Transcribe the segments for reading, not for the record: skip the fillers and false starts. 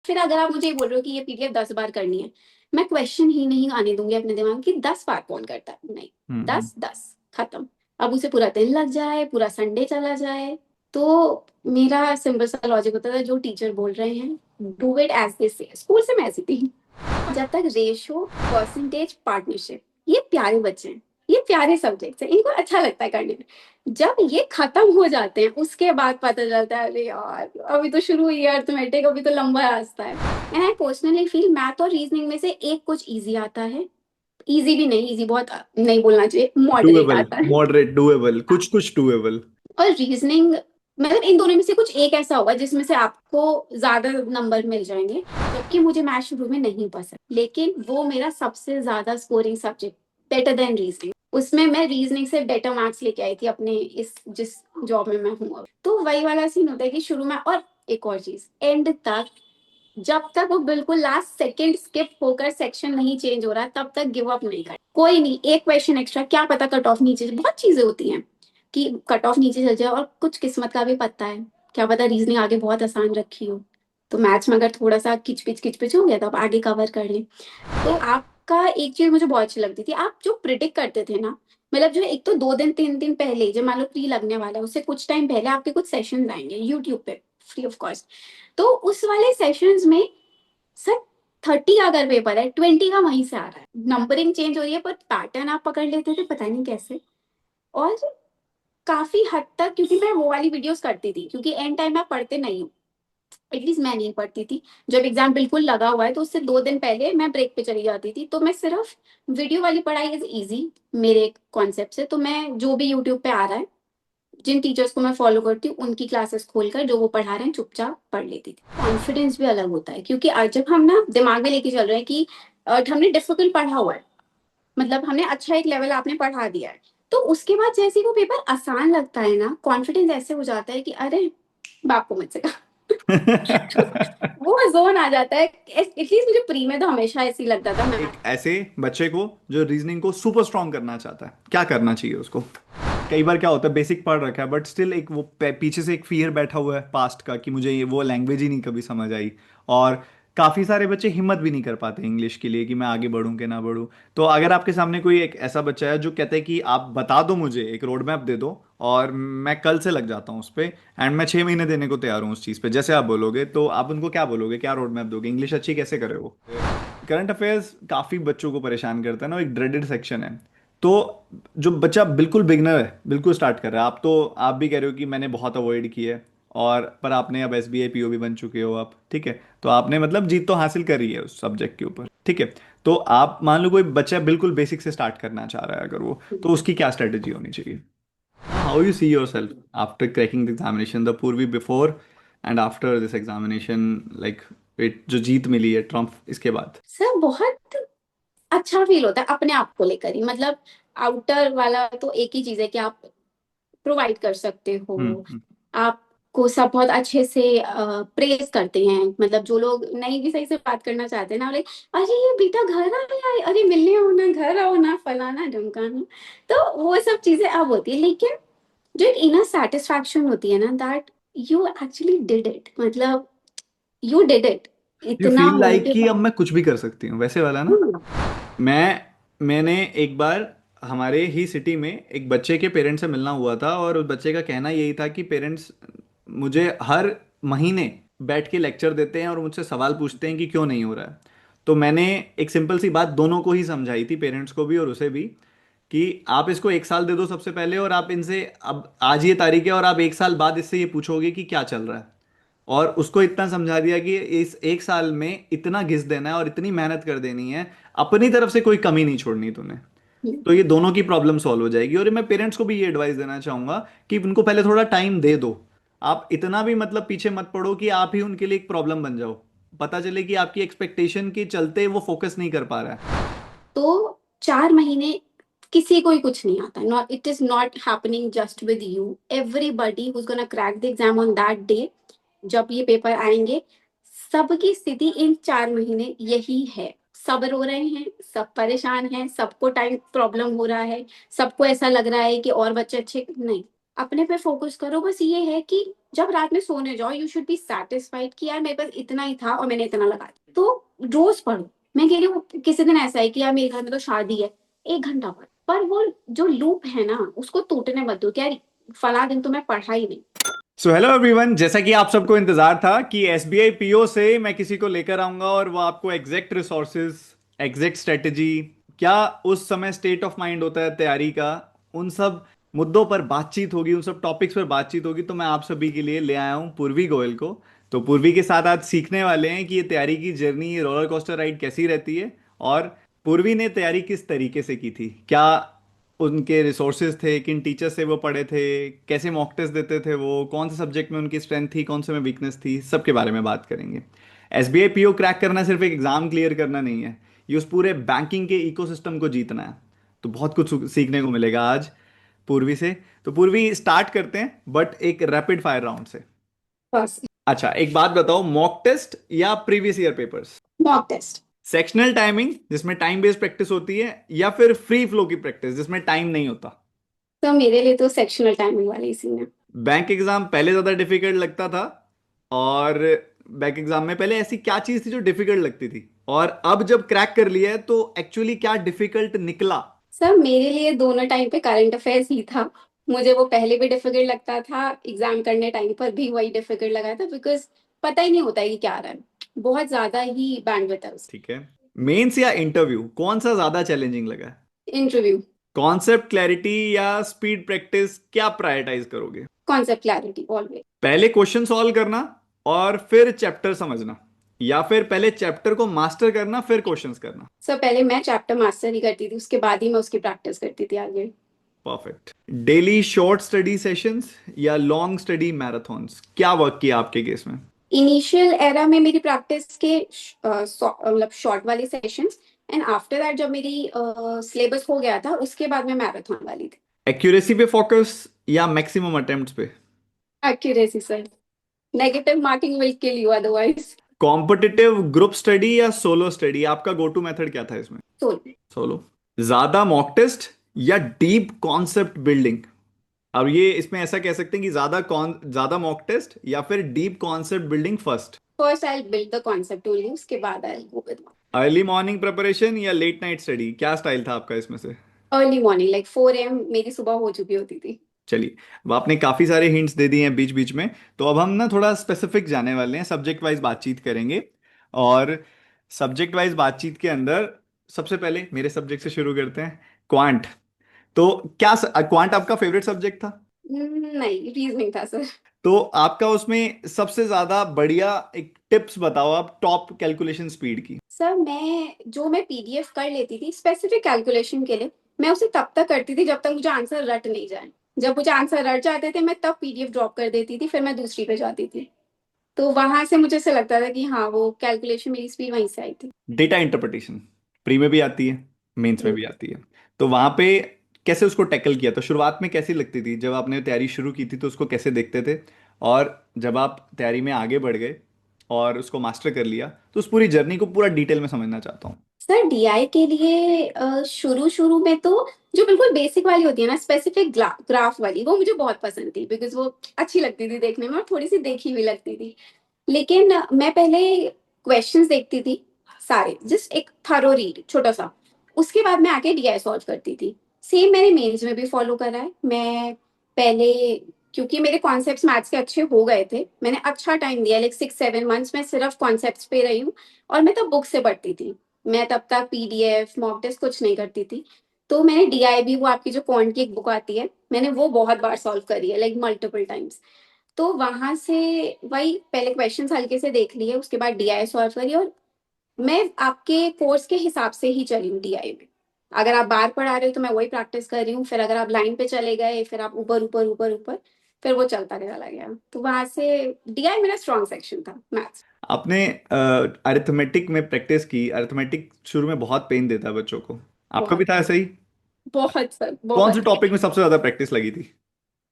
फिर अगर आप मुझे ये बोल रहे हो कि ये पीडीएफ 10 बार करनी है, मैं क्वेश्चन ही नहीं आने दूंगी अपने दिमाग में कि 10 बार कौन करता है, नहीं। हम्म। 10 10 खत्म। अब उसे पूरा दिन लग जाए, पूरा संडे चला जाए। तो मेरा सिंपल सा लॉजिक होता था, जो टीचर बोल रहे हैं डू इट एज दे से। स्कूल से मैं ऐसी थी। जब तक रेशो, परसेंटेज, पार्टनरशिप, ये प्यारे बच्चे हैं, ये प्यारे सब्जेक्ट्स हैं, इनको अच्छा लगता है करने में। जब ये खत्म हो जाते हैं उसके बाद पता चलता है, अरे यार अभी तो शुरू हुई है अर्थमेटिक, अभी तो लंबा रास्ता है। And I personally feel math और रीजनिंग में से एक कुछ इजी आता है। इजी भी नहीं, इजी बहुत नहीं बोलना चाहिए, मॉडरेट डुएबल, आता है। मॉडरेट, डुएबल, कुछ कुछ डुएबल। और रीजनिंग, मतलब इन दोनों में से कुछ एक ऐसा होगा जिसमें से आपको ज्यादा नंबर मिल जाएंगे। जबकि मुझे मैथ शुरू में नहीं पसंद, लेकिन वो मेरा सबसे ज्यादा scoring subject, better than reasoning. उसमें मैं रीजनिंग से बेटर मार्क्स लेके आई थी अपने इस जिस जॉब में मैं हूँ अब। तो वही वाला सीन होता है कि शुरू में, और एक और चीज, एंड तक, जब तक वो बिल्कुल लास्ट सेकंड स्किप होकर सेक्शन नहीं चेंज हो रहा तब तक गिव अप नहीं कर। कोई नहीं, एक क्वेश्चन एक्स्ट्रा, क्या पता कट ऑफ नीचे, बहुत चीजें होती हैं कि कट ऑफ नीचे चल जाए, और कुछ किस्मत का भी पता है। क्या पता रीजनिंग आगे बहुत आसान रखी हो, तो मैथ्स में अगर थोड़ा सा किचपिच हो गया तो आप आगे कवर कर लें। तो आपका एक चीज मुझे बहुत अच्छी लगती थी, आप जो प्रिडिक्ट करते थे ना, मतलब जो एक तो 2 दिन 3 दिन पहले, जब मान लो प्री लगने वाला है उससे कुछ टाइम पहले आपके कुछ सेशंस आएंगे यूट्यूब पे, फ्री ऑफ कॉस्ट। तो उस वाले सेशंस में सर 30 का अगर पेपर है, 20 का वहीं से आ रहा है। नंबरिंग चेंज हो रही है पर पैटर्न आप पकड़ लेते थे, पता नहीं कैसे। और काफी हद तक, क्योंकि मैं वो वाली वीडियोस करती थी, क्योंकि एंड टाइम आप पढ़ते नहीं हो, एटलीस्ट मैं नहीं पढ़ती थी। जब एग्जाम बिल्कुल लगा हुआ है तो उससे 2 दिन पहले मैं ब्रेक पे चली जाती थी। तो मैं सिर्फ वीडियो वाली पढ़ाई इज इजी मेरे कॉन्सेप्ट से, तो मैं जो भी यूट्यूब पे आ रहा है, जिन टीचर्स को मैं फॉलो करती हूँ उनकी क्लासेस खोलकर जो वो पढ़ा रहे हैं चुपचाप पढ़ लेती थी। कॉन्फिडेंस भी अलग होता है, क्योंकि आज जब हम ना दिमाग में लेके चल रहे हैं कि हमने डिफिकल्ट पढ़ा हुआ है, मतलब हमने अच्छा एक लेवल आपने पढ़ा दिया है, तो उसके बाद जैसे ही वो पेपर आसान लगता है ना, कॉन्फिडेंस ऐसे हो जाता है कि अरे बाप को मुझसे वो जोन आ जाता है। एटलीस्ट मुझे प्री में तो हमेशा ऐसे ही लगता था मैं। एक ऐसे बच्चे को जो रीजनिंग को सुपर स्ट्रॉन्ग करना चाहता है, क्या करना चाहिए उसको? कई बार क्या होता है, बेसिक पढ़ रखा है बट स्टिल एक वो पीछे से एक फियर बैठा हुआ है पास्ट का कि मुझे ये वो लैंग्वेज ही नहीं कभी समझ आई। और काफ़ी सारे बच्चे हिम्मत भी नहीं कर पाते इंग्लिश के लिए कि मैं आगे बढ़ूं कि ना बढ़ूं। तो अगर आपके सामने कोई एक ऐसा बच्चा है जो कहता है कि आप बता दो, मुझे एक रोड मैप दे दो और मैं कल से लग जाता हूँ उस पर, एंड मैं 6 महीने देने को तैयार हूँ उस चीज़ पे, जैसे आप बोलोगे, तो आप उनको क्या बोलोगे, क्या रोड मैप दोगे, इंग्लिश अच्छी कैसे करे वो? करंट अफेयर्स काफ़ी बच्चों को परेशान करता है ना, एक ड्रेडेड सेक्शन है। तो जो बच्चा बिल्कुल बिगनर है, बिल्कुल स्टार्ट कर रहा है, आप भी कह रहे हो कि मैंने बहुत अवॉइड की है, और पर आपने अब एसबीआई पीओ भी बन चुके हो आप, ठीक है, तो आपने मतलब जीत तो हासिल करी है उस सब्जेक्ट के ऊपर, ठीक है। तो आप मान लो कोई बच्चा बिल्कुल बेसिक से स्टार्ट करना चाह रहा है अगर वो, तो उसकी क्या स्ट्रेटेजी होनी चाहिए? How you see yourself after cracking the examination, the Purvi before and after this examination, like it जो जीत मिली है ट्रम्प, इसके बाद? सर बहुत अच्छा फील होता है अपने आप को लेकर ही, मतलब आउटर वाला तो एक ही चीज है कि आप प्रोवाइड कर सकते हो, हम्म। आपको सब बहुत अच्छे से प्रेज करते हैं। मतलब जो लोग नहीं भी सही से बात करना चाहते हैं ना, बोले अरे ये बेटा घर आया है, अरे मिलने आओ ना, घर आओ ना, फलाना ढमकाना। तो वो सब चीजें अब होती है, लेकिन जो एक इनर सेटिस्फैक्शन होती है ना, that you actually did it, मतलब यू डिड इट, यू इतना फील होने लाइक के कि अब बाद। मैं कुछ भी कर सकती हूँ, वैसे वाला ना। मैंने एक बार हमारे ही सिटी में एक बच्चे के पेरेंट्स से मिलना हुआ था, और उस बच्चे का कहना यही था कि पेरेंट्स मुझे हर महीने बैठ के लेक्चर देते हैं और मुझसे सवाल पूछते हैं कि क्यों नहीं हो रहा है। तो मैंने एक सिंपल सी बात दोनों को ही समझाई थी, पेरेंट्स को भी और उसे भी, कि आप इसको 1 साल दे दो सबसे पहले, और आप इनसे, अब आज ये तारीख है और आप 1 साल बाद इससे ये पूछोगे कि क्या चल रहा है। और उसको इतना समझा दिया कि इस 1 साल में इतना घिस देना है और इतनी मेहनत कर देनी है, अपनी तरफ से कोई कमी नहीं छोड़नी तूने। तो ये दोनों की प्रॉब्लम सॉल्व हो जाएगी। और मैं पेरेंट्स को भी ये एडवाइस देना चाहूंगा कि उनको पहले थोड़ा टाइम दे दो। आप इतना भी मतलब पीछे मत पड़ो कि आप ही उनके लिए एक प्रॉब्लम बन जाओ, पता चले कि आपकी एक्सपेक्टेशन के चलते वो फोकस नहीं कर पा रहा है। तो 4 महीने किसी को ही कुछ नहीं आता, not, it is not happening just with you, everybody whose gonna crack the exam on that day, जब ये पेपर आएंगे, सबकी स्थिति इन 4 महीने यही है। सब रो रहे हैं, सब परेशान हैं, सबको टाइम प्रॉब्लम हो रहा है, सबको ऐसा लग रहा है कि और बच्चे अच्छे नहीं। अपने पे फोकस करो, बस ये है कि जब रात में सोने जाओ यू शुड बी सेटिस्फाइड कि यार मेरे पास इतना ही था और मैंने इतना लगा दिया। तो रोज पढ़ो। मैं कह रही हूँ किसी दिन ऐसा है कि यार मेरे घर में तो शादी है, 1 घंटा पढ़, पर वो जो लूप है ना उसको टूटने मत दो कि यार फला दिन तो मैं पढ़ा ही नहीं। सो हेलो एवरीवन, जैसा कि आप सबको इंतजार था कि एसबीआई पीओ से मैं किसी को लेकर आऊंगा और वो आपको एग्जैक्ट रिसोर्सेज, एग्जैक्ट स्ट्रेटेजी, क्या उस समय स्टेट ऑफ माइंड होता है तैयारी का, उन सब मुद्दों पर बातचीत होगी, उन सब टॉपिक्स पर बातचीत होगी। तो मैं आप सभी के लिए ले आया हूँ पूर्वी गोयल को। तो पूर्वी के साथ आज सीखने वाले हैं कि ये तैयारी की जर्नी, ये रोलर कोस्टर राइड कैसी रहती है, और पूर्वी ने तैयारी किस तरीके से की थी, क्या उनके रिसोर्सेज थे, किन टीचर से वो पढ़े थे, कैसे मॉक टेस्ट देते थे, वो कौन से सब्जेक्ट में उनकी स्ट्रेंथ थी, कौन से में वीकनेस थी, सबके बारे में बात करेंगे। एसबीआई पीओ क्रैक करना सिर्फ एक एग्जाम क्लियर करना नहीं है, ये उस पूरे बैंकिंग के इकोसिस्टम को जीतना है। तो बहुत कुछ सीखने को मिलेगा आज पूर्वी से। तो पूर्वी स्टार्ट करते हैं, बट एक रैपिड फायर राउंड से। बस। अच्छा, एक बात बताओ, मॉक टेस्ट या previous year papers? Mock test. Sectional timing जिसमें टाइम बेस्ड प्रैक्टिस होती है, या फिर फ्री फ्लो की प्रैक्टिस जिसमें टाइम नहीं होता? तो मेरे लिए तो सेक्शनल टाइमिंग वाले ही सीन है। बैंक एग्जाम पहले ज्यादा डिफिकल्ट लगता था, और बैंक एग्जाम में पहले ऐसी क्या चीज थी जो डिफिकल्ट लगती थी, और अब जब क्रैक कर लिया है तो एक्चुअली क्या डिफिकल्ट निकला? सर मेरे लिए दोनों टाइम पे करंट अफेयर्स ही था। मुझे वो पहले भी डिफिकल्ट लगता था, एग्जाम करने टाइम पर भी वही डिफिकल्ट लगा था, बिकॉज पता ही नहीं होता है कि क्या आ रहा है, बहुत ज्यादा ही बैंडविड्थ है उसकी। ठीक है। मेंस या इंटरव्यू, कौन सा ज्यादा चैलेंजिंग लगा? इंटरव्यू। कॉन्सेप्ट क्लैरिटी या स्पीड प्रैक्टिस, क्या प्रायोरिटाइज करोगे? Concept clarity always. पहले क्वेश्चन सॉल्व करना और फिर चैप्टर समझना, या फिर पहले चैप्टर को मास्टर करना फिर क्वेश्चंस करना? सर पहले मैं चैप्टर मास्टर ही करती थी, उसके बाद ही मैं उसकी प्रैक्टिस करती थी आगे। Perfect. Daily short study sessions या लॉन्ग स्टडी मैराथन्स, क्या वर्क किया आपके केस में? इनिशियल एरा में मेरी प्रैक्टिस के मतलब शॉर्ट वाले सेशंस, एंड आफ्टर दैट जब मेरी सिलेबस हो गया था उसके बाद मैं मैराथन वाली थी। एक्यूरेसी पे फोकस या मैक्सिमम अटेम्प्ट्स पे? Accuracy sir, negative marking will kill you otherwise. Competitive group study या सोलो स्टडी, आपका गो टू मेथड क्या था इसमें? सोल। सोलो। ज्यादा मॉक टेस्ट या डीप कॉन्सेप्ट बिल्डिंग? अब ये इसमें ऐसा कह सकते हैं कि ज्यादा मॉक टेस्ट या फिर deep concept building first? First I build the concept only, उसके बाद I go with early morning preparation या लेट नाइट स्टडी, क्या स्टाइल था आपका इसमें से? अर्ली मॉर्निंग, लाइक 4 AM मेरी सुबह हो चुकी होती थी। चलिए, अब आपने काफी सारे हिंट्स दे दिए हैं बीच बीच में, तो अब हम ना थोड़ा स्पेसिफिक जाने वाले हैं, सब्जेक्ट वाइज बातचीत करेंगे। और सब्जेक्ट वाइज बातचीत के अंदर सबसे पहले मेरे सब्जेक्ट से शुरू करते हैं, क्वांट। तो क्या क्वांट आपका फेवरेट सब्जेक्ट था? नहीं, रीजनिंग था सर। तो आपका उसमें सबसे ज्यादा बढ़िया एक टिप्स बताओ आप, टॉप कैलकुलेशन स्पीड की। सर मैं पीडीएफ कर लेती थी स्पेसिफिक कैलकुलेशन के लिए, मैं उसे तब तक करती थी जब तक मुझे आंसर रट नहीं जाए। जब मुझे आंसर रट जाते थे मैं तब पीडीएफ ड्रॉप कर देती थी, फिर मैं दूसरी पे जाती थी। तो वहां से मुझे ऐसा लगता था कि हाँ वो कैलकुलेशन मेरी स्पीड वहीं से आई थी। डेटा इंटरप्रिटेशन प्री में भी आती है, मेंस में भी आती है, तो वहां पे कैसे उसको टैकल किया? तो शुरुआत में कैसी लगती थी जब आपने तैयारी शुरू की थी, तो उसको कैसे देखते थे? और जब आप तैयारी में आगे बढ़ गए और उसको मास्टर कर लिया, तो उस पूरी जर्नी को पूरा डिटेल में समझना चाहता हूँ। सर डीआई के लिए शुरू शुरू में तो जो बिल्कुल बेसिक वाली होती है ना, स्पेसिफिक ग्राफ वाली, वो मुझे बहुत पसंद थी, बिकॉज वो अच्छी लगती थी देखने में और थोड़ी सी देखी हुई लगती थी। लेकिन मैं पहले क्वेश्चंस देखती थी सारे, जस्ट एक थरो रीड छोटा सा, उसके बाद मैं आके डीआई सॉल्व करती थी। सेम मैंने मेंस में भी फॉलो करा है। मैं पहले, क्योंकि मेरे कॉन्सेप्ट्स मैथ्स के अच्छे हो गए थे, मैंने अच्छा टाइम दिया, लाइक 6-7 मंथ्स में सिर्फ कॉन्सेप्ट्स पे रही हूँ। और मैं तब बुक से पढ़ती थी, मैं तब तक पीडीएफ मॉक टेस्ट कुछ नहीं करती थी। तो मैंने डीआई भी, वो आपकी जो क्वांट की एक बुक आती है, मैंने वो बहुत बार सॉल्व करी है, लाइक मल्टीपल टाइम्स। तो वहां से वही पहले क्वेश्चंस हल्के से देख लिए, उसके बाद डीआई सॉल्व करी, और मैं आपके कोर्स के हिसाब से ही चली हूँ डीआई में। अगर आप बार पढ़ा रहे हो तो मैं वही प्रैक्टिस कर रही हूँ, फिर अगर आप लाइन पे चले गए, फिर आप ऊपर ऊपर ऊपर ऊपर, फिर वो चलता चला गया। तो वहां से डीआई मेरा स्ट्रॉन्ग सेक्शन था, मैथ्स। आपने अरिथमेटिक में प्रैक्टिस की, अरिथमेटिक शुरू में बहुत पेन देता है बच्चों को, आपका भी बहुत था ऐसा ही? बहुत सर कौन से बहुत। टॉपिक में सबसे ज्यादा प्रैक्टिस लगी थी?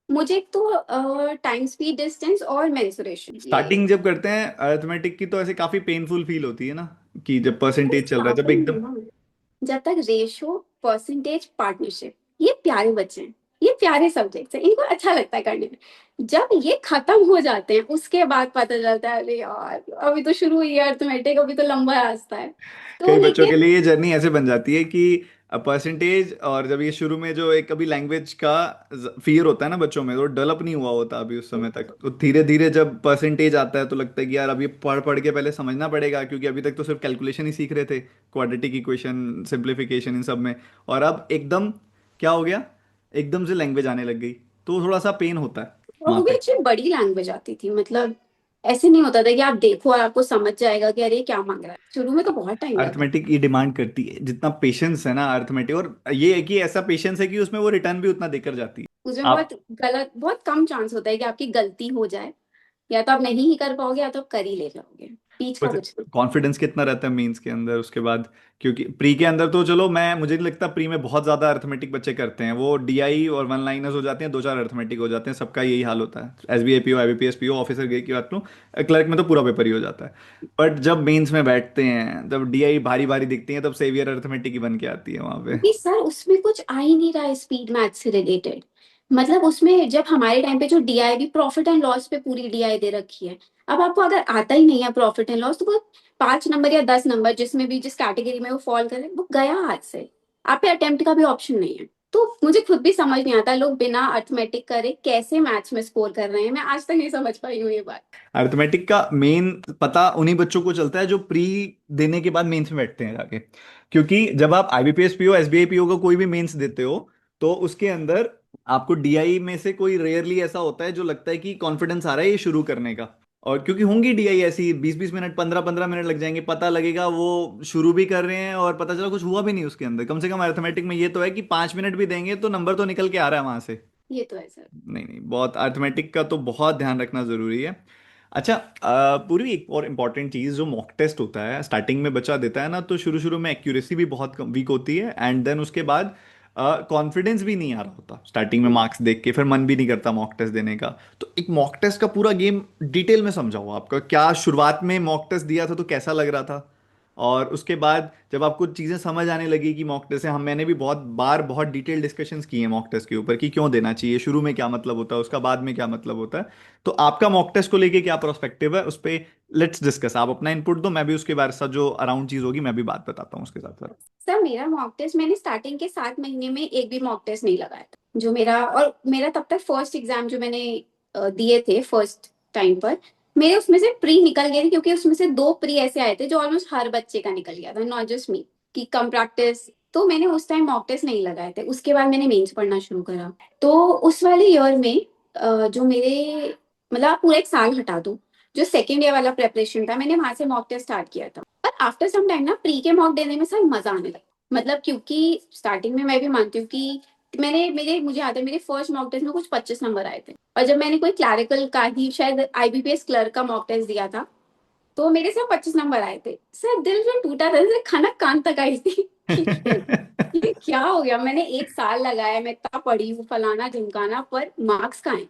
मुझे एक तो टाइम स्पीड डिस्टेंस और मेंसुरेशन, ये स्टार्टिंग जब करते हैं अरिथमेटिक की, तो ऐसे काफी पेनफुल फील होती है ना, कि जब परसेंटेज चल रहा है, जब स्टार्टिंग एकदम। जब तक रेशियो परसेंटेज पार्टनरशिप, ये प्यारे बच्चे हैं, ये प्यारे सब्जेक्ट्स हैं, इनको अच्छा लगता है करने में। जब ये खत्म हो जाते हैं उसके बाद पता चलता है अरे यार अभी तो शुरू हुई है अर्थमेटिक, अभी तो लंबा रास्ता है। तो कई बच्चों के लेकिन लिए ये जर्नी ऐसे बन जाती है कि परसेंटेज, और जब ये शुरू में जो एक अभी लैंग्वेज का फियर होता है ना बच्चों में, वो डेवलप नहीं हुआ होता अभी उस समय तक, तो धीरे धीरे जब परसेंटेज आता है तो लगता है कि यार अब ये पढ़ पढ़ के पहले समझना पड़ेगा, क्योंकि अभी तक तो सिर्फ कैलकुलेशन ही सीख रहे थे, क्वाड्रेटिक इक्वेशन, सिंप्लीफिकेशन, इन सब में। और अब एकदम क्या हो गया, एकदम से लैंग्वेज आने लग गई, तो थोड़ा सा पेन होता है और वहां वो भी पे। अच्छी बड़ी लैंग्वेज आती थी, मतलब ऐसे नहीं होता था कि आप देखो और आपको समझ जाएगा कि अरे क्या मांग रहा है, शुरू में तो बहुत टाइम लगा। अर्थमेटिक ये डिमांड करती है जितना पेशेंस है ना अर्थमेटिक, और ये है कि ऐसा पेशेंस है कि उसमें वो रिटर्न भी उतना देकर जाती है। उसमें आप बहुत कम चांस होता है कि आपकी गलती हो जाए, या तो आप नहीं ही कर पाओगे या तो आप कर ही ले जाओगे, बीच का कुछ नहीं। कॉन्फिडेंस कितना रहता है मेंस के अंदर उसके बाद, क्योंकि प्री के अंदर तो चलो, मैं मुझे नहीं लगता प्री में बहुत ज्यादा अर्थमेटिक बच्चे करते हैं, वो डीआई और वन लाइनर्स हो जाते हैं, दो चार अर्थमेटिक हो जाते हैं, सबका यही हाल होता है, SBI PO, IBPS PO, officer गए की बात लो, क्लर्क में तो पूरा पेपर ही हो जाता है। बट जब मेंस में बैठते हैं, जब डीआई भारी भारी दिखती है, तब सेवियर अर्थमेटिक ही बन के आती है वहां पे। क्योंकि सर उसमें कुछ आ ही नहीं रहा है स्पीड मैथ से रिलेटेड। मतलब उसमें जब हमारे टाइम पे जो डीआई भी प्रॉफिट एंड लॉस पे पूरी डीआई दे रखी है, अब आपको अगर आता ही नहीं है प्रॉफिट एंड लॉस तो वो 5 नंबर या 10 नंबर जिसमें भी जिस कैटेगरी में वो फॉल करे वो गया हाथ से। आप पे अटेम्प्ट का भी ऑप्शन नहीं है। तो मुझे खुद भी समझ नहीं आता लोग बिना अर्थमेटिक करे कैसे मैथ्स में स्कोर कर रहे हैं, मैं आज तक नहीं समझ पाई हूँ ये बात। अर्थमेटिक का मेन पता उन्हीं बच्चों को चलता है जो प्री देने के बाद मेंस में बैठते हैं जाके, क्योंकि जब आप आईबीपीएस पीओ, एसबीआई पीओ का कोई भी मेंस देते हो, तो उसके अंदर आपको डीआई में से कोई रेयरली ऐसा होता है जो लगता है कि कॉन्फिडेंस आ रहा है ये शुरू करने का। और क्योंकि होंगी डीआई ऐसी 20-20 मिनट, 15-15 मिनट लग जाएंगे, पता लगेगा वो शुरू भी कर रहे हैं और पता चला कुछ हुआ भी नहीं उसके अंदर। कम से कम अर्थमेटिक में ये तो है कि 5 मिनट भी देंगे तो नंबर तो निकल के आ रहा है वहां से। ये तो है सर। नहीं नहीं, बहुत अर्थमेटिक का तो बहुत ध्यान रखना जरूरी है। अच्छा, पूरी एक और इम्पॉर्टेंट चीज़, जो मॉक टेस्ट होता है स्टार्टिंग में बच्चा देता है ना, तो शुरू शुरू में एक्यूरेसी भी बहुत वीक होती है, एंड देन उसके बाद कॉन्फिडेंस भी नहीं आ रहा होता स्टार्टिंग में, मार्क्स देख के फिर मन भी नहीं करता मॉक टेस्ट देने का। तो एक मॉक टेस्ट का पूरा गेम डिटेल में समझाओ, आपका क्या शुरुआत में मॉक टेस्ट दिया था तो कैसा लग रहा था, और उसके बाद जब आपको चीज़ें समझ आने लगी कि मॉक टेस्ट है, हम मैंने भी बहुत बार बहुत डिटेल डिस्कशंस किए हैं मॉक टेस्ट के ऊपर कि क्यों देना चाहिए, शुरू में क्या मतलब होता है, उसका बाद में क्या मतलब होता है। तो आपका मॉक टेस्ट को लेके क्या प्रोस्पेक्टिव है उस पे, लेट्स डिस्कस। आप अपना इनपुट दो, मैं भी उसके बारे साथ जो अराउंड चीज़ होगी मैं भी बात बताता हूँ उसके साथ साथ। सर मेरा मॉक टेस्ट मैंने स्टार्टिंग के 7 महीने में एक भी मॉक टेस्ट नहीं लगाया था, जो मेरा और मेरा तब तक फर्स्ट एग्जाम जो मैंने दिए थे फर्स्ट टाइम पर, मेरे उसमें से प्री निकल गए थे, क्योंकि उसमें से 2 प्री ऐसे आए थे जो ऑलमोस्ट हर बच्चे का निकल गया था, नॉट जस्ट मी, कि कम प्रैक्टिस। तो मैंने उस टाइम मॉक टेस्ट नहीं लगाए थे, उसके बाद मैंने मेंस पढ़ना शुरू करा। तो उस वाले ईयर में जो मेरे मतलब आप पूरा एक साल हटा दो, जो सेकेंड ईयर वाला प्रेपरेशन था मैंने वहां से मॉक टेस्ट स्टार्ट किया था। पर आफ्टर सम टाइम ना प्री के मॉक देने में सर मजा आने लगा। मतलब क्योंकि स्टार्टिंग में मैं भी मानती हूँ कि मुझे याद है मेरे फर्स्ट मॉक टेस्ट में कुछ 25 नंबर आए थे, और जब मैंने कोई क्लैरिकल का ही शायद आईबीपीएस क्लर्क का मॉक टेस्ट दिया था तो मेरे सिर्फ 25 नंबर आए थे। सर दिल जो टूटा था, जैसे खनक कान तक आई थी कि ये क्या हो गया, मैंने एक साल लगाया, मैं इतना पढ़ी हूँ फलाना ढिमकाना, पर मार्क्स कहाँ है।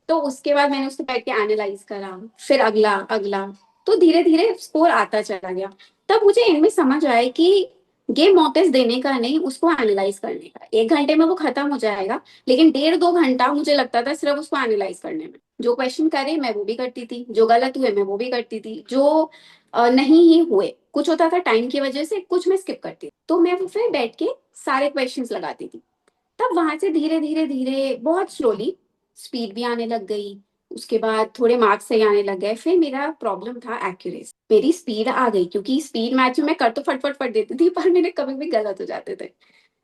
तो उसके बाद मैंने उसको बैठ के एनालाइज करा, फिर अगला अगला, तो धीरे धीरे स्कोर आता चला गया। तब मुझे इनमें समझ आया कि गेम मॉक टेस्ट देने का नहीं, उसको एनालाइज करने का। 1 घंटे में वो खत्म हो जाएगा, लेकिन 1.5-2 घंटा मुझे लगता था सिर्फ उसको एनालाइज करने में। जो क्वेश्चन करे मैं वो भी करती थी, जो गलत हुए मैं वो भी करती थी, जो नहीं ही हुए, कुछ होता था टाइम की वजह से, कुछ मैं स्किप करती थी, तो मैं वो फिर बैठ के सारे क्वेश्चंस लगाती थी। तब वहां से धीरे धीरे धीरे बहुत स्लोली स्पीड भी आने लग गई। उसके बाद थोड़े मार्क्स सही आने लग गए। फिर मेरा प्रॉब्लम था एक्यूरेसी, मेरी स्पीड आ गई, क्योंकि स्पीड मैच में मैं कर तो फटफट पढ़ देती थी पर मेरे कभी भी गलत हो जाते थे।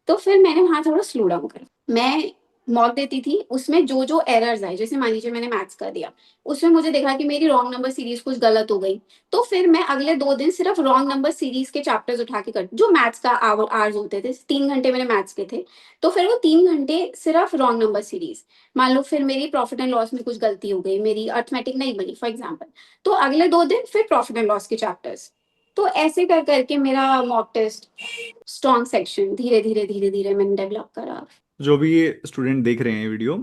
तो फिर मैंने वहां थोड़ा स्लो डाउन करा। मैं मॉक देती थी, उसमें जो जो एरर्स आए, जैसे मान लीजिए मैंने मैथ्स कर दिया, उसमें मुझे देखा कि मेरी रॉन्ग नंबर सीरीज कुछ गलत हो गई, तो फिर मैं अगले 2 दिन सिर्फ रॉन्ग नंबर सीरीज के चैप्टर्स उठा के कर, जो मैथ्स का आवर्स होते थे, 3 घंटे मैंने मैथ्स के थे, तो फिर वो 3 घंटे सिर्फ रॉन्ग नंबर सीरीज। मान लो फिर मेरी प्रॉफिट एंड लॉस में कुछ गलती हो गई, मेरी अर्थमेटिक नहीं बनी फॉर एग्जाम्पल, तो अगले 2 दिन फिर प्रॉफिट एंड लॉस के चैप्टर्स। तो ऐसे कर करके मेरा मॉक टेस्ट स्ट्रॉन्ग सेक्शन धीरे धीरे धीरे धीरे मैंने डेवलप करा। जो भी ये स्टूडेंट देख रहे हैं ये वीडियो,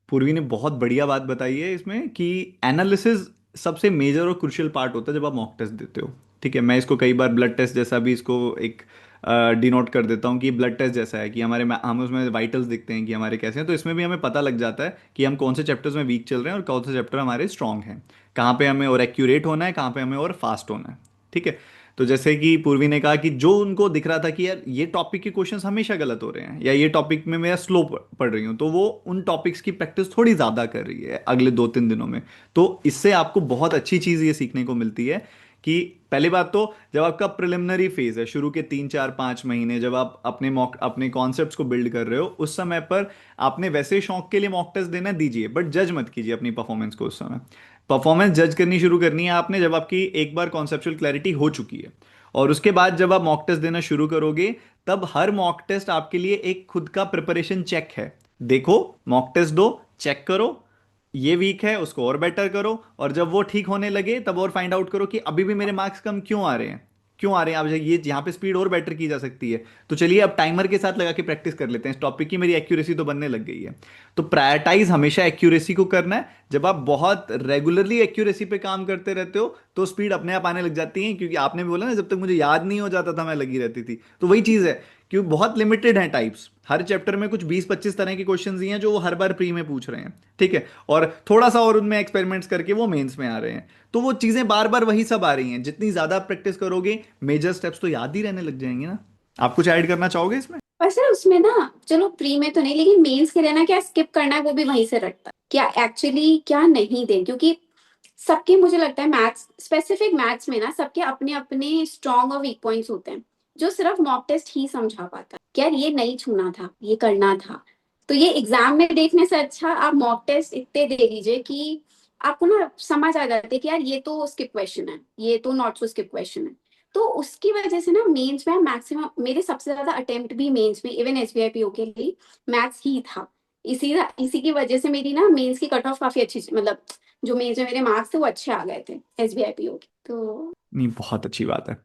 पूर्वी ने बहुत बढ़िया बात बताई है इसमें कि एनालिसिस सबसे मेजर और क्रुशियल पार्ट होता है जब आप मॉक टेस्ट देते हो। ठीक है, मैं इसको कई बार ब्लड टेस्ट जैसा भी इसको एक डिनोट कर देता हूँ कि ब्लड टेस्ट जैसा है कि हमारे हम उसमें वाइटल्स दिखते हैं कि हमारे कैसे हैं, तो इसमें भी हमें पता लग जाता है कि हम कौन से चैप्टर्स में वीक चल रहे हैं और कौन से चैप्टर हमारे स्ट्रांग हैं, कहाँ पे हमें और एक्यूरेट होना है, कहाँ पे हमें और फास्ट होना है। ठीक है। तो जैसे कि पूर्वी ने कहा कि जो उनको दिख रहा था कि यार ये टॉपिक के क्वेश्चंस हमेशा गलत हो रहे हैं या ये टॉपिक में मेरा स्लो पढ़ रही हूँ, तो वो उन टॉपिक्स की प्रैक्टिस थोड़ी ज़्यादा कर रही है अगले 2-3 दिनों में। तो इससे आपको बहुत अच्छी चीज़ ये सीखने को मिलती है कि पहली बात तो जब आपका प्रिलिमिनरी फेज है, शुरू के 3-4-5 महीने जब आप अपने कॉन्सेप्ट्स को बिल्ड कर रहे हो, उस समय पर आपने वैसे शौक के लिए मॉक टेस्ट देना दीजिए, बट जज मत कीजिए अपनी परफॉर्मेंस को उस समय। परफॉर्मेंस जज करनी शुरू करनी है आपने जब आपकी एक बार कॉन्सेप्चुअल क्लैरिटी हो चुकी है, और उसके बाद जब आप मॉक टेस्ट देना शुरू करोगे, तब हर मॉक टेस्ट आपके लिए एक खुद का प्रिपरेशन चेक है। देखो, मॉक टेस्ट दो, चेक करो, ये वीक है उसको और बेटर करो, और जब वो ठीक होने लगे तब और फाइंड आउट करो कि अभी भी मेरे मार्क्स कम क्यों आ रहे हैं, क्यों आ रहे हैं। अब ये यहाँ पे स्पीड और बेटर की जा सकती है, तो चलिए अब टाइमर के साथ लगा के प्रैक्टिस कर लेते हैं, इस टॉपिक की मेरी एक्यूरेसी तो बनने लग गई है। तो प्रायोरिटाइज हमेशा एक्यूरेसी को करना है। जब आप बहुत रेगुलरली एक्यूरेसी पे काम करते रहते हो तो स्पीड अपने आप आने लग जाती है, क्योंकि आपने भी बोला ना जब तक मुझे याद नहीं हो जाता था मैं लगी रहती थी, तो वही चीज़ है। क्योंकि बहुत लिमिटेड हैं टाइप्स, हर चैप्टर में कुछ 20-25 तरह के क्वेश्चंस ही हैं जो वो हर बार प्री में पूछ रहे हैं। ठीक है। और थोड़ा सा और उनमें एक्सपेरिमेंट्स करके वो मेंस में आ रहे हैं, तो वो चीजें बार बार वही सब आ रही हैं। जितनी ज्यादा प्रैक्टिस करोगे मेजर स्टेप्स तो याद ही रहने लग जाएंगे ना। आप कुछ ऐड करना चाहोगे इसमें? और सर उसमें ना, चलो प्री में तो नहीं, लेकिन मेंस के लिए ना क्या स्किप करना है वो भी वहीं से रटता है, क्या एक्चुअली क्या नहीं दे, क्योंकि सबके मुझे लगता है मैथ्स, स्पेसिफिक मैथ्स में ना सबके अपने अपने स्ट्रॉन्ग और वीक पॉइंट्स होते हैं, जो सिर्फ मॉक टेस्ट ही समझा पाता है कि यार ये नहीं छूना था, ये करना था। तो ये एग्जाम में देखने से अच्छा आप मॉक टेस्ट इतने दे लीजिए कि आपको ना समझ आ जाती है कि यार ये तो स्किप क्वेश्चन है, ये तो नॉट सो स्किप क्वेश्चन है। तो उसकी वजह से ना मेंस में मैक्सिमम मेरे सबसे ज्यादा अटेम्प्ट भी मेंस में, इवन एसबीआई पीओ के लिए मैथ्स ही था। इसी इसी की वजह से मेरी ना मेंस की कट ऑफ काफी अच्छी, मतलब जो मेंस में मेरे मार्क्स थे वो अच्छे आ गए थे एसबीआई पीओ के। तो नहीं, बहुत अच्छी बात है।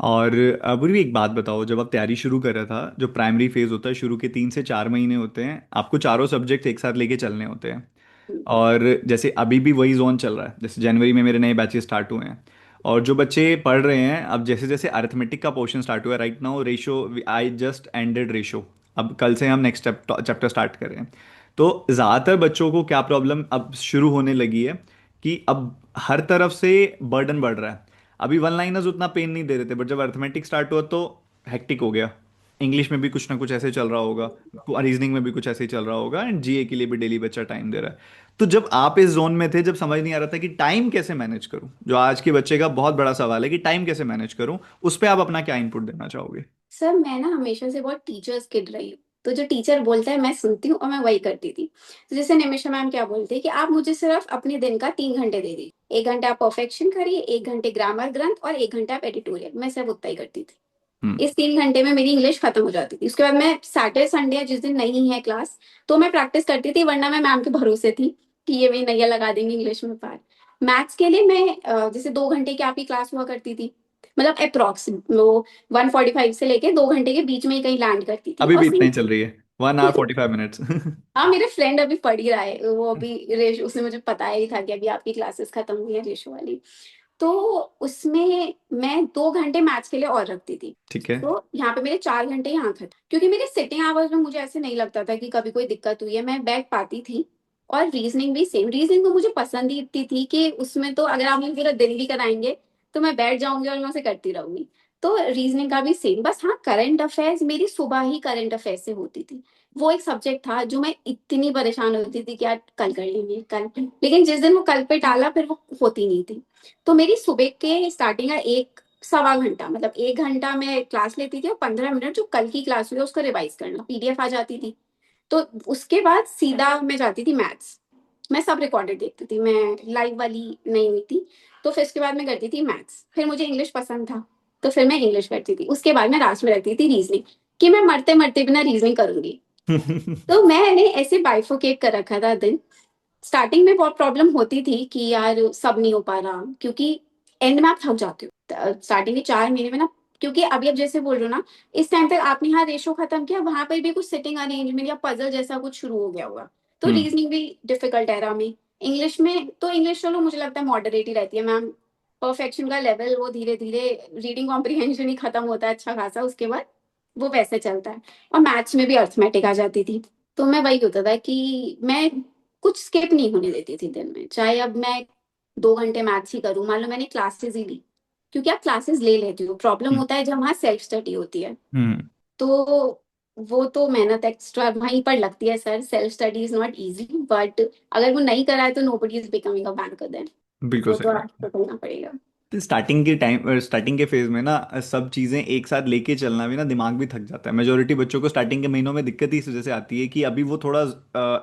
और अब भी एक बात बताओ, जब आप तैयारी शुरू कर रहा था, जो प्राइमरी फेज होता है, शुरू के 3 से 4 महीने होते हैं, आपको चारों सब्जेक्ट एक साथ लेके चलने होते हैं। और जैसे अभी भी वही जोन चल रहा है, जैसे जनवरी में मेरे नए बैचेस स्टार्ट हुए हैं, और जो बच्चे पढ़ रहे हैं, अब जैसे जैसे अरिथमेटिक का पोर्शन स्टार्ट हुआ है, right now ratio, I just ended ratio, अब कल से हम नेक्स्ट चैप्टर स्टार्ट कर रहे हैं। तो ज़्यादातर बच्चों को क्या प्रॉब्लम अब शुरू होने लगी है कि अब हर तरफ से बर्डन बढ़ रहा है। अभी वन लाइनर्स उतना पेन नहीं दे रहे थे, बट जब अरिथमेटिक स्टार्ट हुआ तो हेक्टिक हो गया। इंग्लिश में भी कुछ ना कुछ ऐसे चल रहा होगा, रीजनिंग में भी कुछ ऐसे ही चल रहा होगा, एंड जीए के लिए भी डेली बच्चा टाइम दे रहा है। तो जब आप इस जोन में थे, जब समझ नहीं आ रहा था कि टाइम कैसे मैनेज करूं, जो आज के बच्चे का बहुत बड़ा सवाल है कि टाइम कैसे मैनेज करूं, उस पर आप अपना क्या इनपुट देना चाहोगे? सर मैं ना हमेशा से बहुत टीचर्स किड रही हूँ, तो जो टीचर बोलता है मैं सुनती हूँ और मैं वही करती थी। तो जैसे निमिषा मैम क्या बोलती है कि आप मुझे सिर्फ अपने दिन का 3 घंटे दे दीजिए, 1 घंटा आप परफेक्शन करिए, 1 घंटे ग्रामर ग्रंथ और 1 घंटा आप एडिटोरियल, मैं सिर्फ उतना ही करती थी। हम्म। इस 3 घंटे में मेरी इंग्लिश खत्म हो जाती थी। उसके बाद मैं सैटरडे संडे जिस दिन नहीं है क्लास तो मैं प्रैक्टिस करती थी, वरना मैं मैम के भरोसे थी कि ये मेरी नैया लगा देंगी इंग्लिश में पार। मैथ्स के लिए मैं जैसे 2 घंटे की आपकी क्लास हुआ करती थी, मतलब अप्रोक्स वो 1:45 से लेके 2 घंटे के बीच में ही कहीं लैंड करती थी अभी और भी इतना ही चल रही है, 1 hour 45 minutes। हाँ मेरे फ्रेंड अभी पढ़ ही रहा है, वो अभी रेशो, उसने मुझे बताया ही था कि अभी आपकी क्लासेस खत्म हुई है रेशो वाली। तो उसमें मैं 2 घंटे मैथ्स के लिए और रखती थी। ठीक है। तो यहाँ पे मेरे 4 घंटे यहाँ खत्म, क्योंकि मेरे सिटिंग आवर्स में मुझे ऐसे नहीं लगता था कि कभी कोई दिक्कत हुई है, मैं बैठ पाती थी। और रीजनिंग भी सेम, रीजनिंग तो मुझे पसंद ही इतनी थी कि उसमें तो अगर आप मुझे पूरा दिन भी कराएंगे तो मैं बैठ जाऊंगी और मैं उसे करती रहूंगी। तो रीजनिंग का भी सेम, बस हाँ करंट अफेयर्स मेरी सुबह ही करंट अफेयर्स से होती थी। वो एक सब्जेक्ट था जो मैं इतनी परेशान होती थी कि यार कल कर लेंगे कल, लेकिन जिस दिन वो कल पे टाला फिर वो होती नहीं थी। तो मेरी सुबह के स्टार्टिंग का 1 सवा घंटा, मतलब 1 घंटा मैं क्लास लेती थी और 15 मिनट जो कल की क्लास हुई है उसको रिवाइज करना, पीडीएफ आ जाती थी। तो उसके बाद सीधा मैं जाती थी मैथ्स, मैं सब रिकॉर्डेड देखती थी, मैं लाइव वाली नहीं हुई थी। तो फिर उसके बाद मैं करती थी मैथ्स, फिर मुझे इंग्लिश पसंद था तो फिर मैं इंग्लिश करती थी, उसके बाद मैं लास्ट में रखती थी रीजनिंग, कि मैं मरते मरते बिना रीजनिंग करूंगी। तो मैंने ऐसे बाइफोकेट कर रखा था दिन। स्टार्टिंग में बहुत प्रॉब्लम होती थी कि यार सब नहीं हो पा रहा, क्योंकि एंड में आप थक जाते हो स्टार्टिंग के 4 महीने में ना। क्योंकि अभी अब जैसे बोल रहे हो ना, इस टाइम तक आपने यहाँ रेशो खत्म किया, वहां पर भी कुछ सिटिंग अरेंजमेंट या पजल जैसा कुछ शुरू हो गया होगा। तो हम्म। रीजनिंग भी डिफिकल्ट है में। इंग्लिश में तो इंग्लिश चलो मुझे लगता है मॉडरेट ही रहती है मैम, परफेक्शन का लेवल वो धीरे धीरे रीडिंग कॉम्प्रिहेंशन ही खत्म होता है अच्छा खासा, उसके बाद वो वैसे चलता है। और मैथ्स में भी अर्थमेटिक आ जाती थी। तो मैं वही होता था कि मैं कुछ स्किप नहीं होने देती थी दिन में, चाहे अब मैं 2 घंटे मैथ्स ही करूँ, मान लो मैंने क्लासेस ही ली, क्योंकि आप क्लासेस ले लेती हो, प्रॉब्लम हम्म। होता है जब वहाँ सेल्फ स्टडी होती है। हम्म। तो वो तो मेहनत एक्स्ट्रा वहीं पर लगती है sir, self study is not easy, but अगर वो नहीं करा है तो nobody is becoming a banker then. बिल्कुल वो तो सही बात आपको करना पड़ेगा। है। स्टार्टिंग के फेज में ना सब चीज़ें एक साथ लेके चलना भी ना दिमाग भी थक जाता है। मेजोरिटी बच्चों को स्टार्टिंग के महीनों में दिक्कत ही इस वजह से आती है कि अभी वो थोड़ा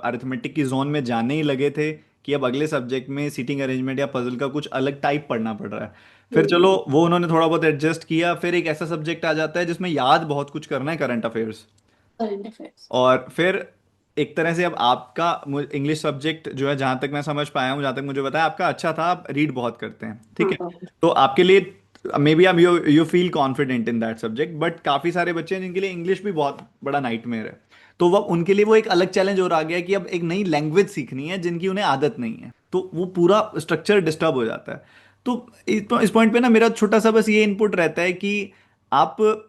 अरिथमेटिक की जोन में जाने ही लगे थे कि अब अगले सब्जेक्ट में सीटिंग अरेंजमेंट या पजल का कुछ अलग टाइप पढ़ना पड़ रहा है। फिर चलो हम्म। वो उन्होंने थोड़ा बहुत एडजस्ट किया, फिर एक ऐसा सब्जेक्ट आ जाता है जिसमें याद बहुत कुछ करना है, करंट अफेयर्स। Current affairs. और फिर एक तरह से अब आपका इंग्लिश सब्जेक्ट जो है, जहाँ तक मैं समझ पाया हूँ, जहाँ तक मुझे बताया, आपका अच्छा था, आप रीड बहुत करते हैं, ठीक हाँ है। बहुत। तो आपके लिए मे बी आप you you feel confident in that subject, but काफ़ी सारे बच्चे हैं जिनके लिए इंग्लिश भी बहुत बड़ा नाइटमेयर है। तो वो उनके लिए वो एक अलग चैलेंज और आ गया कि अब एक नई लैंग्वेज सीखनी है जिनकी उन्हें आदत नहीं है, तो वो पूरा स्ट्रक्चर डिस्टर्ब हो जाता है। तो इस पॉइंट पे ना मेरा छोटा सा बस ये इनपुट रहता है कि आप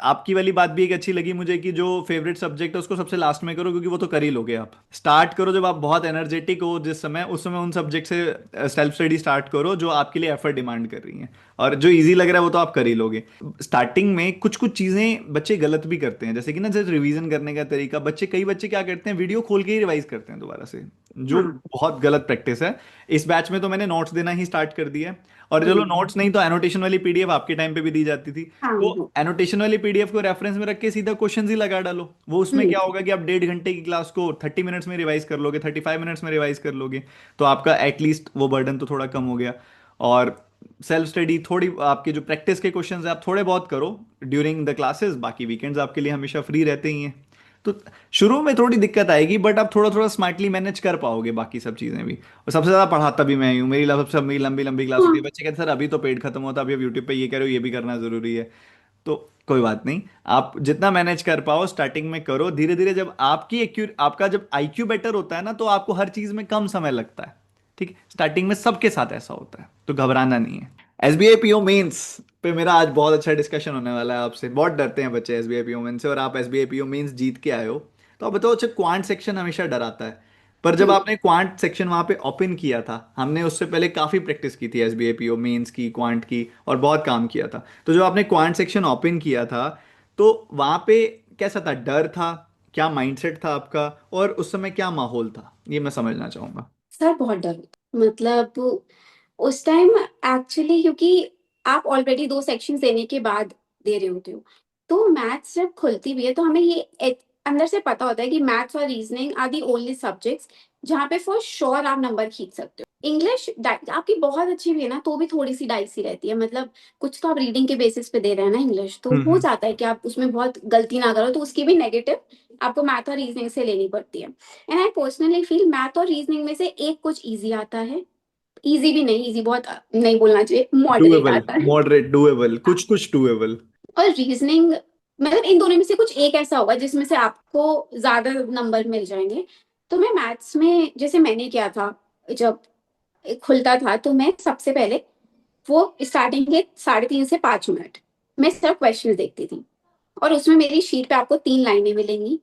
आपकी वाली बात भी एक अच्छी लगी मुझे कि जो फेवरेट सब्जेक्ट है उसको सबसे लास्ट में करो, क्योंकि वो तो कर ही लोगे। आप स्टार्ट करो जब आप बहुत एनर्जेटिक हो, जिस समय उस समय उन सब्जेक्ट से सेल्फ स्टडी स्टार्ट करो जो आपके लिए एफर्ट डिमांड कर रही हैं, और जो इजी लग रहा है वो तो आप कर ही लोगे। स्टार्टिंग में कुछ कुछ चीजें बच्चे गलत भी करते हैं, जैसे कि ना जैसे रिवीजन करने का तरीका, कई बच्चे क्या करते हैं, वीडियो खोल के ही रिवाइज करते हैं दोबारा से, जो हाँ। बहुत गलत प्रैक्टिस है। इस बैच में तो मैंने नोट्स देना ही स्टार्ट कर दिया है। और चलो हम्म। नोट्स नहीं तो एनोटेशन वाली पीडीएफ आपके टाइम पे भी दी जाती थी। हाँ तो हाँ। एनोटेशन वाली पीडीएफ को रेफरेंस में रख के सीधा क्वेश्चन ही लगा डालो, वो उसमें हम्म। क्या होगा कि आप 1.5 घंटे की क्लास को 30 मिनट्स में रिवाइज कर लोगे, 35 मिनट्स में रिवाइज कर लोगे। तो आपका एटलीस्ट वो बर्डन तो थोड़ा कम हो गया। और सेल्फ स्टडी थोड़ी, आपके जो प्रैक्टिस के क्वेश्चंस हैं आप थोड़े बहुत करो ड्यूरिंग द क्लासेस, बाकी वीकेंड्स आपके लिए हमेशा फ्री रहते ही हैं। तो शुरू में थोड़ी दिक्कत आएगी, बट आप थोड़ा थोड़ा स्मार्टली मैनेज कर पाओगे बाकी सब चीज़ें भी। और सबसे ज़्यादा पढ़ाता भी मैं ही हूँ, सबसे मेरी लंबी लंबी क्लास होती है, हाँ। बच्चे कहते हैं सर अभी तो पेट खत्म होता, अभी आप यूट्यूब पे ये कह रहे हो, ये भी करना ज़रूरी है। तो कोई बात नहीं, आप जितना मैनेज कर पाओ स्टार्टिंग में करो, धीरे धीरे जब आपका जब आईक्यू बेटर होता है ना, तो आपको हर चीज में कम समय लगता है। ठीक है, स्टार्टिंग में सबके साथ ऐसा होता है, तो घबराना नहीं है। एसबीआई पीओ मेंस पे मेरा आज बहुत अच्छा डिस्कशन होने वाला है आपसे। बहुत डरते हैं बच्चे एसबीआई पीओ मेंस से, और आप एसबीआई पीओ मेंस जीत के आए हो। तो आप बताओ, अच्छा क्वांट सेक्शन हमेशा डराता है, पर जब हम्म। आपने क्वांट सेक्शन वहां पे ओपन किया था, हमने उससे पहले काफी प्रैक्टिस की थी एसबीआई पीओ मेंस की, क्वांट की, और बहुत काम किया था। तो जब आपने क्वांट सेक्शन ओपन किया था, तो वहां पे कैसा था, डर था, क्या माइंडसेट था आपका, और उस समय क्या माहौल था, ये मैं समझना चाहूंगा। सर बहुत डर होता, मतलब उस टाइम एक्चुअली, क्योंकि आप ऑलरेडी 2 सेक्शंस देने के बाद दे रहे होते हो, तो मैथ्स जब खुलती भी है तो हमें ये अंदर से पता होता है कि मैथ्स और reasoning are the only subjects जहाँ पे फॉर श्योर आप नंबर खींच सकते हो। इंग्लिश आपकी बहुत अच्छी भी है ना, तो भी थोड़ी सी डाइसी रहती है, मतलब कुछ तो आप रीडिंग के बेसिस पे दे रहे हैं ना इंग्लिश, तो हो हम्म। जाता है कि आप उसमें बहुत गलती ना करो, तो उसकी भी नेगेटिव आपको मैथ और रीजनिंग से लेनी पड़ती है। And I personally feel math और रीजनिंग में से एक कुछ इजी आता है, इजी भी नहीं, इजी बहुत नहीं बोलना चाहिए, मॉडरेट डुएबल, आता है। मॉडरेट, डुएबल, हाँ। कुछ कुछ डुएबल। और रीजनिंग, मतलब इन दोनों में से कुछ एक ऐसा होगा जिसमें से आपको ज्यादा नंबर मिल जाएंगे। तो मैं मैथ्स में जैसे मैंने किया था, जब खुलता था तो मैं सबसे पहले वो स्टार्टिंग के 3.5 से 5 मिनट मैं सिर्फ क्वेश्चन देखती थी, और उसमें मेरी शीट पे आपको 3 लाइनें मिलेंगी,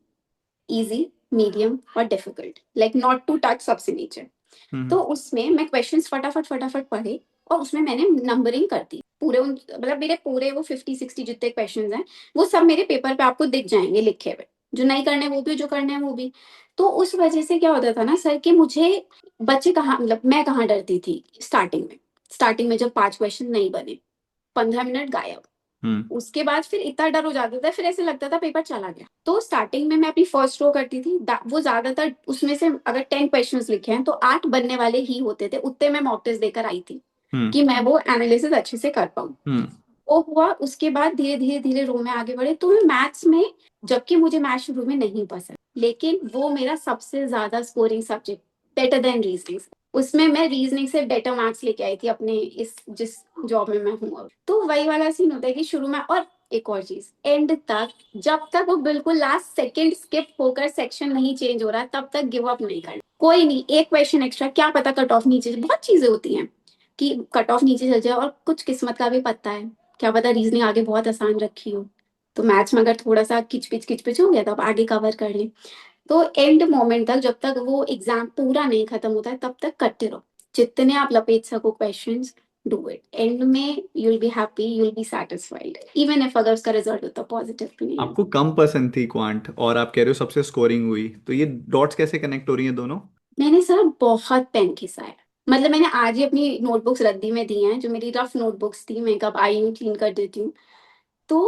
इजी, मीडियम और difficult, like not to touch, सबसे नीचे। हम्म। तो उसमें मैं क्वेश्चंस फटाफट फटाफट पढ़े, और उसमें मैंने नंबरिंग कर दी पूरे उन, मतलब मेरे पूरे वो 50-60 जितने क्वेश्चंस हैं वो सब मेरे पेपर पे आपको दिख जाएंगे लिखे हुए, जो नहीं करने वो भी, जो करने हैं वो भी। तो उस वजह से क्या होता था ना सर, कि मुझे बच्चे कहाँ, मतलब मैं कहाँ डरती थी स्टार्टिंग में जब 5 क्वेश्चन नहीं बने, 15 मिनट गायब। हम्म। उसके बाद फिर इतना डर हो जाता था, फिर ऐसे लगता था पेपर चला गया। तो स्टार्टिंग में मैं अपनी फर्स्ट रो करती थी, वो ज्यादातर उसमें से अगर 10 क्वेश्चंस लिखे हैं तो 8 बनने वाले ही होते थे, उतने मैं मॉक टेस्ट देकर आई थी हम्म। कि मैं वो एनालिसिस अच्छे से कर पाऊँ। हम्म। वो हुआ, उसके बाद धीरे धीरे धीरे रो में आगे बढ़े, तो मैं मैथ्स में, जबकि मुझे मैथ शुरू में नहीं पसंद, लेकिन वो मेरा सबसे ज्यादा scoring subject, better than reasoning, उसमें मैं रीजनिंग से बेटर मार्क्स लेके आई थी अपने इस जिस जॉब में मैं हूँ अब। तो वही वाला सीन होता है कि शुरू में, और एक और चीज, एंड तक, जब तक वो बिल्कुल लास्ट सेकंड स्किप होकर सेक्शन नहीं चेंज हो रहा तब तक गिव अप नहीं करना। कोई नहीं, एक क्वेश्चन एक्स्ट्रा, क्या पता कट ऑफ नीचे, बहुत चीजें होती हैं कि कट ऑफ नीचे चल जाए, और कुछ किस्मत का भी पता है, क्या पता रीजनिंग आगे बहुत आसान रखी हो, तो मैथ्स में अगर थोड़ा सा किचपिच हो गया तो आप आगे कवर कर लें। तो एंड मोमेंट तक, जब तक वो एग्जाम पूरा नहीं खत्म होता है, तब तक करते रहो, जितने आप लपेट सको क्वेश्चंस, डू इट। एंड में you will be happy, you will be satisfied, even if अगर उसका रिजल्ट होता पॉजिटिव भी नहीं है। आपको कम पसंद थी क्वांट और आप कह रहे हो सबसे स्कोरिंग हुई, तो ये डॉट्स कैसे कनेक्ट हो रही हैं दोनों? मैंने सर बहुत पेन खिंचाया, मतलब मैंने आज ही अपनी नोटबुक्स रद्दी में दी हैं, जो मेरी रफ नोटबुक्स थी, मैं कब आई हूँ क्लीन कर देती हूँ। तो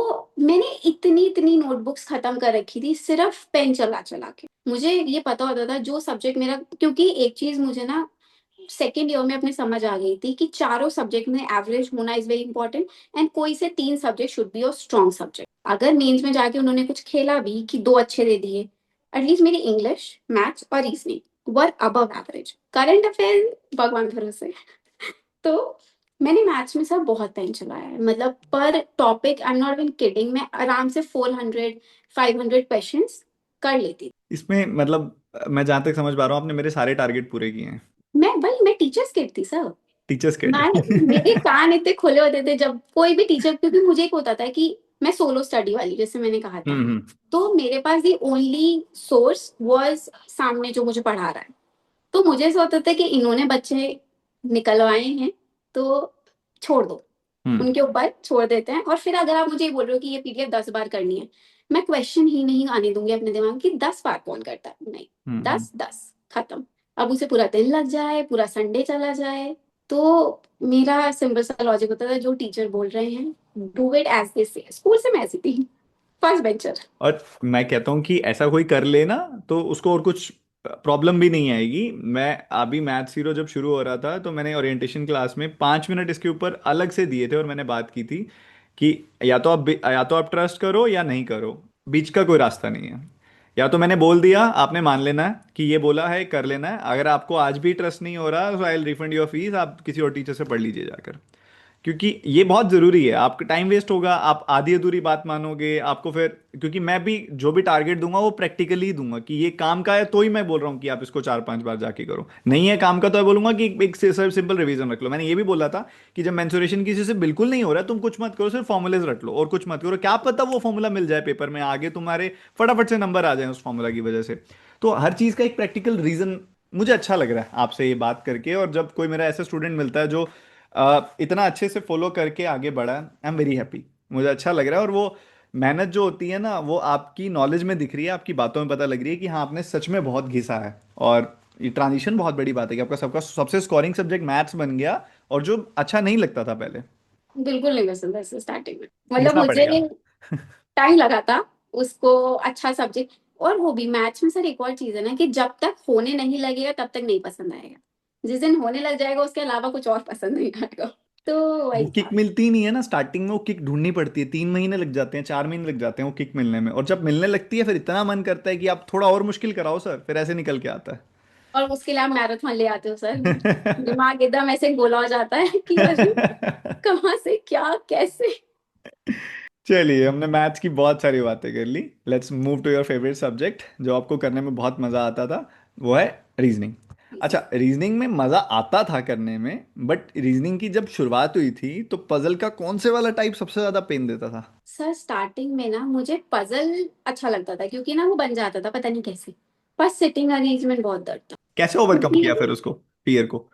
मैंने इतनी इतनी नोटबुक्स खत्म कर रखी थी सिर्फ पेन चला चला के। मुझे ये पता होता था जो सब्जेक्ट मेरा, क्योंकि एक चीज मुझे ना सेकेंड ईयर में अपने समझ आ गई थी कि चारों सब्जेक्ट में एवरेज होना इज वेरी इंपॉर्टेंट, एंड कोई से 3 subject should be your strong subject. अगर मेंस में जाके उन्होंने कुछ खेला भी कि 2 अच्छे दे दिए, एटलीस्ट मेरी इंग्लिश, मैथ्स और रीजनिंग वर अबव एवरेज। करंट अफेयर भगवान भरोसे। तो मैंने मैथ्स में सर बहुत टाइम चलाया है, मतलब पर topic, I am not even kidding, मैं आराम से 400 500 क्वेश्चंस कर लेती थी। इसमें मतलब मैं जहां तक समझ पा रहा हूँ आपने मेरे सारे टारगेट पूरे किए हैं। मैं टीचर्स किड थी सर। टीचर्स के मैं मेरे कान इतने खुले होते थे जब कोई भी टीचर, क्योंकि मुझे एक होता था कि मैं सोलो स्टडी वाली, जैसे मैंने कहा था, हम्म। तो मेरे पास दी ओनली सोर्स वाज सामने जो मुझे पढ़ा रहा है। तो मुझे ऐसा होता था कि इन्होंने बच्चे निकलवाए हैं, तो छोड़ दो, हम्म। उनके ऊपर छोड़ देते हैं। और फिर अगर आप मुझे ये बोल रहे हो कि ये पीडीएफ 10 बार करनी है, मैं क्वेश्चन ही नहीं आने दूंगी अपने दिमाग में कि 10 बार कौन करता है, नहीं। हम्म। 10 10 खत्म। अब उसे पूरा दिन लग जाए, पूरा संडे चला जाए, तो मेरा सिंपल सा लॉजिक होता था, जो टीचर बोल रहे हैं डू इट एज दे से। स्कूल से मैं ऐसी थी, फर्स्ट बेंचर। और मैं कहता हूँ कि ऐसा कोई कर ले ना तो उसको और कुछ प्रॉब्लम भी नहीं आएगी। मैं अभी मैथ्स हीरो जब शुरू हो रहा था तो मैंने ओरिएंटेशन क्लास में 5 मिनट इसके ऊपर अलग से दिए थे और मैंने बात की थी कि या तो आप ट्रस्ट करो या नहीं करो, बीच का कोई रास्ता नहीं है। या तो मैंने बोल दिया आपने मान लेना है कि ये बोला है कर लेना है, अगर आपको आज भी ट्रस्ट नहीं हो रहा तो I will refund your fees, आप किसी और टीचर से पढ़ लीजिए जाकर। क्योंकि ये बहुत जरूरी है, आपका टाइम वेस्ट होगा, आप आधी अधूरी बात मानोगे आपको फिर। क्योंकि मैं भी जो भी टारगेट दूंगा वो प्रैक्टिकली दूंगा कि ये काम का है, तो ही मैं बोल रहा हूँ कि आप इसको 4 5 बार जाके करो। नहीं है काम का तो मैं बोलूंगा कि एक सिंपल रिवीजन रख लो। मैंने ये भी बोला था कि जब मेंसुरेशन किसी से बिल्कुल नहीं हो रहा है तुम कुछ मत करो, सिर्फ फॉर्मूलेज रट लो और कुछ मत करो, क्या पता वो फॉर्मूला मिल जाए पेपर में आगे तुम्हारे, फटाफट से नंबर आ जाए उस फॉर्मूला की वजह से। तो हर चीज का एक प्रैक्टिकल रीजन। मुझे अच्छा लग रहा है आपसे ये बात करके, और जब कोई मेरा ऐसा स्टूडेंट मिलता है जो इतना अच्छे से फॉलो करके आगे बढ़ा, आई एम वेरी हैप्पी। मुझे अच्छा लग रहा है, और वो मेहनत जो होती है ना वो आपकी नॉलेज में दिख रही है, आपकी बातों में पता लग रही है कि हाँ आपने सच में बहुत घिसा है। और ये ट्रांजिशन बहुत बड़ी बात है कि आपका सबका सबसे स्कोरिंग सब्जेक्ट मैथ्स बन गया, और जो अच्छा नहीं लगता था पहले। बिल्कुल नहीं पसंद ऐसे स्टार्टिंग में, मतलब घिसना मुझे पड़ेगा। टाइम लगा था उसको अच्छा सब्जेक्ट। और वो भी मैथ्स में सर एक और चीज है ना, कि जब तक होने नहीं लगेगा तब तक नहीं पसंद आएगा, जिस दिन होने लग जाएगा उसके अलावा कुछ और पसंद नहीं आएगा। तो वो वही किक था। मिलती ही नहीं है ना स्टार्टिंग में, वो किक ढूंढनी पड़ती है, 3 महीने लग जाते हैं, 4 महीने लग जाते हैं वो किक मिलने में, और जब मिलने लगती है फिर इतना मन करता है कि आप थोड़ा और मुश्किल कराओ सर, फिर ऐसे निकल के आता और उसके लिए आप मैराथन ले आते हो सर, है। दिमाग एकदम ऐसे गोला हो जाता है कि अरे कहाँ से क्या कैसे। चलिए हमने मैथ्स की बहुत सारी बातें कर ली, let's move to your favourite subject जो आपको करने में बहुत मज़ा आता था, वो है रीजनिंग। अच्छा, रीजनिंग में मज़ा आता था करने में, बट रीजनिंग की जब शुरुआत हुई थी तो पजल का कौन से वाला टाइप सबसे ज़्यादा पेन देता था? सर स्टार्टिंग में ना मुझे पजल अच्छा लगता था, क्योंकि ना वो बन जाता था पता नहीं कैसे, पर सिटिंग अरेंजमेंट बहुत दर्द था। कैसे ओवरकम क्योंकि किया फिर उसको, फियर को?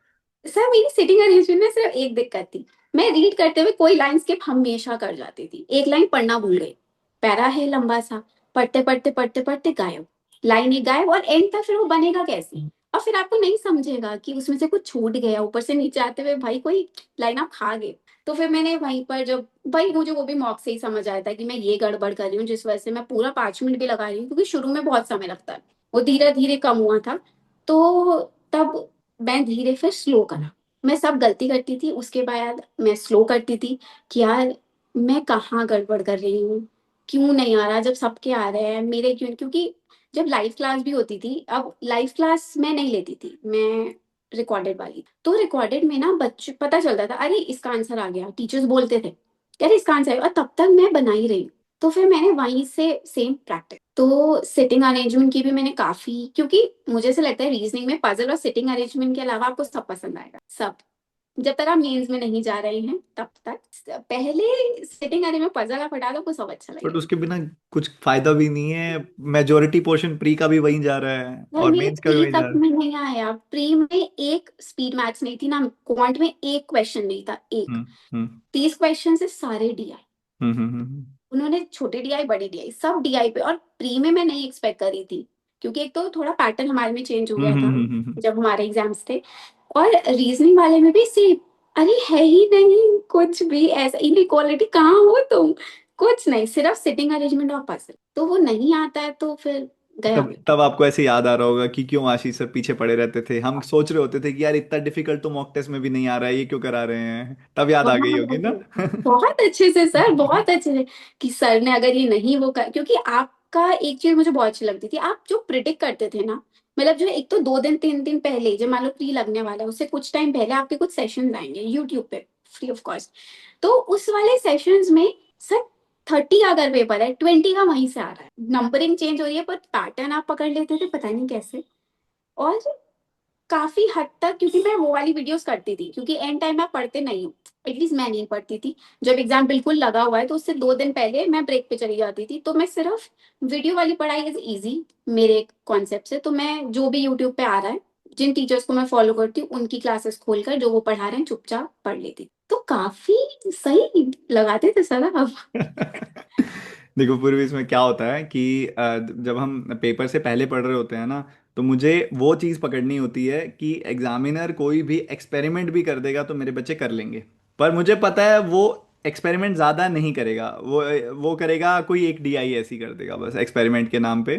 सर मेरी सिटिंग अरेंजमेंट में सिर्फ एक दिक्कत थी, मैं रीड करते हुए कोई लाइन स्किप हमेशा कर जाती थी, एक लाइन पढ़ना भूल गई, पैरा है लंबा सा, पढ़ते पढ़ते पढ़ते पढ़ते गायब, लाइन एक गायब, और एंड तक फिर वो बनेगा कैसे? और फिर आपको नहीं समझेगा कि उसमें से कुछ छूट गया, ऊपर से नीचे आते हुए भाई कोई लाइन आप खा गए। तो फिर मैंने वहीं पर, जब भाई मुझे वो भी मॉक से ही समझ आया था कि मैं ये गड़बड़ कर रही हूँ, जिस वजह से मैं पूरा 5 मिनट भी लगा रही हूँ, क्योंकि शुरू में बहुत समय लगता है, वो धीरे धीरे कम हुआ था। तो तब मैं धीरे फिर स्लो करा, मैं सब गलती करती थी, उसके बाद मैं स्लो करती थी कि यार मैं कहाँ गड़बड़ कर रही हूँ, क्यों नहीं आ रहा जब सबके आ रहे हैं, मेरे क्यों? क्योंकि जब लाइव क्लास भी होती थी, अब लाइव क्लास मैं नहीं लेती थी, मैं रिकॉर्डेड वाली, तो रिकॉर्डेड में ना बच्चे पता चलता था, अरे इसका आंसर आ गया, टीचर्स बोलते थे अरे इसका आंसर, और तब तक मैं बना ही रही हूँ। तो फिर मैंने वहीं से सेम प्रैक्टिस, तो सिटिंग अरेंजमेंट की भी मैंने काफी, क्योंकि मुझे ऐसा लगता है रीजनिंग में पजल और सिटिंग अरेंजमेंट के अलावा आपको सब पसंद आएगा, सब। जब तक आप मेंस में नहीं जा रहे हैं तब तक पहले सिटिंग अरे में पजल आप हटा दो, कुछ सब अच्छा बट लगेगा। उसके बिना कुछ फायदा भी नहीं है। मेजोरिटी पोर्शन प्री का भी वहीं जा रहा है यार और मेरे मेंस का भी प्री वहीं जा तक रहा है। में नहीं आया, प्री में एक स्पीड मैथ्स नहीं थी ना, क्वांट में एक क्वेश्चन नहीं था, एक हम्म। हम्म। 30 क्वेश्चन से सारे डीआई। हम्म। उन्होंने छोटे डीआई बड़ी डीआई सब डीआई पे, और प्री में मैं नहीं एक्सपेक्ट करी थी, क्योंकि एक तो थोड़ा पैटर्न हमारे में चेंज हो गया था हम्म। जब हमारे एग्जाम्स थे। और रीजनिंग वाले में भी सेम, अरे है ही नहीं कुछ भी ऐसा, इनइक्वालिटी कहाँ हो तुम, कुछ नहीं, सिर्फ सिटिंग अरेंजमेंट और पजल, तो वो नहीं आता है तो फिर गया तब बेटा। तब आपको ऐसे याद आ रहा होगा कि क्यों आशीष सर पीछे पड़े रहते थे। हम सोच रहे होते थे कि यार इतना डिफिकल्ट तो मॉक टेस्ट में भी नहीं आ रहा है, ये क्यों करा रहे हैं। तब याद आ गई होगी ना। बहुत बहुत अच्छे से सर, बहुत अच्छे से, कि सर ने अगर ये नहीं वो कर, क्योंकि आपका एक चीज मुझे बहुत अच्छी लगती थी, आप जो प्रिडिक्ट करते थे ना, मतलब जो एक तो 2 दिन 3 दिन पहले, जब मान लो प्री लगने वाला है उससे कुछ टाइम पहले आपके कुछ सेशंस आएंगे यूट्यूब पे फ्री ऑफ कॉस्ट, तो उस वाले सेशंस में सर 30 का अगर पेपर है 20 का वहीं से आ रहा है, नंबरिंग चेंज हो रही है पर पैटर्न आप पकड़ लेते थे पता नहीं कैसे। और काफी हद तक, क्योंकि मैं वो वाली वीडियोस करती थी, क्योंकि एंड टाइम आप पढ़ते नहीं हो, एटलीस्ट मैं नहीं पढ़ती थी, जब एग्जाम बिल्कुल लगा हुआ है तो उससे 2 दिन पहले मैं ब्रेक पे चली जाती थी, तो मैं सिर्फ वीडियो वाली पढ़ाई इज इजी मेरे कॉन्सेप्ट से, तो मैं जो भी यूट्यूब पे आ रहा है, जिन टीचर्स को मैं फॉलो करती हूँ उनकी क्लासेस खोलकर जो वो पढ़ा रहे हैं चुपचाप पढ़ लेती, तो काफी सही लगाते थे सर आप। देखो पूर्वी, इसमें क्या होता है कि जब हम पेपर से पहले पढ़ रहे होते हैं ना, तो मुझे वो चीज़ पकड़नी होती है कि एग्जामिनर कोई भी एक्सपेरिमेंट भी कर देगा तो मेरे बच्चे कर लेंगे। पर मुझे पता है वो एक्सपेरिमेंट ज़्यादा नहीं करेगा, वो करेगा कोई एक डीआई ऐसी कर देगा बस एक्सपेरिमेंट के नाम पे।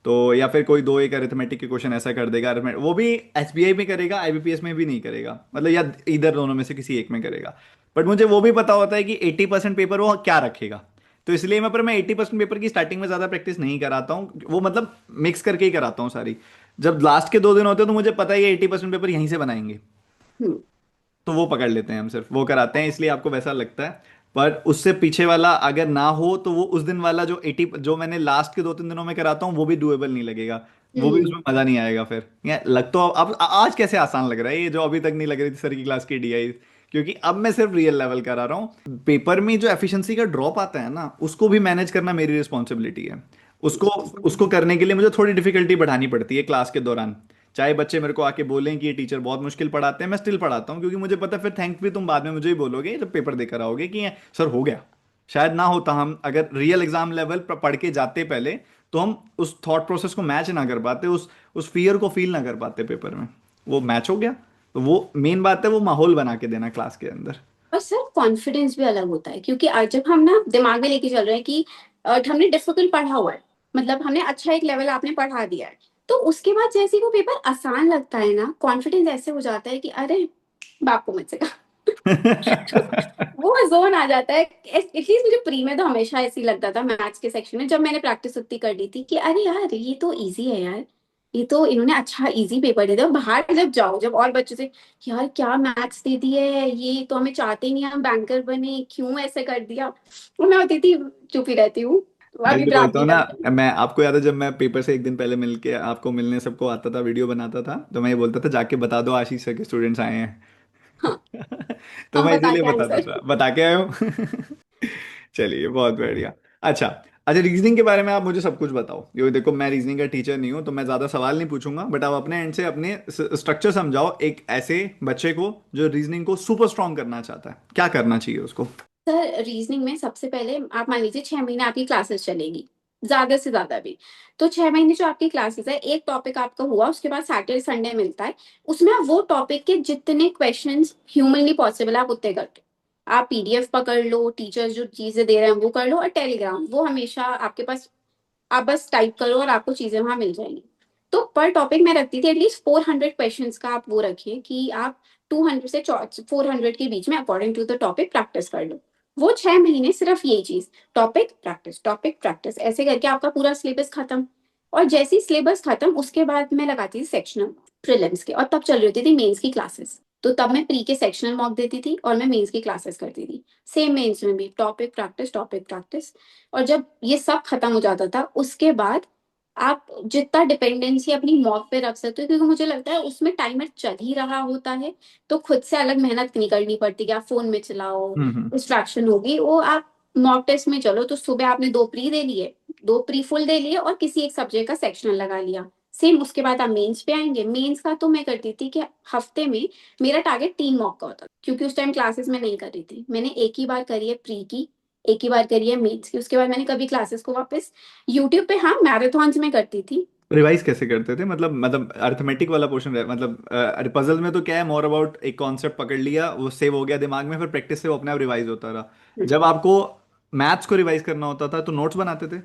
तो या फिर कोई दो एक अरिथमेटिक के क्वेश्चन ऐसा कर देगा, वो भी एसबीआई में करेगा, आईबीपीएस में भी नहीं करेगा, मतलब या इधर दोनों में से किसी एक में करेगा। बट मुझे वो भी पता होता है कि 80% पेपर वो क्या रखेगा। तो इसलिए मैं 80% पेपर की स्टार्टिंग में ज़्यादा प्रैक्टिस नहीं कराता हूँ, वो मतलब मिक्स करके ही कराता हूँ सारी। जब लास्ट के 2 दिन होते हैं तो मुझे पता है ये 80% पेपर यहीं से बनाएंगे, हम्म। तो वो पकड़ लेते हैं, हम सिर्फ वो कराते हैं, इसलिए आपको वैसा लगता है। पर उससे पीछे वाला अगर ना हो तो वो उस दिन वाला जो जो मैंने लास्ट के 2-3 दिनों में कराता हूँ वो भी डुएबल नहीं लगेगा। वो भी हम्म। उसमें मजा नहीं आएगा फिर। ये लग तो अब आज कैसे आसान लग रहा है ये जो अभी तक नहीं लग रही थी सर की क्लास की डीआई, क्योंकि अब मैं सिर्फ रियल लेवल करा रहा हूँ। पेपर में जो एफिशिएंसी का ड्रॉप आता है ना, उसको भी मैनेज करना मेरी रिस्पॉन्सिबिलिटी है। उसको उसको करने के लिए मुझे थोड़ी डिफिकल्टी बढ़ानी पड़ती है क्लास के दौरान। चाहे बच्चे मेरे को आके बोलें कि ये टीचर बहुत मुश्किल पढ़ाते हैं, मैं स्टिल पढ़ाता हूँ, क्योंकि मुझे पता है फिर थैंक भी तुम बाद में मुझे ही बोलोगे जब पेपर देकर आओगे कि सर हो गया। शायद ना होता, हम अगर रियल एग्जाम लेवल पर पढ़ के जाते पहले, तो हम उस थॉट प्रोसेस को मैच ना कर पाते, उस फियर को फील ना कर पाते पेपर में। वो मैच हो गया। तो वो मेन बात है, वो माहौल बना के देना क्लास के अंदर। और सर कॉन्फिडेंस भी अलग होता है, क्योंकि आज जब हम ना दिमाग में लेके चल रहे हैं कि हमने डिफिकल्ट पढ़ा हुआ है, मतलब हमने अच्छा एक लेवल आपने पढ़ा दिया है, तो उसके बाद जैसे ही वो पेपर आसान लगता है ना, कॉन्फिडेंस ऐसे हो जाता है कि अरे बाप को मुझसे कहा। वो जोन आ जाता है, एटलीस्ट मुझे प्री में तो हमेशा ऐसे ही लगता था मैथ्स के सेक्शन में, जब मैंने प्रैक्टिस उतनी कर ली थी कि अरे यार ये तो इजी है यार, ये तो इन्होंने अच्छा इजी पेपर दे दिया, और बाहर जब जाओ जब और बच्चों से यार क्या मैथ्स दे दिए है, ये तो हमें चाहते ही नहीं हम बैंकर बने, क्यों ऐसे कर दिया, और मैं होती थी चुप ही रहती हूँ, मैं अभी तो बोलता बराबरी हूँ करती ना, मैं आपको याद है जब मैं पेपर से एक दिन पहले मिलके आपको मिलने सबको आता था, वीडियो बनाता था, तो मैं ये बोलता था जाके बता दो आशीष सर के स्टूडेंट्स आए हैं। हूँ। हाँ, तो हम मैं बता इसीलिए के बताता आंसर। था, बता के आए हो। चलिए बहुत बढ़िया। अच्छा। अच्छा, रीजनिंग के बारे में आप मुझे सब कुछ बताओ। ये देखो मैं रीजनिंग का टीचर नहीं हूँ तो मैं ज़्यादा सवाल नहीं पूछूंगा, बट आप अपने एंड से अपने स्ट्रक्चर समझाओ एक ऐसे बच्चे को जो रीजनिंग को सुपर स्ट्रॉन्ग करना चाहता है, क्या करना चाहिए उसको। सर रीजनिंग में सबसे पहले आप मान लीजिए 6 महीने आपकी क्लासेस चलेगी, ज्यादा से ज्यादा भी, तो 6 महीने जो आपकी क्लासेस है, एक टॉपिक आपका हुआ, उसके बाद सैटरडे संडे मिलता है, उसमें आप वो टॉपिक के जितने क्वेश्चंस ह्यूमनली पॉसिबल आप उतने कर दो, आप पीडीएफ पकड़ लो, टीचर्स जो चीजें दे रहे हैं वो कर लो, और टेलीग्राम वो हमेशा आपके पास, आप बस टाइप करो और आपको चीजें वहां मिल जाएंगी। तो पर टॉपिक मैं रखती थी एटलीस्ट 400 क्वेश्चंस का, आप वो रखिए कि आप 200 से 400 के बीच में according to the topic practice कर लो। वो 6 महीने सिर्फ यही चीज, टॉपिक प्रैक्टिस ऐसे करके आपका पूरा सिलेबस खत्म। और जैसे ही सिलेबस खत्म उसके बाद मैं लगाती थी सेक्शनल प्रीलिम्स के, और तब चल रही होती थी मेंस की क्लासेस, तो तब मैं प्री के सेक्शनल मॉक देती थी और मैं मेंस की क्लासेस करती थी, सेम मेंस में भी टॉपिक प्रैक्टिस। और जब ये सब खत्म हो जाता था उसके बाद आप जितना डिपेंडेंसी अपनी मॉक पे रख सकते हो, क्योंकि मुझे लगता है उसमें टाइमर चल ही रहा होता है, तो खुद से अलग मेहनत नहीं करनी पड़ती कि आप फोन में चलाओ, हम्म। डिस्ट्रैक्शन होगी। वो आप मॉक टेस्ट में चलो तो सुबह आपने दो प्री दे लिए, दो प्री फुल दे लिए और किसी एक सब्जेक्ट का सेक्शनल लगा लिया। सेम उसके बाद आप मेंस पे आएंगे। मेंस का तो मैं करती थी कि हफ्ते में मेरा टारगेट 3 मॉक का होता था, क्योंकि उस टाइम क्लासेस में नहीं कर रही थी। मैंने एक ही बार करी है प्री की, एक ही बार करी है मेंस की, उसके बाद मैंने कभी क्लासेस को वापस यूट्यूब पे, हाँ मैराथॉन्स में करती थी। रिवाइज कैसे करते थे? मतलब अर्थमेटिक वाला पोर्शन मतलब पजल में तो क्या है, मोर अबाउट एक कॉन्सेप्ट पकड़ लिया, वो सेव हो गया दिमाग में, फिर प्रैक्टिस से वो अपने आप रिवाइज होता रहा। जब आपको मैथ्स को रिवाइज करना होता था तो नोट्स बनाते थे?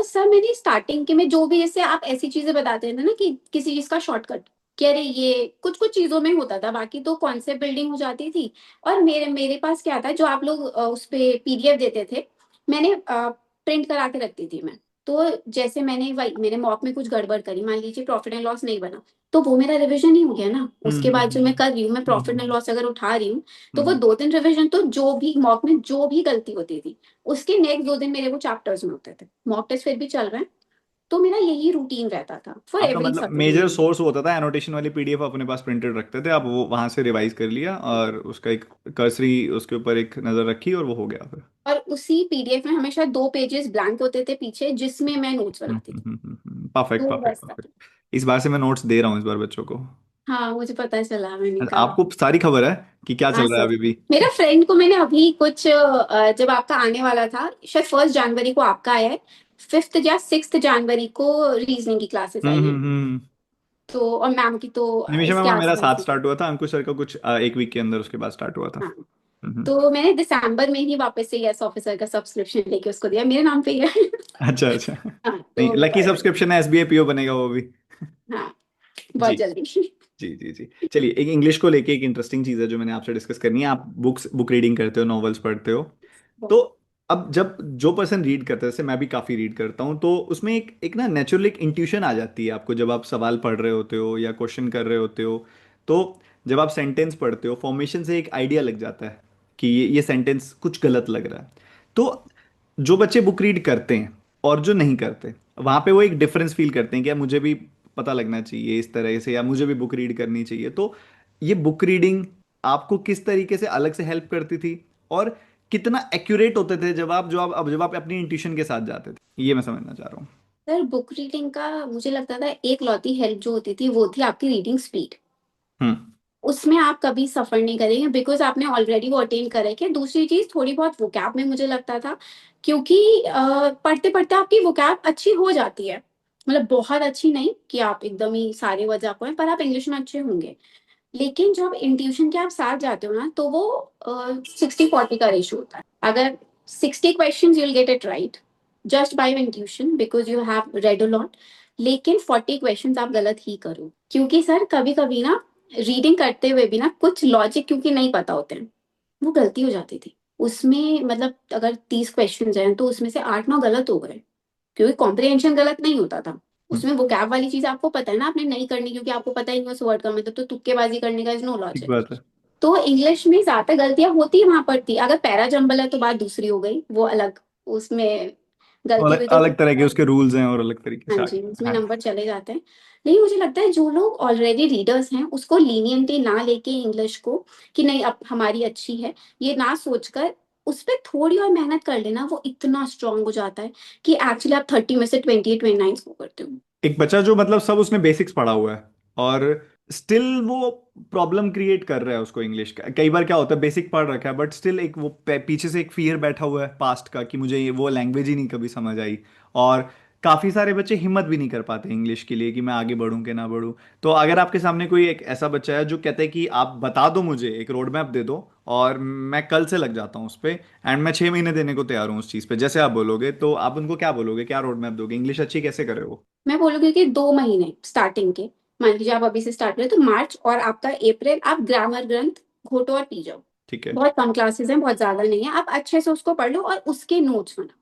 सर मैंने स्टार्टिंग के में जो भी, जैसे आप ऐसी चीजें बताते थे ना कि किसी चीज का शॉर्टकट, कह रहे ये कुछ कुछ चीजों में होता था, बाकी तो कॉन्सेप्ट बिल्डिंग हो जाती थी। और मेरे मेरे पास क्या था, जो आप लोग उस पे पीडीएफ देते थे, मैंने प्रिंट करा के रखती थी मैं। तो जैसे मैंने वही, मैंने मॉक में कुछ गड़बड़ करी, मान लीजिए प्रॉफिट एंड लॉस नहीं बना, तो वो मेरा रिवीजन ही हो गया ना। हम्म उसके बाद जो मैं हम्म कर रही हूँ, मैं प्रॉफिट एंड हम्म लॉस अगर उठा रही हूँ, तो वो हम्म। 2 दिन रिवीजन, तो जो भी मॉक में जो भी गलती होती थी उसके नेक्स्ट 2 दिन मेरे वो चैप्टर्स में होते थे। मॉक टेस्ट फिर भी चल रहे हैं, तो मेरा यही रूटीन रहता था फॉर आपका एवरी मतलब मेजर सब्जेक्ट। सोर्स होता था एनोटेशन वाली पीडीएफ अपने पास प्रिंटेड रखते थे आप, वो वहां से रिवाइज कर लिया और उसका एक कर्सरी उसके ऊपर एक नजर रखी और वो हो गया फिर। और उसी पीडीएफ में हमेशा 2 पेजेस ब्लैंक होते थे पीछे, जिसमें मैं नोट्स बनाती थी। परफेक्ट तो परफेक्ट वैसा। परफेक्ट। इस बार से मैं नोट्स दे रहा हूँ इस बार बच्चों को। हाँ मुझे पता चला, मैंने अच्छा, कहा। आपको सारी खबर है कि क्या हाँ चल रहा है सर, अभी भी? मेरा फ्रेंड को मैंने अभी कुछ जब आपका आने वाला था, शायद 1 जनवरी को आपका आया है, 5th या 6th जनवरी को रीजनिंग की क्लासेस आई हैं। हम्म। तो और मैम की तो निमिषा इसके मैम मेरा आसपास साथ ही। स्टार्ट हुआ था, अंकुश सर का कुछ एक वीक के अंदर उसके बाद स्टार्ट हुआ था। हाँ, हम्म। तो मैंने दिसंबर में ही वापस से यस ऑफिसर का सब्सक्रिप्शन लेके उसको दिया, मेरे नाम पे ही है। अच्छा अच्छा। हाँ नहीं, तो लकी सब्सक्रिप्शन है, एसबीआई पीओ बनेगा वो भी। हाँ, जी बहुत जल्दी। जी जी जी। चलिए, एक इंग्लिश को लेके एक इंटरेस्टिंग चीज़ है जो मैंने आपसे डिस्कस करनी है। आप बुक रीडिंग करते हो, नॉवेल्स पढ़ते हो, तो अब जब जो पर्सन रीड करता है, जैसे मैं भी काफ़ी रीड करता हूँ, तो उसमें एक एक ना नेचुरल एक इंट्यूशन आ जाती है आपको, जब आप सवाल पढ़ रहे होते हो या क्वेश्चन कर रहे होते हो, तो जब आप सेंटेंस पढ़ते हो फॉर्मेशन से एक आइडिया लग जाता है कि ये सेंटेंस कुछ गलत लग रहा है। तो जो बच्चे बुक रीड करते हैं और जो नहीं करते, वहाँ पे वो एक डिफरेंस फील करते हैं कि यार मुझे भी पता लगना चाहिए इस तरह से, या मुझे भी बुक रीड करनी चाहिए। तो ये बुक रीडिंग आपको किस तरीके से अलग से हेल्प करती थी, और कितना एक्यूरेट होते थे जब आप अपनी इंट्यूशन के साथ जाते थे, ये मैं समझना चाह रहा हूँ। सर बुक रीडिंग का मुझे लगता था एक लौती हेल्प जो होती थी वो थी आपकी रीडिंग स्पीड। हम्म उसमें आप कभी सफर नहीं करेंगे, बिकॉज आपने ऑलरेडी वो अटेन कर रखे। दूसरी चीज थोड़ी बहुत वोकैब में मुझे लगता था, क्योंकि पढ़ते पढ़ते आपकी वोकैब अच्छी हो जाती है। मतलब बहुत अच्छी नहीं कि आप एकदम ही सारे वर्ड आपको हैं, पर आप इंग्लिश में अच्छे होंगे। लेकिन जब इंट्यूशन के आप साथ जाते हो ना, तो वो 60-40 का रेशो होता है। अगर 60 question you'll get it right just by intuition because you have read a lot, लेकिन 40 क्वेश्चन आप गलत ही करो, क्योंकि सर कभी कभी ना रीडिंग करते हुए भी ना कुछ लॉजिक क्योंकि नहीं पता होते हैं, वो गलती हो जाती थी उसमें। मतलब अगर 30 क्वेश्चन हैं तो उसमें से 8-9 गलत हो गए, क्योंकि कॉम्प्रिहेंशन गलत नहीं होता था। हम्म, उसमें वो गैप वाली चीज आपको पता है ना, आपने नहीं करनी, क्योंकि आपको पता ही नहीं उस वर्ड का मतलब, तो तुक्केबाजी करने का इज नो ठीक लॉजिक। बात है। तो इंग्लिश में ज्यादा गलतियां होती वहां पर थी। अगर पैरा जंबल है तो बात दूसरी हो गई, वो अलग, उसमें गलती अलग हुई तो अलग तरह के उसके रूल्स हैं और अलग तरीके हाँ से जी, आगे। उसमें हाँ। नंबर चले जाते हैं। लेकिन मुझे लगता है जो लोग ऑलरेडी रीडर्स हैं उसको लीनियंटली ना लेके इंग्लिश को, कि नहीं अब हमारी अच्छी है, ये ना सोचकर उस पर थोड़ी और मेहनत कर लेना, वो इतना स्ट्रांग हो जाता है कि एक्चुअली आप 30 में से 28-29 स्कोर करते हो। एक बच्चा जो मतलब सब उसने बेसिक्स पढ़ा हुआ है और स्टिल वो प्रॉब्लम क्रिएट कर रहा है उसको इंग्लिश का, कई बार क्या होता है बेसिक पढ़ रखा है बट स्टिल एक वो पीछे से एक फियर बैठा हुआ है पास्ट का कि मुझे ये वो लैंग्वेज ही नहीं कभी समझ आई। और काफ़ी सारे बच्चे हिम्मत भी नहीं कर पाते इंग्लिश के लिए कि मैं आगे बढ़ूं कि ना बढ़ूं। तो अगर आपके सामने कोई एक ऐसा बच्चा है जो कहता है कि आप बता दो, मुझे एक रोड मैप दे दो और मैं कल से लग जाता हूँ उस पर, एंड मैं 6 महीने देने को तैयार हूँ उस चीज़ पे, जैसे आप बोलोगे, तो आप उनको क्या बोलोगे, क्या रोड मैप दोगे, इंग्लिश अच्छी कैसे करे वो? मैं बोलूंगी कि 2 महीने स्टार्टिंग के, मान लीजिए आप अभी से स्टार्ट करें तो मार्च और आपका अप्रैल आप ग्रामर ग्रंथ घोटो और पी जाओ। ठीक है। बहुत कम क्लासेस हैं, बहुत ज्यादा नहीं है, आप अच्छे से उसको पढ़ लो और उसके नोट्स बनाओ।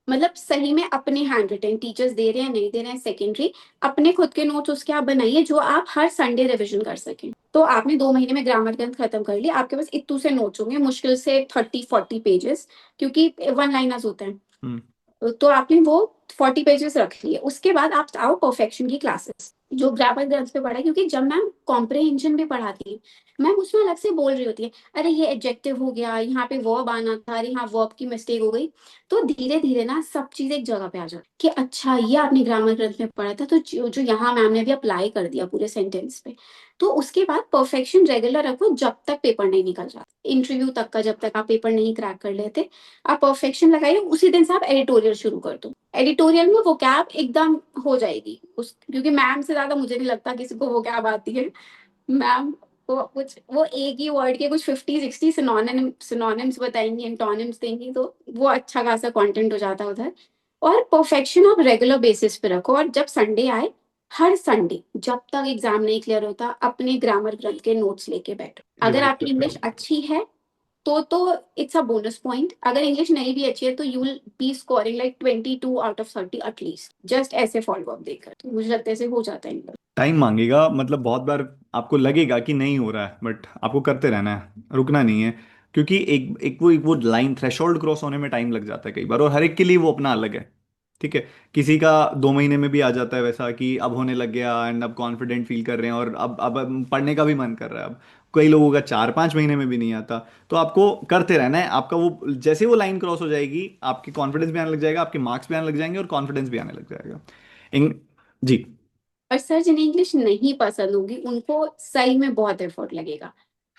मतलब सही में अपने हैंड रिटन, टीचर्स दे रहे हैं नहीं दे रहे हैं सेकेंडरी, अपने खुद के नोट्स उसके आप बनाइए जो आप हर संडे रिवीजन कर सकें। तो आपने 2 महीने में ग्रामर ग्रंथ खत्म कर लिया, आपके पास इतू से नोट्स होंगे, मुश्किल से 30-40 पेजेस, क्योंकि वन लाइनर्स होते हैं। हम्म तो आपने वो 40 पेजेस रख लिए, उसके बाद आप आओ परफेक्शन की क्लासेस जो ग्रामर ग्रंथ पे पढ़ा है, क्योंकि जब मैम कॉम्प्रहेंशन पे पढ़ाती है मैम उसमें अलग से बोल रही होती है, अरे ये एडजेक्टिव हो गया, यहाँ पे वर्ब आना था, अरे यहाँ वर्ब की मिस्टेक हो गई। तो धीरे धीरे ना सब चीज एक जगह पे आ जाती कि अच्छा ये आपने ग्रामर ग्रंथ में पढ़ा था, तो जो यहाँ मैम ने भी अप्लाई कर दिया पूरे सेंटेंस पे। तो उसके बाद परफेक्शन रेगुलर रखो जब तक पेपर नहीं निकल जाता, इंटरव्यू तक का, जब तक आप पेपर नहीं क्रैक कर लेते आप परफेक्शन लगाइए, उसी दिन से आप एडिटोरियल शुरू कर दो। एडिटोरियल में वो कैब एकदम हो जाएगी उस, क्योंकि मैम से ज्यादा मुझे नहीं लगता किसी को वो कैब आती है। मैम वो कुछ वो एक ही वर्ड के कुछ 50-60 सिनोनिम्स बताएंगी, एंटोनिम्स देंगी, तो वो अच्छा खासा कंटेंट हो जाता है उधर। और परफेक्शन आप रेगुलर बेसिस पे रखो, और जब संडे आए, हर संडे जब तक एग्जाम नहीं क्लियर होता अपने ग्रामर ग्रंथ के नोट्स लेके बैठो। अगर रिवाइज आपकी करते इंग्लिश हो। अच्छी है तो इट्स अ बोनस पॉइंट, अगर इंग्लिश नहीं भी अच्छी है तो you will be scoring like 22 out of 30 at least, just ऐसे फॉलो अप देकर, तो मुझे लगता है ऐसे हो जाता है इंग्लिश। टाइम मांगेगा, मतलब बहुत बार आपको लगेगा कि नहीं हो रहा है, बट आपको करते रहना है, रुकना नहीं है। क्योंकि एक वो लाइन थ्रेशोल्ड क्रॉस होने में टाइम लग जाता है कई बार, और हर एक के लिए वो अपना अलग है। ठीक है। किसी का 2 महीने में भी आ जाता है वैसा कि अब होने लग गया एंड अब कॉन्फिडेंट फील कर रहे हैं और अब पढ़ने का भी मन कर रहा है अब। कई लोगों का 4-5 महीने में भी नहीं आता। तो आपको करते रहना है, आपका वो जैसे वो लाइन क्रॉस हो जाएगी आपकी कॉन्फिडेंस भी आने लग जाएगा, आपके मार्क्स भी आने लग जाएंगे और कॉन्फिडेंस भी आने लग जाएगा। इंग जी। और सर जिन्हें इंग्लिश नहीं पसंद होगी उनको सही में बहुत एफर्ट लगेगा,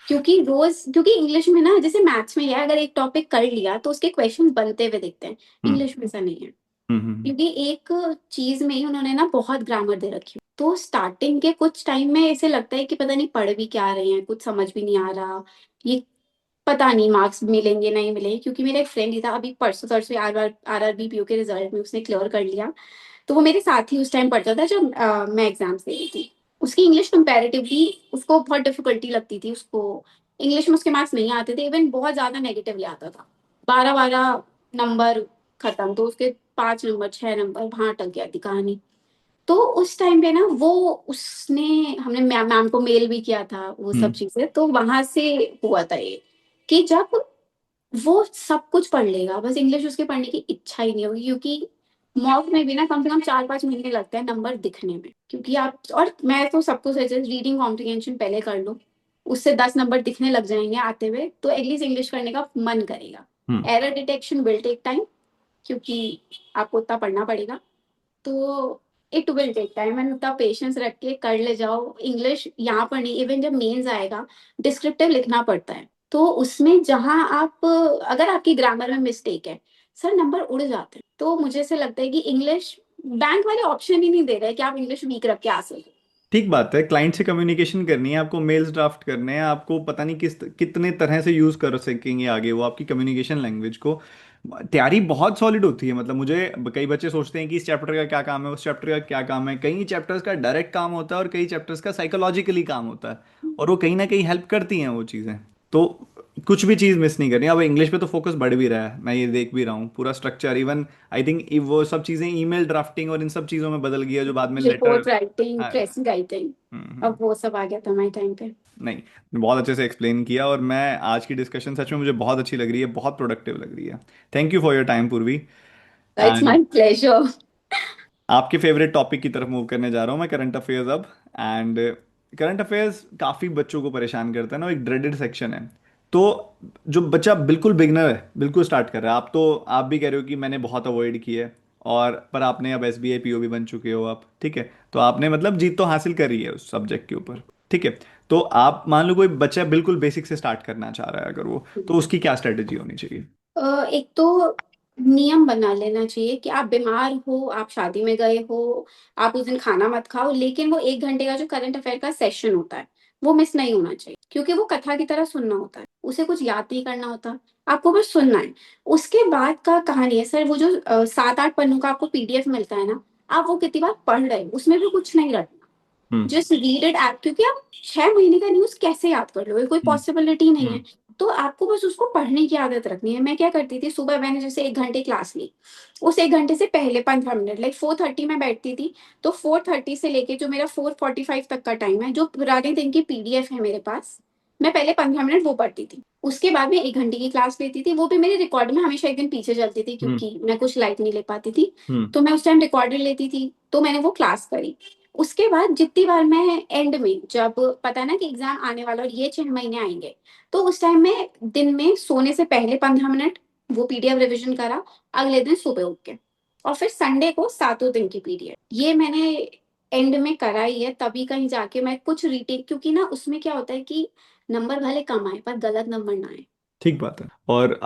क्योंकि रोज, क्योंकि इंग्लिश में ना जैसे मैथ्स में है, अगर एक टॉपिक कर लिया तो उसके क्वेश्चन बनते हुए दिखते हैं, हम्म इंग्लिश में ऐसा नहीं है। हम्म। क्योंकि एक चीज में ही उन्होंने ना बहुत ग्रामर दे रखी है, तो स्टार्टिंग के कुछ टाइम में ऐसे लगता है कि पता नहीं पढ़ भी क्या रहे हैं, कुछ समझ भी नहीं आ रहा, ये पता नहीं मार्क्स मिलेंगे नहीं मिलेंगे। क्योंकि मेरा एक फ्रेंड ही था, अभी परसों तरसों R R B P O के रिजल्ट में उसने क्लियर कर लिया, तो वो मेरे साथ ही उस टाइम पढ़ता था जब मैं एग्जाम्स दे रही थी। उसकी इंग्लिश कंपैरेटिवली उसको बहुत डिफिकल्टी लगती थी, उसको इंग्लिश में उसके मार्क्स नहीं आते थे, इवन बहुत ज्यादा नेगेटिवली आता था, 12-12 नंबर खत्म, तो उसके 5 नंबर 6 नंबर वहां अटक गया थी कहानी। तो उस टाइम पे ना वो, उसने, हमने मैम को मेल भी किया था वो सब हम्म चीजें, तो वहां से हुआ था ये कि जब वो सब कुछ पढ़ लेगा, बस इंग्लिश उसके पढ़ने की इच्छा ही नहीं होगी, क्योंकि मॉक में भी ना कम से कम 4-5 महीने लगते हैं नंबर दिखने में, क्योंकि आप, और मैं तो सबको सजेस्ट, रीडिंग कॉम्प्रिहेंशन पहले कर लो, उससे 10 नंबर दिखने लग जाएंगे आते हुए, तो एटलीस्ट इंग्लिश करने का मन करेगा। Hmm. Error detection will take time, क्योंकि आपको उतना पढ़ना पड़ेगा, तो it will take time, and उतना पेशेंस रख के कर ले जाओ। इंग्लिश यहाँ पर नहीं, इवन जब मेंस आएगा डिस्क्रिप्टिव लिखना पड़ता है, तो उसमें जहां आप, अगर आपकी ग्रामर में मिस्टेक है सर नंबर उड़ जाते हैं। तो मुझे ऐसे लगता है कि इंग्लिश, बैंक वाले ऑप्शन ही नहीं दे रहे कि आप इंग्लिश वीक रख के आ सके। ठीक बात है, क्लाइंट से कम्युनिकेशन करनी है आपको, मेल्स ड्राफ्ट करने हैं आपको, पता नहीं कितने तरह से यूज़ कर सकेंगे आगे वो आपकी कम्युनिकेशन लैंग्वेज को। तैयारी बहुत सॉलिड होती है, मतलब मुझे कई बच्चे सोचते हैं कि इस चैप्टर का क्या काम है, उस चैप्टर का क्या काम है। कई चैप्टर्स का डायरेक्ट काम होता है और कई चैप्टर्स का साइकोलॉजिकली काम होता है, और वो कहीं ना कहीं हेल्प करती हैं वो चीज़ें। तो कुछ भी चीज़ मिस नहीं करनी। अब इंग्लिश पे तो फोकस बढ़ भी रहा है, मैं ये देख भी रहा हूँ पूरा स्ट्रक्चर, इवन आई थिंक वो सब चीज़ें ईमेल ड्राफ्टिंग और इन सब चीज़ों में बदल गई है जो बाद में letter. Report writing, press writing, hmm. अब वो सब आ गया था हमारे टाइम पे। नहीं, बहुत अच्छे से एक्सप्लेन किया, और मैं आज की डिस्कशन सच में मुझे बहुत अच्छी लग रही है, बहुत प्रोडक्टिव लग रही है। Thank you for your time Purvi. It's and my pleasure. आपके फेवरेट टॉपिक की तरफ मूव करने जा रहा हूँ मैं, करंट अफेयर्स अब। एंड करंट अफेयर्स काफ़ी बच्चों को परेशान करता है ना, वो एक ड्रेडेड सेक्शन है। तो जो बच्चा बिल्कुल बिगनर है, बिल्कुल स्टार्ट कर रहा है, आप भी कह रहे हो कि मैंने बहुत अवॉइड किया है, और पर आपने अब एसबीआई पीओ भी बन चुके हो आप, ठीक है। तो आपने मतलब जीत तो हासिल करी है उस सब्जेक्ट के ऊपर, ठीक है। तो आप मान लो कोई बच्चा बिल्कुल बेसिक से स्टार्ट करना चाह रहा है अगर वो, तो उसकी क्या स्ट्रेटेजी होनी चाहिए? एक तो नियम बना लेना चाहिए कि आप बीमार हो, आप शादी में गए हो, आप उस दिन खाना मत खाओ, लेकिन वो 1 घंटे का जो करंट अफेयर का सेशन होता है वो मिस नहीं होना चाहिए, क्योंकि वो कथा की तरह सुनना होता है, उसे कुछ याद नहीं करना होता, आपको बस सुनना है। उसके बाद का कहानी है सर, वो जो 7-8 पन्नों का आपको पीडीएफ मिलता है ना, आप वो कितनी बार पढ़ रहे हो, उसमें भी कुछ नहीं रटना, हम्म जस्ट रीड इट ऐप, क्योंकि आप 6 महीने का न्यूज कैसे याद कर लोगे, कोई हम्म पॉसिबिलिटी नहीं है। हम्म तो आपको बस उसको पढ़ने की आदत रखनी है। मैं क्या करती थी, सुबह मैंने जैसे 1 घंटे क्लास ली, उस 1 घंटे से पहले 15 मिनट, लाइक 4:30 में बैठती थी, तो 4:30 से लेके जो मेरा 4:45 तक का टाइम है, जो पुराने दिन की पीडीएफ है मेरे पास, मैं पहले 15 मिनट वो पढ़ती थी। उसके बाद मैं 1 घंटे की क्लास लेती थी, वो भी मेरे रिकॉर्ड में हमेशा एक दिन पीछे चलती थी हम्म। क्योंकि मैं कुछ लाइट नहीं ले पाती थी। हम्म। तो मैं उस टाइम रिकॉर्डर लेती थी, तो मैंने वो क्लास करी। उसके बाद जितनी बार मैं एंड में, जब पता है ना कि एग्जाम आने वाला और ये 6 महीने आएंगे, तो उस टाइम में दिन में सोने से पहले 15 मिनट वो पीडीएफ रिवीजन करा, अगले दिन सुबह उठ के, और फिर संडे को 7 दिन की पीडीएफ, ये मैंने एंड में करा ही है। तभी कहीं जाके मैं कुछ रीटेक, क्योंकि ना उसमें क्या होता है कि नंबर भले कम आए पर गलत नंबर ना आए। ठीक बात है। और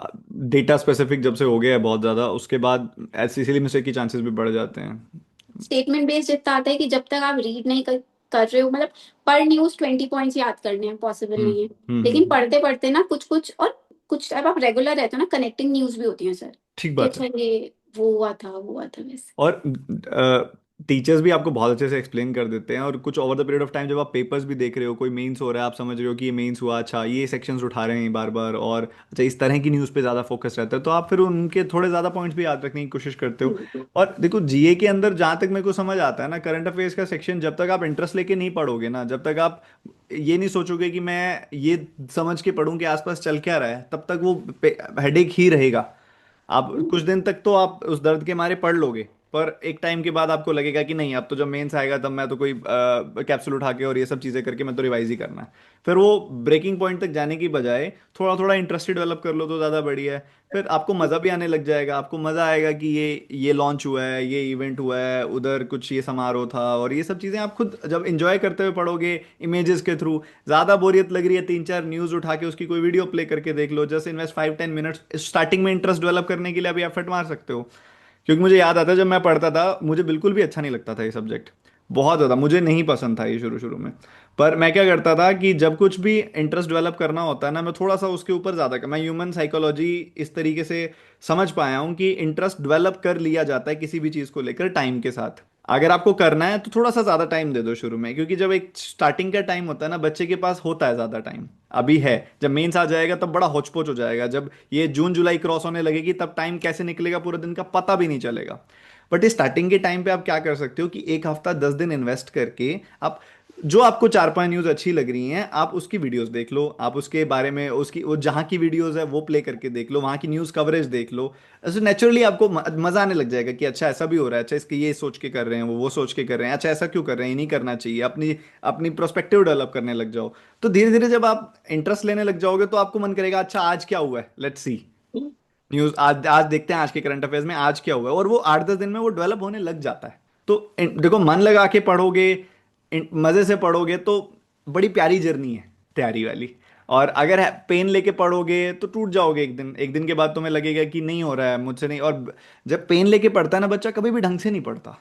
डेटा स्पेसिफिक जब से हो गया है बहुत ज़्यादा, उसके बाद ऐसी सिली मिस्टेक के चांसेस भी बढ़ जाते हैं। स्टेटमेंट बेस्ड इतना आता है कि जब तक आप रीड नहीं कर रहे हो, मतलब पर न्यूज 20 पॉइंट्स याद करने हैं पॉसिबल हम्म। नहीं है। लेकिन हम्म। पढ़ते पढ़ते ना कुछ कुछ, और कुछ टाइप आप रेगुलर रहते हो ना, कनेक्टिंग न्यूज भी होती है सर, ठीक कि बात है। अच्छा ये वो हुआ था, वो हुआ था वैसे। और टीचर्स भी आपको बहुत अच्छे से एक्सप्लेन कर देते हैं, और कुछ over the period of time जब आप पेपर्स भी देख रहे हो, कोई मेंस हो रहा है, आप समझ रहे हो कि ये मेंस हुआ, अच्छा ये सेक्शंस उठा रहे हैं बार बार, और अच्छा इस तरह की न्यूज़ पे ज़्यादा फोकस रहता है, तो आप फिर उनके थोड़े ज़्यादा पॉइंट्स भी याद रखने की कोशिश करते हो। हम्म, और देखो जीए के अंदर जहाँ तक मेरे को समझ आता है ना, करंट अफेयर्स का सेक्शन जब तक आप इंटरेस्ट लेके नहीं पढ़ोगे ना, जब तक आप ये नहीं सोचोगे कि मैं ये समझ के पढूं कि आसपास चल क्या रहा है, तब तक वो हेडेक ही रहेगा। आप कुछ दिन तक तो आप उस दर्द के मारे पढ़ लोगे, पर एक टाइम के बाद आपको लगेगा कि नहीं, अब तो जब मेंस आएगा तब मैं तो कोई कैप्सूल उठा के और ये सब चीज़ें करके मैं तो रिवाइज ही करना है। फिर वो ब्रेकिंग पॉइंट तक जाने की बजाय थोड़ा थोड़ा इंटरेस्ट डेवलप कर लो तो ज़्यादा बढ़िया है। फिर आपको मज़ा भी आने लग जाएगा, आपको मज़ा आएगा कि ये लॉन्च हुआ है, ये इवेंट हुआ है, उधर कुछ ये समारोह था, और ये सब चीज़ें आप खुद जब इंजॉय करते हुए पढ़ोगे इमेजेस के थ्रू। ज़्यादा बोरियत लग रही है, 3 4 न्यूज़ उठा के उसकी कोई वीडियो प्ले करके देख लो, जस्ट इन्वेस्ट 5 10 मिनट्स, स्टार्टिंग में इंटरेस्ट डेवलप करने के लिए अभी एफर्ट मार सकते हो। क्योंकि मुझे याद आता है जब मैं पढ़ता था, मुझे बिल्कुल भी अच्छा नहीं लगता था ये सब्जेक्ट, बहुत ज़्यादा मुझे नहीं पसंद था ये शुरू शुरू में। पर मैं क्या करता था कि जब कुछ भी इंटरेस्ट डेवलप करना होता है ना, मैं थोड़ा सा उसके ऊपर ज़्यादा मैं ह्यूमन साइकोलॉजी इस तरीके से समझ पाया हूँ कि इंटरेस्ट डेवलप कर लिया जाता है किसी भी चीज़ को लेकर टाइम के साथ। अगर आपको करना है तो थोड़ा सा ज़्यादा टाइम दे दो शुरू में, क्योंकि जब एक स्टार्टिंग का टाइम होता है ना, बच्चे के पास होता है ज़्यादा टाइम, अभी है, जब मेंस आ जाएगा तब बड़ा होचपोच हो जाएगा, जब ये जून जुलाई क्रॉस होने लगेगी तब टाइम कैसे निकलेगा पूरे दिन का पता भी नहीं चलेगा। बट इस स्टार्टिंग के टाइम पे आप क्या कर सकते हो कि एक हफ्ता 10 दिन इन्वेस्ट करके आप जो आपको 4 5 न्यूज़ अच्छी लग रही हैं, आप उसकी वीडियोस देख लो, आप उसके बारे में उसकी वो जहाँ की वीडियोस है वो प्ले करके देख लो, वहाँ की न्यूज़ कवरेज देख लो। ऐसे नेचुरली आपको मज़ा आने लग जाएगा कि अच्छा ऐसा भी हो रहा है, अच्छा इसके ये सोच के कर रहे हैं, वो सोच के कर रहे हैं, अच्छा ऐसा क्यों कर रहे हैं, ये नहीं करना चाहिए, अपनी अपनी प्रोस्पेक्टिव डेवलप करने लग जाओ। तो धीरे धीरे जब आप इंटरेस्ट लेने लग जाओगे तो आपको मन करेगा अच्छा आज क्या हुआ है, लेट्स सी न्यूज, आज आज देखते हैं आज के करंट अफेयर्स में आज क्या हुआ है, और वो 8 10 दिन में वो डेवलप होने लग जाता है। तो देखो मन लगा के पढ़ोगे, मजे से पढ़ोगे तो बड़ी प्यारी जर्नी है तैयारी वाली। और अगर पेन लेके पढ़ोगे तो टूट जाओगे एक दिन, एक दिन के बाद तुम्हें लगेगा कि नहीं हो रहा है मुझसे, नहीं। और जब पेन लेके पढ़ता है ना बच्चा, कभी भी ढंग से नहीं पढ़ता,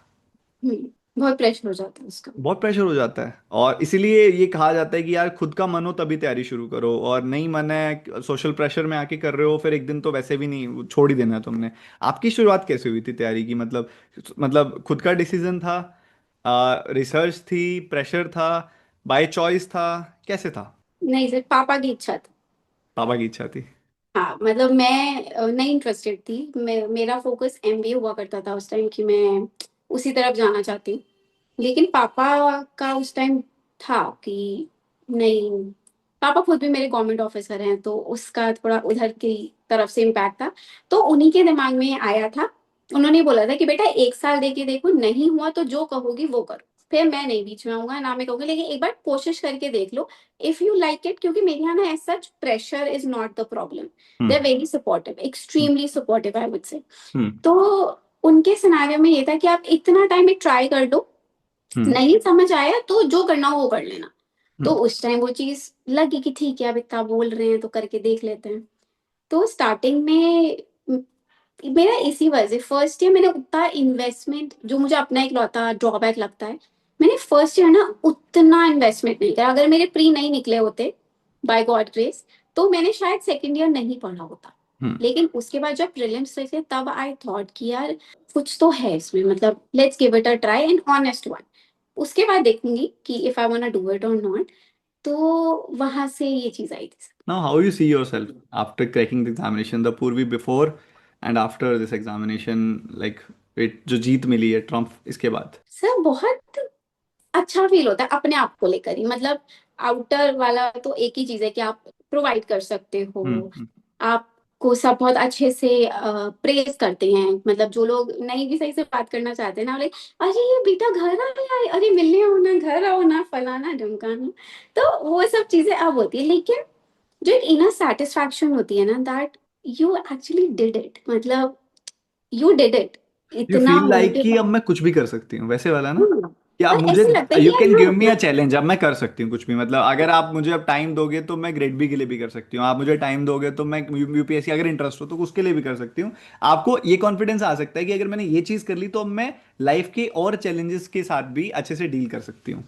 बहुत प्रेशर हो जाता है उसका। बहुत प्रेशर हो जाता है। और इसीलिए ये कहा जाता है कि यार खुद का मन हो तभी तैयारी शुरू करो, और नहीं मन है सोशल प्रेशर में आके कर रहे हो, फिर एक दिन तो वैसे भी नहीं, छोड़ ही देना है तुमने। आपकी शुरुआत कैसे हुई थी तैयारी की, मतलब खुद का डिसीजन था, रिसर्च थी, प्रेशर था, बाय चॉइस था, कैसे था? नहीं सर, पापा की इच्छा थी। पापा की इच्छा थी। हाँ मतलब मैं नहीं इंटरेस्टेड थी, मेरा फोकस एमबीए हुआ करता था उस टाइम, कि मैं उसी तरफ जाना चाहती हूँ। लेकिन पापा का उस टाइम था कि नहीं, पापा खुद भी मेरे गवर्नमेंट ऑफिसर हैं, तो उसका थोड़ा उधर की तरफ से इम्पैक्ट था। तो उन्हीं के दिमाग में आया था, उन्होंने बोला था कि बेटा 1 साल दे के देखो, नहीं हुआ तो जो कहोगी वो करो। फिर मैं नहीं बीच में आऊंगा ना, मैं कहूंगी, लेकिन एक बार कोशिश करके देख लो, इफ यू लाइक इट। क्योंकि मेरे यहाँ ना as such pressure is not the problem, they are hmm. Very supportive, extremely supportive I would say. Hmm. तो उनके सिनेरियो में ये था कि आप इतना टाइम एक ट्राई कर लो, हम्म। नहीं समझ आया तो जो करना हो वो कर लेना। तो हम्म। उस टाइम वो चीज लगी कि ठीक है, अब इतना बोल रहे हैं तो करके देख लेते हैं। तो स्टार्टिंग में मेरा इसी वजह से फर्स्ट ईयर मैंने उतना इन्वेस्टमेंट, जो मुझे अपना इकलौता ड्रॉबैक लगता है, मैंने फर्स्ट ईयर ना उतना इन्वेस्टमेंट नहीं किया। अगर मेरे प्री नहीं निकले होते बाय गॉड ग्रेस, तो मैंने शायद सेकेंड ईयर नहीं पढ़ा होता। हम्म। लेकिन उसके बाद जब प्रीलिम्स हुए थे, तब आई थॉट कि यार कुछ तो है इसमें, मतलब let's give it a try and honest one. उसके बाद देखूंगी कि if I want to do it और नॉट। तो वहां से ये चीज आई थी। Now, how you see yourself after cracking the examination, the Purvi before and after this examination, like it जो जीत मिली है ट्रम्प इसके बाद? सर बहुत अच्छा फील होता है अपने आप को लेकर ही, मतलब आउटर वाला तो एक ही चीज है कि आप प्रोवाइड कर सकते हम्म हो। हम्म आपको सब बहुत अच्छे से प्रेज करते हैं, मतलब जो लोग नहीं भी सही से बात करना चाहते हैं ना, लाइक अरे ये बेटा घर आ गया है, अरे मिलने आओ ना, घर आओ ना, फलाना ढमकाना। तो वो सब चीजें अब होती है, लेकिन जो एक इनर सेटिस्फैक्शन होती है ना, that you actually did it, मतलब यू डिड इट, यू इतना फील होने लाइक के कि अब बाद। मैं कुछ भी कर सकती हूँ, वैसे वाला ना, हाँ, कि अब और मुझे, ऐसे लगता है कि यू यार कैन गिव मी अ हाँ, चैलेंज, अब मैं कर सकती हूँ कुछ भी, मतलब अगर आप मुझे अब टाइम दोगे तो मैं ग्रेड बी के लिए भी कर सकती हूँ, आप मुझे टाइम दोगे तो मैं यूपीएससी अगर इंटरेस्ट हो तो उसके लिए भी कर सकती हूँ। आपको ये कॉन्फिडेंस आ सकता है कि अगर मैंने ये चीज कर ली तो अब मैं लाइफ के और चैलेंजेस के साथ भी अच्छे से डील कर सकती हूँ।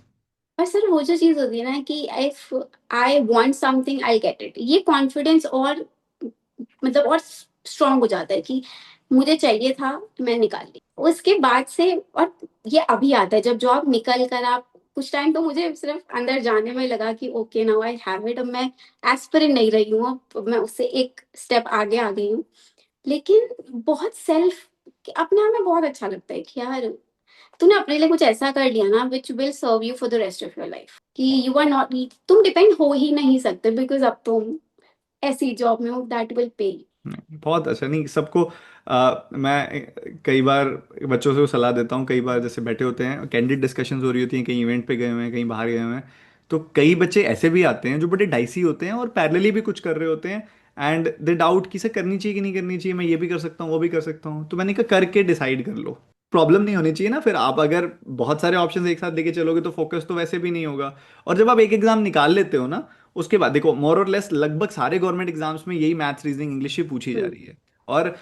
और सर वो जो चीज होती है ना कि if I want something I get it, ये कॉन्फिडेंस और मतलब और स्ट्रांग हो जाता है कि मुझे चाहिए था, मैं निकाल ली उसके बाद से। और ये अभी आता है जब जॉब निकल कर आप कुछ टाइम, तो मुझे सिर्फ अंदर जाने में लगा कि okay now I have it, अब मैं एस्पिरेंट नहीं रही हूँ, अब मैं उससे एक स्टेप आगे आ गई हूँ। लेकिन बहुत सेल्फ, अपने आप में बहुत अच्छा लगता है कि यार तूने अपने लिए कुछ ऐसा कर लिया ना which will serve you for the rest of your life, कि यू आर नॉट, तुम डिपेंड हो ही नहीं सकते, बिकॉज अब तुम ऐसी जॉब में हो दैट विल पे। नहीं, बहुत अच्छा, नहीं सबको मैं कई बार बच्चों से वो सलाह देता हूँ, कई बार जैसे बैठे होते हैं कैंडिड डिस्कशंस हो रही होती हैं, कहीं इवेंट पे गए हुए हैं, कहीं बाहर गए हुए हैं, तो कई बच्चे ऐसे भी आते हैं जो बड़े डाइसी होते हैं और पैरेलली भी कुछ कर रहे होते हैं, एंड दे डाउट कि इसे करनी चाहिए कि नहीं करनी चाहिए, मैं ये भी कर सकता हूँ वो भी कर सकता हूँ, तो मैंने कहा करके डिसाइड कर लो, प्रॉब्लम नहीं होनी चाहिए ना, फिर आप अगर बहुत सारे ऑप्शंस एक साथ लेके चलोगे तो फोकस तो वैसे भी नहीं होगा। और जब आप एक एग्जाम निकाल लेते हो ना, उसके बाद देखो मोर और लेस लगभग सारे गवर्नमेंट एग्जाम्स में यही मैथ्स रीजनिंग इंग्लिश ही पूछी जा रही है। और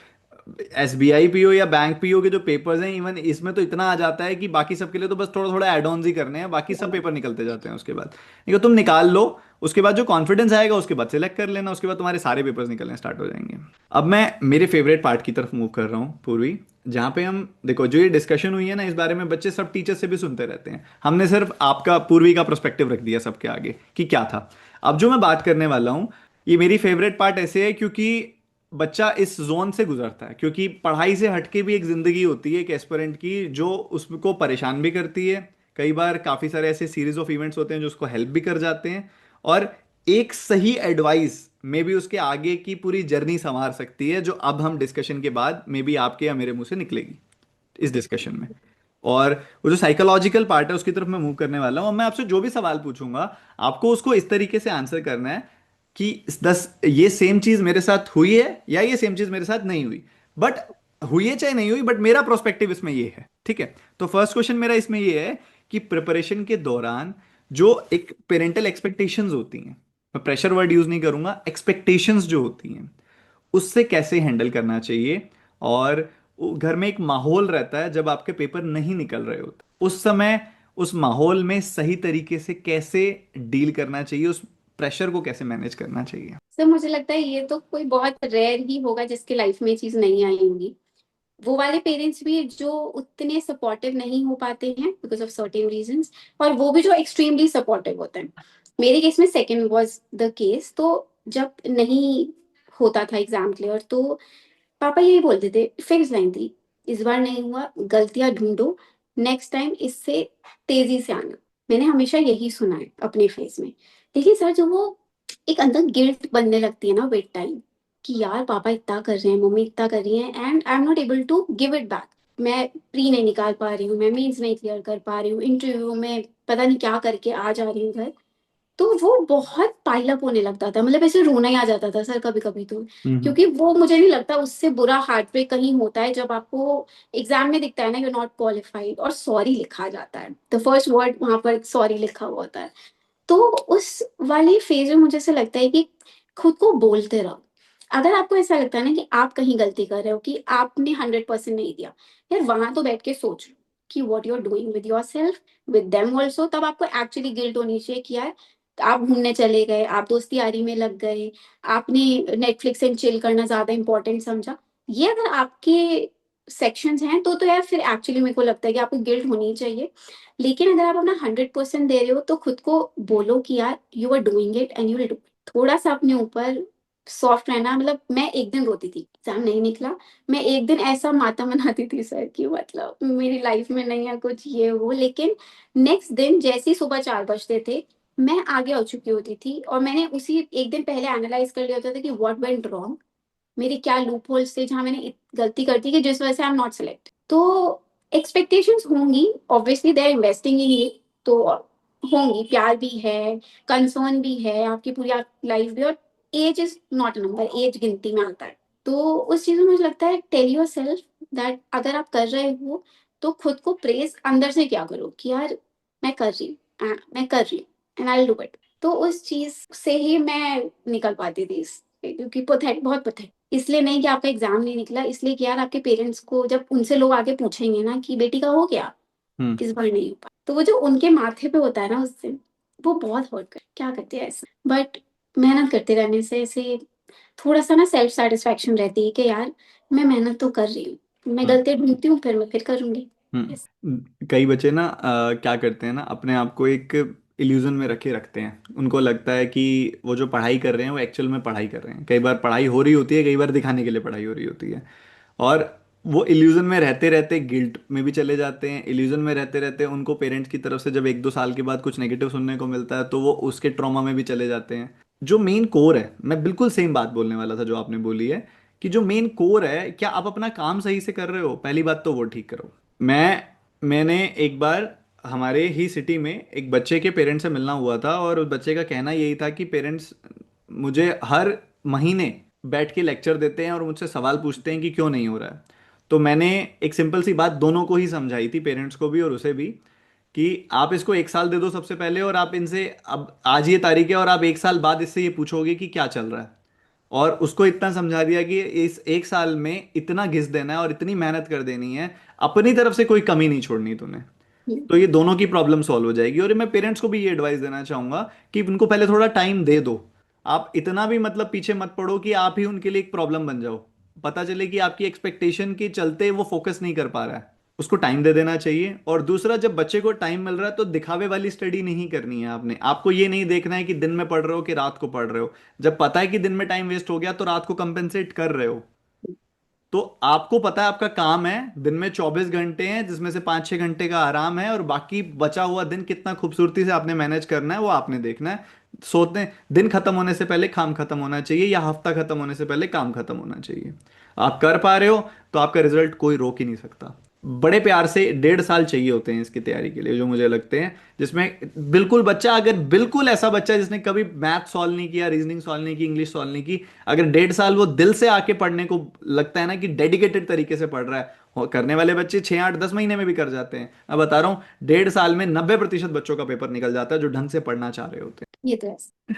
एसबीआई पीओ या बैंक पीओ के जो पेपर्स हैं, इवन इसमें तो इतना आ जाता है कि बाकी सबके लिए तो बस थोड़ा थोड़ा एड ऑन्स ही करने हैं, बाकी सब पेपर निकलते जाते हैं उसके बाद। देखो तुम निकाल लो, उसके बाद जो कॉन्फिडेंस आएगा उसके बाद सिलेक्ट कर लेना, उसके बाद तुम्हारे सारे पेपर्स निकलने स्टार्ट हो जाएंगे। अब मैं मेरे फेवरेट पार्ट की तरफ मूव कर रहा हूँ पूर्वी, जहाँ पे हम देखो जो ये डिस्कशन हुई है ना इस बारे में, बच्चे सब टीचर से भी सुनते रहते हैं, हमने सिर्फ आपका पूर्वी का पर्सपेक्टिव रख दिया सबके आगे कि क्या था। अब जो मैं बात करने वाला हूँ, ये मेरी फेवरेट पार्ट ऐसे है क्योंकि बच्चा इस जोन से गुजरता है, क्योंकि पढ़ाई से हटके भी एक जिंदगी होती है एक एस्पिरेंट की जो उसको परेशान भी करती है, कई बार काफी सारे ऐसे सीरीज ऑफ इवेंट्स होते हैं जो उसको हेल्प भी कर जाते हैं, और एक सही एडवाइस में भी उसके आगे की पूरी जर्नी संवार सकती है, जो अब हम डिस्कशन के बाद मे बी आपके या मेरे मुंह से निकलेगी इस डिस्कशन में। और वो जो साइकोलॉजिकल पार्ट है उसकी तरफ मैं मूव करने वाला हूँ, और मैं आपसे जो भी सवाल पूछूंगा आपको उसको इस तरीके से आंसर करना है कि दस ये सेम चीज मेरे साथ हुई है या ये सेम चीज मेरे साथ नहीं हुई, बट हुई है चाहे नहीं हुई, बट मेरा प्रोस्पेक्टिव इसमें ये है, ठीक है। तो फर्स्ट क्वेश्चन मेरा इसमें ये है कि प्रिपरेशन के दौरान जो एक पेरेंटल एक्सपेक्टेशंस होती हैं, मैं प्रेशर वर्ड यूज नहीं करूंगा, एक्सपेक्टेशंस जो होती हैं उससे कैसे हैंडल करना चाहिए, और घर में एक माहौल रहता है जब आपके पेपर नहीं निकल रहे होते उस समय, उस माहौल में सही तरीके से कैसे डील करना चाहिए, उस प्रेशर को कैसे मैनेज करना चाहिए। सर मुझे लगता है ये तो कोई बहुत रेयर ही होगा जिसके लाइफ में ये चीज नहीं आई होगी। वो वाले पेरेंट्स भी जो उतने सपोर्टिव नहीं हो पाते हैं बिकॉज ऑफ सर्टेन रीजंस, और वो भी जो एक्सट्रीमली सपोर्टिव होते हैं। मेरे केस में सेकंड वाज द केस। तो जब नहीं होता था एग्जाम क्लियर, तो पापा यही बोलते थे, फिक्स लाइन थी, इस बार नहीं हुआ, गलतियां ढूंढो, नेक्स्ट टाइम इससे तेजी से आना। मैंने हमेशा यही सुना है अपने फेस में। लेकिन सर जो वो एक अंदर गिल्ट बनने लगती है ना विद टाइम, कि यार पापा इतना कर रहे हैं, मम्मी इतना कर रही है, and I am not able to give it back. मैं प्री नहीं निकाल पा रही हूँ, मैं मेंस नहीं क्लियर कर पा रही हूँ, इंटरव्यू में पता नहीं क्या करके आ जा रही हूँ घर। तो वो बहुत पाइल अप होने लगता था, मतलब ऐसे रोना ही आ जाता था सर कभी कभी तो। हम्म क्योंकि वो मुझे नहीं लगता उससे बुरा हार्ट ब्रेक कहीं होता है जब आपको एग्जाम में दिखता है ना यू नॉट क्वालिफाइड और सॉरी लिखा जाता है, द फर्स्ट वर्ड वहां पर सॉरी लिखा हुआ होता है। तो उस वाले फेज में मुझे ऐसा लगता है कि खुद को बोलते रहो। अगर आपको ऐसा लगता है ना कि आप कहीं गलती कर रहे हो, कि आपने 100% नहीं दिया, यार वहां तो बैठ के सोच लो कि what you are doing with yourself, with them also. तब आपको एक्चुअली गिल्ट होनी चाहिए कि यार आप घूमने चले गए, आप दोस्ती यारी में लग गए, आपने नेटफ्लिक्स एंड चिल करना ज्यादा इंपॉर्टेंट समझा। ये अगर आपके सेक्शंस हैं तो यार फिर एक्चुअली मेरे को लगता है कि आपको गिल्ट होनी चाहिए। लेकिन अगर आप अपना 100% दे रहे हो तो खुद को बोलो कि यार you are doing it and you will do. थोड़ा सा अपने ऊपर सॉफ्ट रहना। मतलब मैं एक दिन रोती थी, एग्जाम नहीं निकला, मैं एक दिन ऐसा मातम मनाती थी सर कि मतलब मेरी लाइफ में नहीं है कुछ ये वो। लेकिन नेक्स्ट दिन जैसे ही सुबह 4 बजते थे, मैं आगे हो चुकी होती थी और मैंने उसी एक दिन पहले एनालाइज कर लिया होता था कि व्हाट वेंट रॉन्ग, मेरे क्या लूप होल्स थे जहाँ मैंने गलती कर दी कि जिस वजह से आई एम नॉट सेलेक्ट। तो एक्सपेक्टेशंस होंगी, obviously they are investing in you, तो होंगी, प्यार भी है, कंसर्न भी है, आपकी पूरी लाइफ भी, और age is not a number, age गिनती में आता है। तो उस चीज में मुझे लगता है टेल योर सेल्फ दैट अगर आप कर रहे हो तो खुद को प्रेज अंदर से क्या करो कि यार मैं कर रही हूँ, मैं कर रही हूँ and I will do it. तो उस चीज से ही मैं निकल पाती थी क्योंकि पथेट बहुत पथेट, इसलिए नहीं कि आपका एग्जाम नहीं निकला, इसलिए कि यार आपके पेरेंट्स को जब उनसे लोग आगे पूछेंगे ना कि बेटी का हो गया, हम्म। इस बार नहीं हो पाया, तो वो जो उनके माथे पे होता है ना उससे, वो बहुत हर्ट कर, क्या करते हैं ऐसा। बट मेहनत करते रहने से ऐसे थोड़ा सा ना सेल्फ सेटिस्फेक्शन रहती है कि यार मैं मेहनत तो कर रही हूँ, मैं हम्म। गलतियां ढूंढती हूँ, फिर मैं फिर करूंगी। Yes. कई बच्चे ना क्या करते हैं ना, अपने आप को एक इल्यूजन में रखे रखते हैं। उनको लगता है कि वो जो पढ़ाई कर रहे हैं वो एक्चुअल में पढ़ाई कर रहे हैं। कई बार पढ़ाई हो रही होती है, कई बार दिखाने के लिए पढ़ाई हो रही होती है। और वो इल्यूजन में रहते रहते गिल्ट में भी चले जाते हैं। इल्यूजन में रहते रहते उनको पेरेंट्स की तरफ से जब 1-2 साल के बाद कुछ नेगेटिव सुनने को मिलता है तो वो उसके ट्रॉमा में भी चले जाते हैं। जो मेन कोर है, मैं बिल्कुल सेम बात बोलने वाला था जो आपने बोली है, कि जो मेन कोर है, क्या आप अपना काम सही से कर रहे हो, पहली बात तो वो ठीक करो। मैंने एक बार हमारे ही सिटी में एक बच्चे के पेरेंट्स से मिलना हुआ था, और उस बच्चे का कहना यही था कि पेरेंट्स मुझे हर महीने बैठ के लेक्चर देते हैं और मुझसे सवाल पूछते हैं कि क्यों नहीं हो रहा है। तो मैंने एक सिंपल सी बात दोनों को ही समझाई थी, पेरेंट्स को भी और उसे भी, कि आप इसको 1 साल दे दो सबसे पहले, और आप इनसे, अब आज ये तारीख है और आप 1 साल बाद इससे ये पूछोगे कि क्या चल रहा है। और उसको इतना समझा दिया कि इस 1 साल में इतना घिस देना है और इतनी मेहनत कर देनी है, अपनी तरफ से कोई कमी नहीं छोड़नी तूने। हम्म, तो ये दोनों की प्रॉब्लम सॉल्व हो जाएगी। और मैं पेरेंट्स को भी ये एडवाइस देना चाहूंगा कि उनको पहले थोड़ा टाइम दे दो। आप इतना भी मतलब पीछे मत पड़ो कि आप ही उनके लिए एक प्रॉब्लम बन जाओ। पता चले कि आपकी एक्सपेक्टेशन के चलते वो फोकस नहीं कर पा रहा है। उसको टाइम दे देना चाहिए। और दूसरा, जब बच्चे को टाइम मिल रहा है तो दिखावे वाली स्टडी नहीं करनी है आपने। आपको ये नहीं देखना है कि दिन में पढ़ रहे हो कि रात को पढ़ रहे हो। जब पता है कि दिन में टाइम वेस्ट हो गया तो रात को कंपेंसेट कर रहे हो। तो आपको पता है आपका काम है, दिन में 24 घंटे हैं जिसमें से 5-6 घंटे का आराम है, और बाकी बचा हुआ दिन कितना खूबसूरती से आपने मैनेज करना है वो आपने देखना है। सोचते हैं दिन खत्म होने से पहले काम खत्म होना चाहिए, या हफ्ता खत्म होने से पहले काम खत्म होना चाहिए। आप कर पा रहे हो तो आपका रिजल्ट कोई रोक ही नहीं सकता। बड़े प्यार से 1.5 साल चाहिए होते हैं इसकी तैयारी के लिए, जो मुझे लगते हैं, जिसमें बिल्कुल बच्चा, अगर बिल्कुल ऐसा बच्चा जिसने कभी मैथ सॉल्व नहीं किया, रीजनिंग सॉल्व नहीं की, इंग्लिश सॉल्व नहीं की, अगर 1.5 साल वो दिल से आके पढ़ने को लगता है ना, कि डेडिकेटेड तरीके से पढ़ रहा है, करने वाले बच्चे 6-8-10 महीने में भी कर जाते हैं। मैं बता रहा हूँ, 1.5 साल में 90% बच्चों का पेपर निकल जाता है जो ढंग से पढ़ना चाह रहे होते हैं। ये तो है।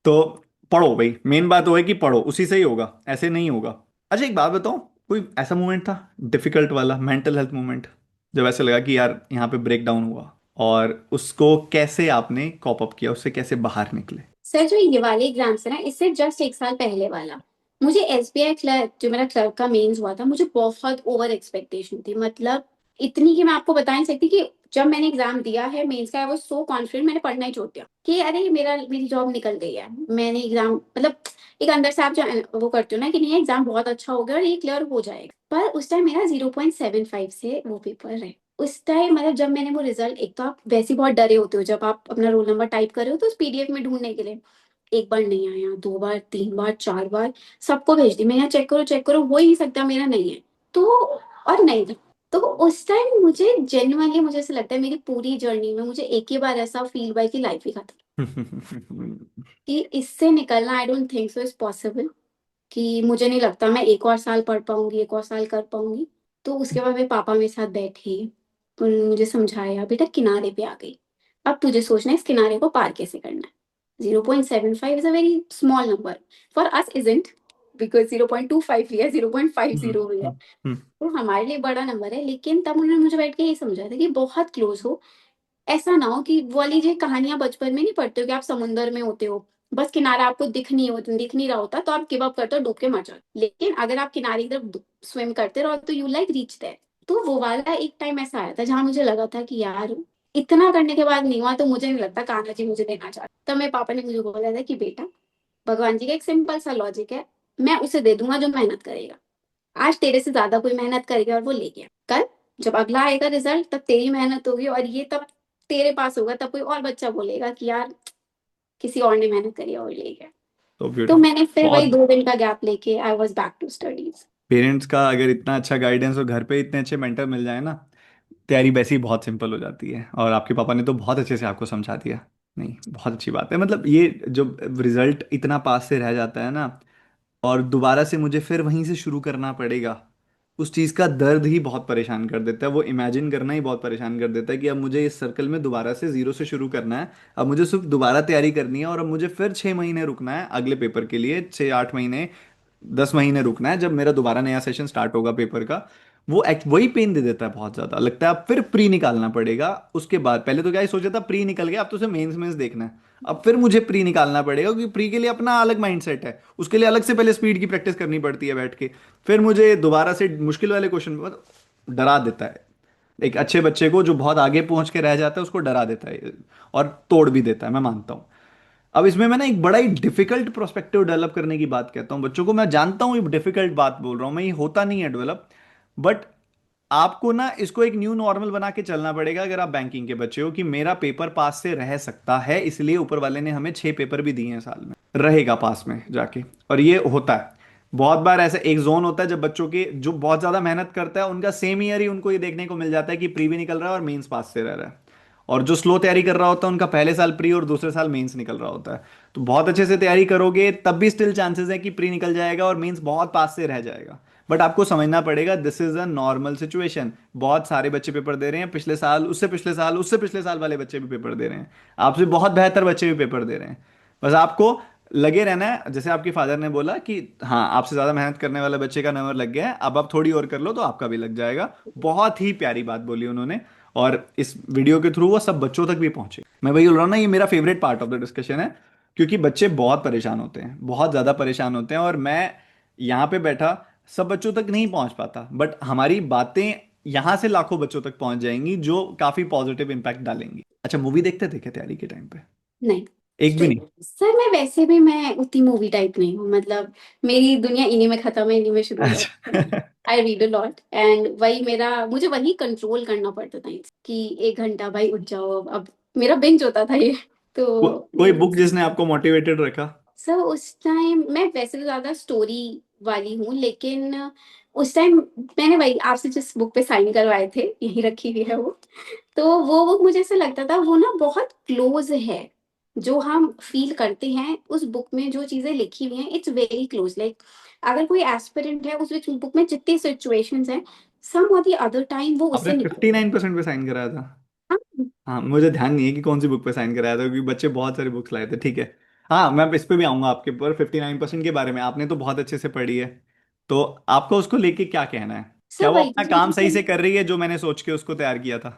तो पढ़ो भाई, मेन बात वो है कि पढ़ो, उसी से ही होगा, ऐसे नहीं होगा। अच्छा एक बात बताओ, कोई ऐसा मोमेंट था डिफिकल्ट वाला, मेंटल हेल्थ मोमेंट, जब ऐसे लगा कि यार यहाँ पे ब्रेक डाउन हुआ, और उसको कैसे आपने कॉप अप किया, उससे कैसे बाहर निकले? सर जो ये वाले एग्जाम्स है ना, इससे जस्ट एक साल पहले वाला, मुझे एसबीआई क्लर्क, जो मेरा क्लर्क का मेंस हुआ था, मुझे बहुत ओवर एक्सपेक्टेशन थी, मतलब इतनी कि मैं आपको बता नहीं सकती कि जब मैंने एग्जाम दिया है मेंस का, वो सो कॉन्फिडेंट, मैंने पढ़ना ही छोड़ दिया कि अरे मेरी जॉब निकल गई है, मैंने एग्जाम, मतलब एक अंदर से आप जो वो करते हो ना कि नहीं एग्जाम बहुत अच्छा हो गया और ये क्लियर हो जाएगा, पर उस टाइम मेरा 0.75 से वो पेपर है। उस टाइम मतलब जब मैंने वो रिजल्ट, एक तो आप वैसे ही बहुत डरे होते हो जब आप अपना रोल नंबर टाइप कर रहे हो तो उस पीडीएफ में ढूंढने के लिए, एक बार नहीं आया, 2 बार, 3 बार, 4 बार, सबको भेज दी मैं, यहाँ चेक करो, हो ही नहीं सकता मेरा नहीं है, तो और नहीं था। तो उस टाइम मुझे जेन्युइनली मुझे ऐसा लगता है मेरी पूरी जर्नी में मुझे एक ही बार ऐसा फील हुआ है कि लाइफ ही खत्म, कि इससे निकलना I don't think so is possible, कि मुझे नहीं लगता मैं एक और साल पढ़ पाऊंगी, एक और साल कर पाऊंगी। तो उसके बाद मेरे पापा मेरे साथ बैठे, उन्होंने मुझे समझाया बेटा किनारे पे आ गई, अब तुझे सोचना है इस किनारे को पार कैसे करना है। 0.75 is a very small number for us isn't, because 0.25 भी है, 0.50 भी है, तो हमारे लिए बड़ा नंबर है, लेकिन तब उन्होंने मुझे बैठ के ये समझाया था कि बहुत क्लोज हो, ऐसा ना हो कि वो वाली जो कहानियां बचपन में नहीं पढ़ते हो कि आप समुंदर में होते हो, बस किनारा आपको दिख नहीं रहा होता तो आप गिव अप करते हो, डूब के मर जाते, लेकिन अगर आप किनारे की तरफ स्विम करते रहो तो यू लाइक रीच देयर। तो वो वाला एक टाइम ऐसा आया था जहां मुझे लगा था कि यार इतना करने के बाद नहीं हुआ तो मुझे नहीं लगता कान्हा जी मुझे देना चाहते। तब मेरे पापा ने मुझे बोला था कि बेटा भगवान जी का एक सिंपल सा लॉजिक है, मैं उसे दे दूंगा जो मेहनत करेगा, आज तेरे से ज्यादा कोई मेहनत करेगा और वो ले गया, कल जब अगला आएगा रिजल्ट तब तेरी मेहनत होगी और ये तब तेरे पास होगा, तब कोई और बच्चा बोलेगा कि यार किसी और ने मेहनत करी और ले गया। तो तो ब्यूटीफुल। मैंने फिर वही बहुत 2 दिन का गैप लेके I was back to studies. Parents का अगर इतना अच्छा गाइडेंस और घर पे इतने अच्छे मेंटर मिल जाए ना, तैयारी वैसे ही बहुत सिंपल हो जाती है। और आपके पापा ने तो बहुत अच्छे से आपको समझा दिया। नहीं, बहुत अच्छी बात है। मतलब ये जो रिजल्ट इतना पास से रह जाता है ना, और दोबारा से मुझे फिर वहीं से शुरू करना पड़ेगा, उस चीज़ का दर्द ही बहुत परेशान कर देता है। वो इमेजिन करना ही बहुत परेशान कर देता है कि अब मुझे इस सर्कल में दोबारा से जीरो से शुरू करना है। अब मुझे सिर्फ दोबारा तैयारी करनी है, और अब मुझे फिर 6 महीने रुकना है अगले पेपर के लिए, 6 8 महीने, 10 महीने रुकना है जब मेरा दोबारा नया सेशन स्टार्ट होगा पेपर का। वही पेन दे देता है बहुत ज्यादा। लगता है अब फिर प्री निकालना पड़ेगा। उसके बाद पहले तो क्या ही सोचा था, प्री निकल गया, अब तो उसे मेंस मेंस देखना है। अब फिर मुझे प्री निकालना पड़ेगा, क्योंकि प्री के लिए अपना अलग माइंडसेट है, उसके लिए अलग से पहले स्पीड की प्रैक्टिस करनी पड़ती है बैठ के। फिर मुझे दोबारा से मुश्किल वाले क्वेश्चन डरा देता है। एक अच्छे बच्चे को जो बहुत आगे पहुंच के रह जाता है उसको डरा देता है, और तोड़ भी देता है, मैं मानता हूँ। अब इसमें मैं ना एक बड़ा ही डिफिकल्ट प्रोस्पेक्टिव डेवलप करने की बात कहता हूँ बच्चों को। मैं जानता हूँ ये डिफिकल्ट बात बोल रहा हूँ मैं, ये होता नहीं है डेवलप, बट आपको ना इसको एक न्यू नॉर्मल बना के चलना पड़ेगा अगर आप बैंकिंग के बच्चे हो, कि मेरा पेपर पास से रह सकता है, इसलिए ऊपर वाले ने हमें 6 पेपर भी दिए हैं साल में, रहेगा पास में जाके। और ये होता है बहुत बार। ऐसा एक जोन होता है जब बच्चों के जो बहुत ज्यादा मेहनत करता है उनका सेम ईयर ही उनको ये देखने को मिल जाता है कि प्री भी निकल रहा है और मेंस पास से रह रहा है। और जो स्लो तैयारी कर रहा होता है उनका पहले साल प्री और दूसरे साल मेंस निकल रहा होता है। तो बहुत अच्छे से तैयारी करोगे तब भी स्टिल चांसेस है कि प्री निकल जाएगा और मेंस बहुत पास से रह जाएगा। बट आपको समझना पड़ेगा this is a normal situation. बहुत सारे बच्चे पेपर दे रहे हैं, पिछले साल, उससे पिछले साल, उससे पिछले साल वाले बच्चे भी पेपर दे रहे हैं, आपसे बहुत बेहतर बच्चे भी पेपर दे रहे हैं। बस आपको लगे रहना है, जैसे आपके फादर ने बोला कि हाँ आपसे ज्यादा मेहनत करने वाले बच्चे का नंबर लग गया है, अब आप थोड़ी और कर लो तो आपका भी लग जाएगा। बहुत ही प्यारी बात बोली उन्होंने, और इस वीडियो के थ्रू वो सब बच्चों तक भी पहुंचे। मैं वही बोल रहा हूँ ना, ये मेरा favourite part of the discussion है, क्योंकि बच्चे बहुत परेशान होते हैं, बहुत ज्यादा परेशान होते हैं, और मैं यहाँ पे बैठा सब बच्चों तक नहीं पहुंच पाता, बट हमारी बातें यहाँ से लाखों बच्चों तक पहुंच जाएंगी जो काफी पॉजिटिव इंपैक्ट डालेंगी। अच्छा, मूवी देखते थे क्या तैयारी के टाइम पे? नहीं एक भी नहीं? सर, मैं वैसे भी मैं उतनी मूवी टाइप नहीं हूँ। मतलब मेरी दुनिया इन्हीं में खत्म है, इन्हीं में शुरू हो जाती है। अच्छा। I read a lot and वही मेरा, मुझे वही कंट्रोल करना पड़ता था कि 1 घंटा भाई उठ जाओ। अब मेरा बिंज होता था ये। तो कोई बुक जिसने आपको मोटिवेटेड रखा? सर उस टाइम मैं वैसे तो ज्यादा स्टोरी वाली हूँ, लेकिन उस टाइम मैंने वही आपसे जिस बुक पे साइन करवाए थे, यही रखी हुई है वो। तो वो बुक मुझे ऐसा लगता था वो ना बहुत क्लोज है। जो हम फील करते हैं उस बुक में जो चीजें लिखी हुई हैं, इट्स वेरी क्लोज। लाइक अगर कोई एस्पिरेंट है, उस बुक में जितनी सिचुएशंस हैं, सम और द अदर टाइम वो आपने उससे निकल। 59% पे साइन कराया था? हाँ। हाँ, मुझे ध्यान नहीं है कि कौन सी बुक पे साइन कराया था, क्योंकि बच्चे बहुत सारे बुक्स लाए थे। ठीक है। हाँ, मैं इस पे भी आऊंगा आपके पर 59% के बारे में। आपने तो बहुत अच्छे से पढ़ी है, तो आपको उसको लेके क्या कहना है? क्या सर वो वही अपना मुझे काम सही से कर रही है जो मैंने सोच के उसको तैयार किया था?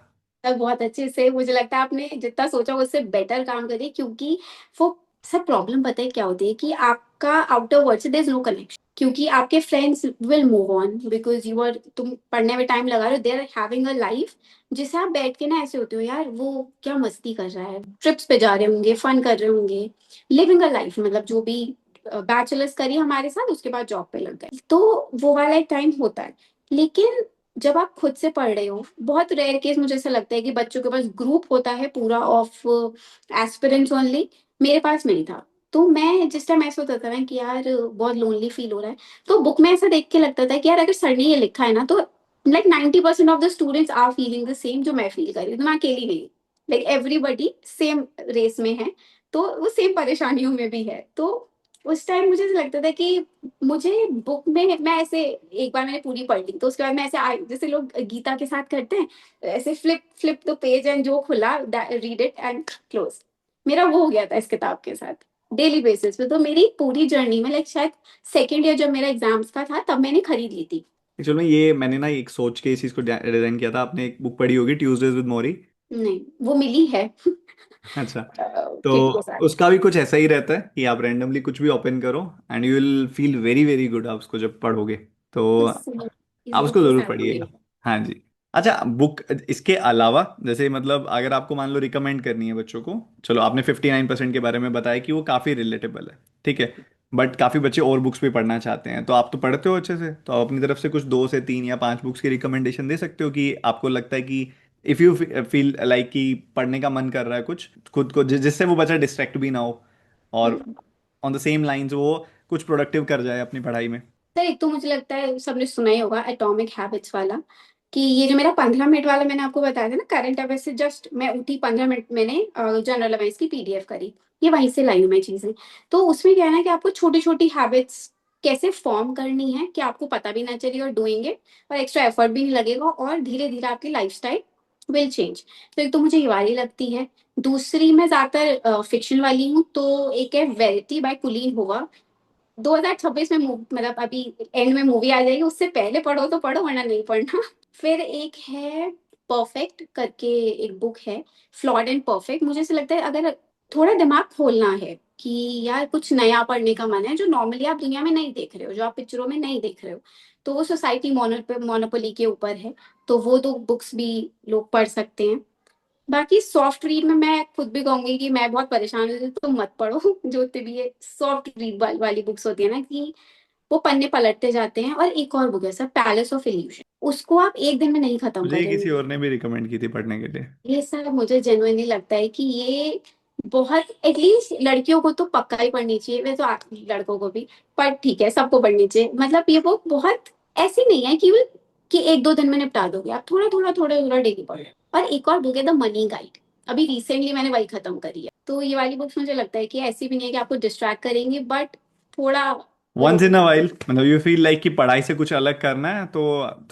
तक बहुत अच्छे से, मुझे लगता है आपने जितना सोचा उससे बेटर काम करिए। क्योंकि वो सब प्रॉब्लम पता है क्या होती है कि आपका आउटर वर्ल्ड से देयर इज नो कनेक्शन। क्योंकि आपके friends will move on because you are, तुम पढ़ने में टाइम लगा रहे हो, they are having a life जिसे आप बैठ के ना ऐसे होते हो, यार वो क्या मस्ती कर रहा है, ट्रिप्स पे जा रहे होंगे, फन कर रहे होंगे, लिविंग अ लाइफ। मतलब जो भी बैचलर्स करी हमारे साथ, उसके बाद जॉब पे लग गए, तो वो वाला एक टाइम होता है। लेकिन जब आप खुद से पढ़ रहे हो, बहुत रेयर केस मुझे ऐसा लगता है कि बच्चों के पास ग्रुप होता है पूरा ऑफ एस्पिरेंट्स ओनली। मेरे पास नहीं था। तो मैं जिस टाइम ऐसा होता था ना कि यार बहुत लोनली फील हो रहा है, तो बुक में ऐसा देख के लगता था कि यार अगर सर ने ये लिखा है ना, तो like 90% of the students are feeling the same जो मैं फील कर रही हूँ, तो मैं अकेली नहीं। लाइक एवरीबडी सेम रेस में है, तो वो सेम परेशानियों में भी है। तो उस टाइम मुझे ऐसा लगता था कि मुझे बुक में, मैं ऐसे एक बार मैंने पूरी पढ़ ली, तो उसके बाद मैं ऐसे जैसे लोग गीता के साथ करते हैं, ऐसे flip flip the page and जो खुला रीड इट एंड क्लोज। मेरा वो हो गया था इस किताब के साथ डेली बेसिस पे। तो मेरी पूरी जर्नी में लाइक शायद सेकेंड ईयर जब मेरा एग्जाम्स का था तब मैंने खरीद ली थी। एक्चुअली में ये मैंने ना एक सोच के इस चीज को डिजाइन किया था। आपने एक बुक पढ़ी होगी, ट्यूजडेज विद मोरी? नहीं, वो मिली है अच्छा। तो किट के साथ। उसका भी कुछ ऐसा ही रहता है कि आप रैंडमली कुछ भी ओपन करो and you will feel very very good आप उसको जब पढ़ोगे। तो बस इस आप बुक उसको के जरूर साथ पढ़िएगा। मिली। हाँ जी। अच्छा, बुक इसके अलावा जैसे मतलब अगर आपको मान लो रिकमेंड करनी है बच्चों को, चलो आपने 59% के बारे में बताया कि वो काफ़ी रिलेटेबल है, ठीक है, बट काफ़ी बच्चे और बुक्स भी पढ़ना चाहते हैं, तो आप तो पढ़ते हो अच्छे से, तो आप अपनी तरफ से कुछ 2 से 3 या 5 बुक्स की रिकमेंडेशन दे सकते हो कि आपको लगता है कि इफ़ यू फील लाइक कि पढ़ने का मन कर रहा है कुछ खुद को, जिससे वो बच्चा डिस्ट्रैक्ट भी ना हो, और हम्म। ऑन द सेम लाइंस वो कुछ प्रोडक्टिव कर जाए अपनी पढ़ाई में। सर एक तो मुझे लगता है सबने सुना ही होगा एटॉमिक हैबिट्स वाला, कि ये जो मेरा 15 मिनट वाला मैंने आपको बताया था ना करंट अफेयर से, जस्ट मैं उठी 15 मिनट मैंने जनरल अवेयर्स की पीडीएफ करी, ये वहीं से लाई हूँ मैं चीजें। तो उसमें क्या है ना कि आपको छोटी छोटी हैबिट्स कैसे फॉर्म करनी है कि आपको पता भी ना चले और डूइंग इट, और एक्स्ट्रा एफर्ट भी नहीं लगेगा, और धीरे धीरे आपकी लाइफस्टाइल विल चेंज। तो एक तो मुझे ये वाली लगती है। दूसरी मैं ज्यादातर फिक्शन वाली हूँ, तो एक है वेरिटी बाय कुलीन होगा। 2026 में मतलब अभी एंड में मूवी आ जाएगी, उससे पहले पढ़ो तो पढ़ो वरना नहीं पढ़ना। फिर एक है परफेक्ट करके, एक बुक है फ्लॉड एंड परफेक्ट। मुझे ऐसा लगता है अगर थोड़ा दिमाग खोलना है कि यार कुछ नया पढ़ने का मन है जो नॉर्मली आप दुनिया में नहीं देख रहे हो, जो आप पिक्चरों में नहीं देख रहे हो, तो वो सोसाइटी मोनोपोली के ऊपर है, तो वो दो बुक्स भी लोग पढ़ सकते हैं। बाकी सॉफ्ट रीड में मैं खुद भी कहूंगी कि मैं बहुत परेशान हूँ, तो मत पढ़ो। जो होते भी ये सॉफ्ट रीड वाली बुक्स होती है ना कि वो पन्ने पलटते जाते हैं। और एक और बुक है सर, पैलेस ऑफ इल्यूशन, उसको आप एक दिन में नहीं खत्म मुझे ये करेंगे। किसी और ने भी रिकमेंड की थी पढ़ने के लिए। ये सर मुझे जेन्युइनली लगता है कि ये बहुत, एटलीस्ट लड़कियों को तो पक्का ही पढ़नी चाहिए, वैसे तो लड़कों को भी, पर ठीक है सबको पढ़नी चाहिए। मतलब ये बुक बहुत ऐसी नहीं है कि एक दो दिन में निपटा दोगे, आप थोड़ा थोड़ा थोड़ा थोड़ा डेली पढ़ो। और एक और बुक है द मनी गाइड, अभी रिसेंटली मैंने वही खत्म करी है। तो ये वाली बुक्स मुझे लगता है कि ऐसी भी नहीं है कि आपको डिस्ट्रैक्ट करेंगी, बट थोड़ा वो वंस इन अ वाइल, मतलब यू फील लाइक कि पढ़ाई से कुछ अलग करना है तो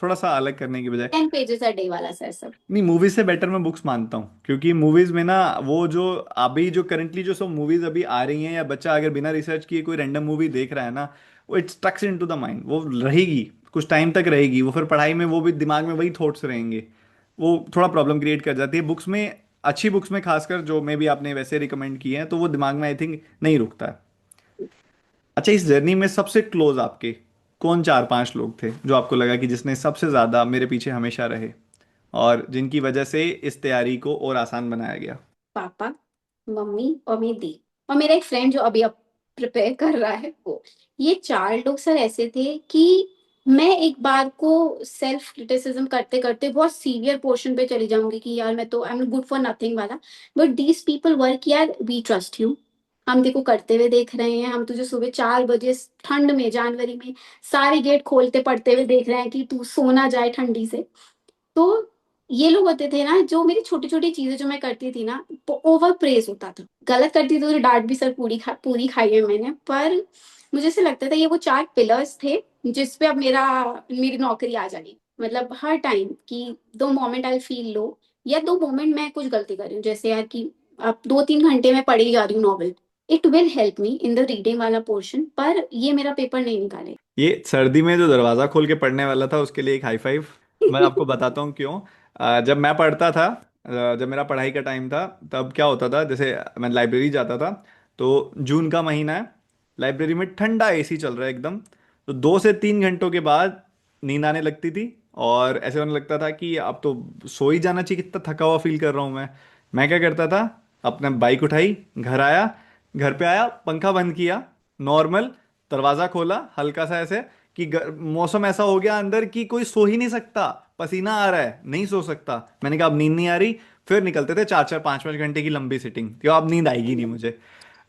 थोड़ा सा अलग करने की बजाय। 10 पेजेस अ डे वाला सर सब। नहीं, मूवीज से बेटर मैं बुक्स मानता हूँ, क्योंकि मूवीज में ना वो जो अभी जो करंटली जो सब मूवीज अभी आ रही हैं, या बच्चा अगर बिना रिसर्च किए कोई रैंडम मूवी देख रहा है ना, वो it stucks into the mind, वो रहेगी, कुछ टाइम तक रहेगी, वो फिर पढ़ाई में वो भी दिमाग में वही थॉट्स रहेंगे, वो थोड़ा प्रॉब्लम क्रिएट कर जाती है बुक्स में। अच्छी बुक्स में खासकर जो मे भी आपने वैसे रिकमेंड किए हैं, तो वो दिमाग में आई थिंक नहीं रुकता है। अच्छा, इस जर्नी में सबसे क्लोज आपके कौन चार पांच लोग थे जो आपको लगा कि जिसने सबसे ज्यादा मेरे पीछे हमेशा रहे, और जिनकी वजह से इस तैयारी को और आसान बनाया गया? पापा, मम्मी और मेरी दी, और मेरा एक फ्रेंड जो अभी अब प्रिपेयर कर रहा है वो। ये चार लोग सर ऐसे थे कि मैं एक बार को सेल्फ क्रिटिसिज्म करते करते बहुत सीवियर पोर्शन पे चली जाऊंगी कि यार मैं तो I am good for nothing वाला। बट दीज पीपल वर्क, यार वी ट्रस्ट यू, हम देखो करते हुए देख रहे हैं, हम तुझे सुबह 4 बजे ठंड में जनवरी में सारे गेट खोलते पड़ते हुए देख रहे हैं कि तू सोना जाए ठंडी से। तो ये लोग होते थे ना जो मेरी छोटी छोटी चीजें जो मैं करती थी ना, ओवर प्रेज होता था, गलत करती थी तो डांट भी सर पूरी खाई है मैंने। पर मुझे ऐसे लगता था ये वो चार पिलर्स थे जिस पे अब मेरी नौकरी आ जाएगी। मतलब हर टाइम कि दो मोमेंट आई फील लो, या दो मोमेंट मैं कुछ गलती कर रही हूँ, जैसे यार कि अब 2-3 घंटे में पढ़ी जा रही हूँ novel, it will help me in the reading वाला पोर्शन, पर ये मेरा पेपर नहीं निकाले। ये सर्दी में जो दरवाजा खोल के पढ़ने वाला था उसके लिए एक हाई फाइव। मैं आपको बताता हूँ क्यों। जब मैं पढ़ता था, जब मेरा पढ़ाई का टाइम था, तब क्या होता था, जैसे मैं लाइब्रेरी जाता था, तो जून का महीना है, लाइब्रेरी में ठंडा एसी चल रहा है एकदम, तो 2 से 3 घंटों के बाद नींद आने लगती थी, और ऐसे होने लगता था कि अब तो सो ही जाना चाहिए, कितना थका हुआ फील कर रहा हूँ मैं क्या करता था, अपने बाइक उठाई, घर आया, घर पे आया, पंखा बंद किया, नॉर्मल, दरवाजा खोला हल्का सा ऐसे, कि मौसम ऐसा हो गया अंदर कि कोई सो ही नहीं सकता, पसीना आ रहा है, नहीं सो सकता। मैंने कहा अब नींद नहीं आ रही, फिर निकलते थे 4-4 5-5 घंटे की लंबी सिटिंग, क्यों अब नींद आएगी नहीं मुझे।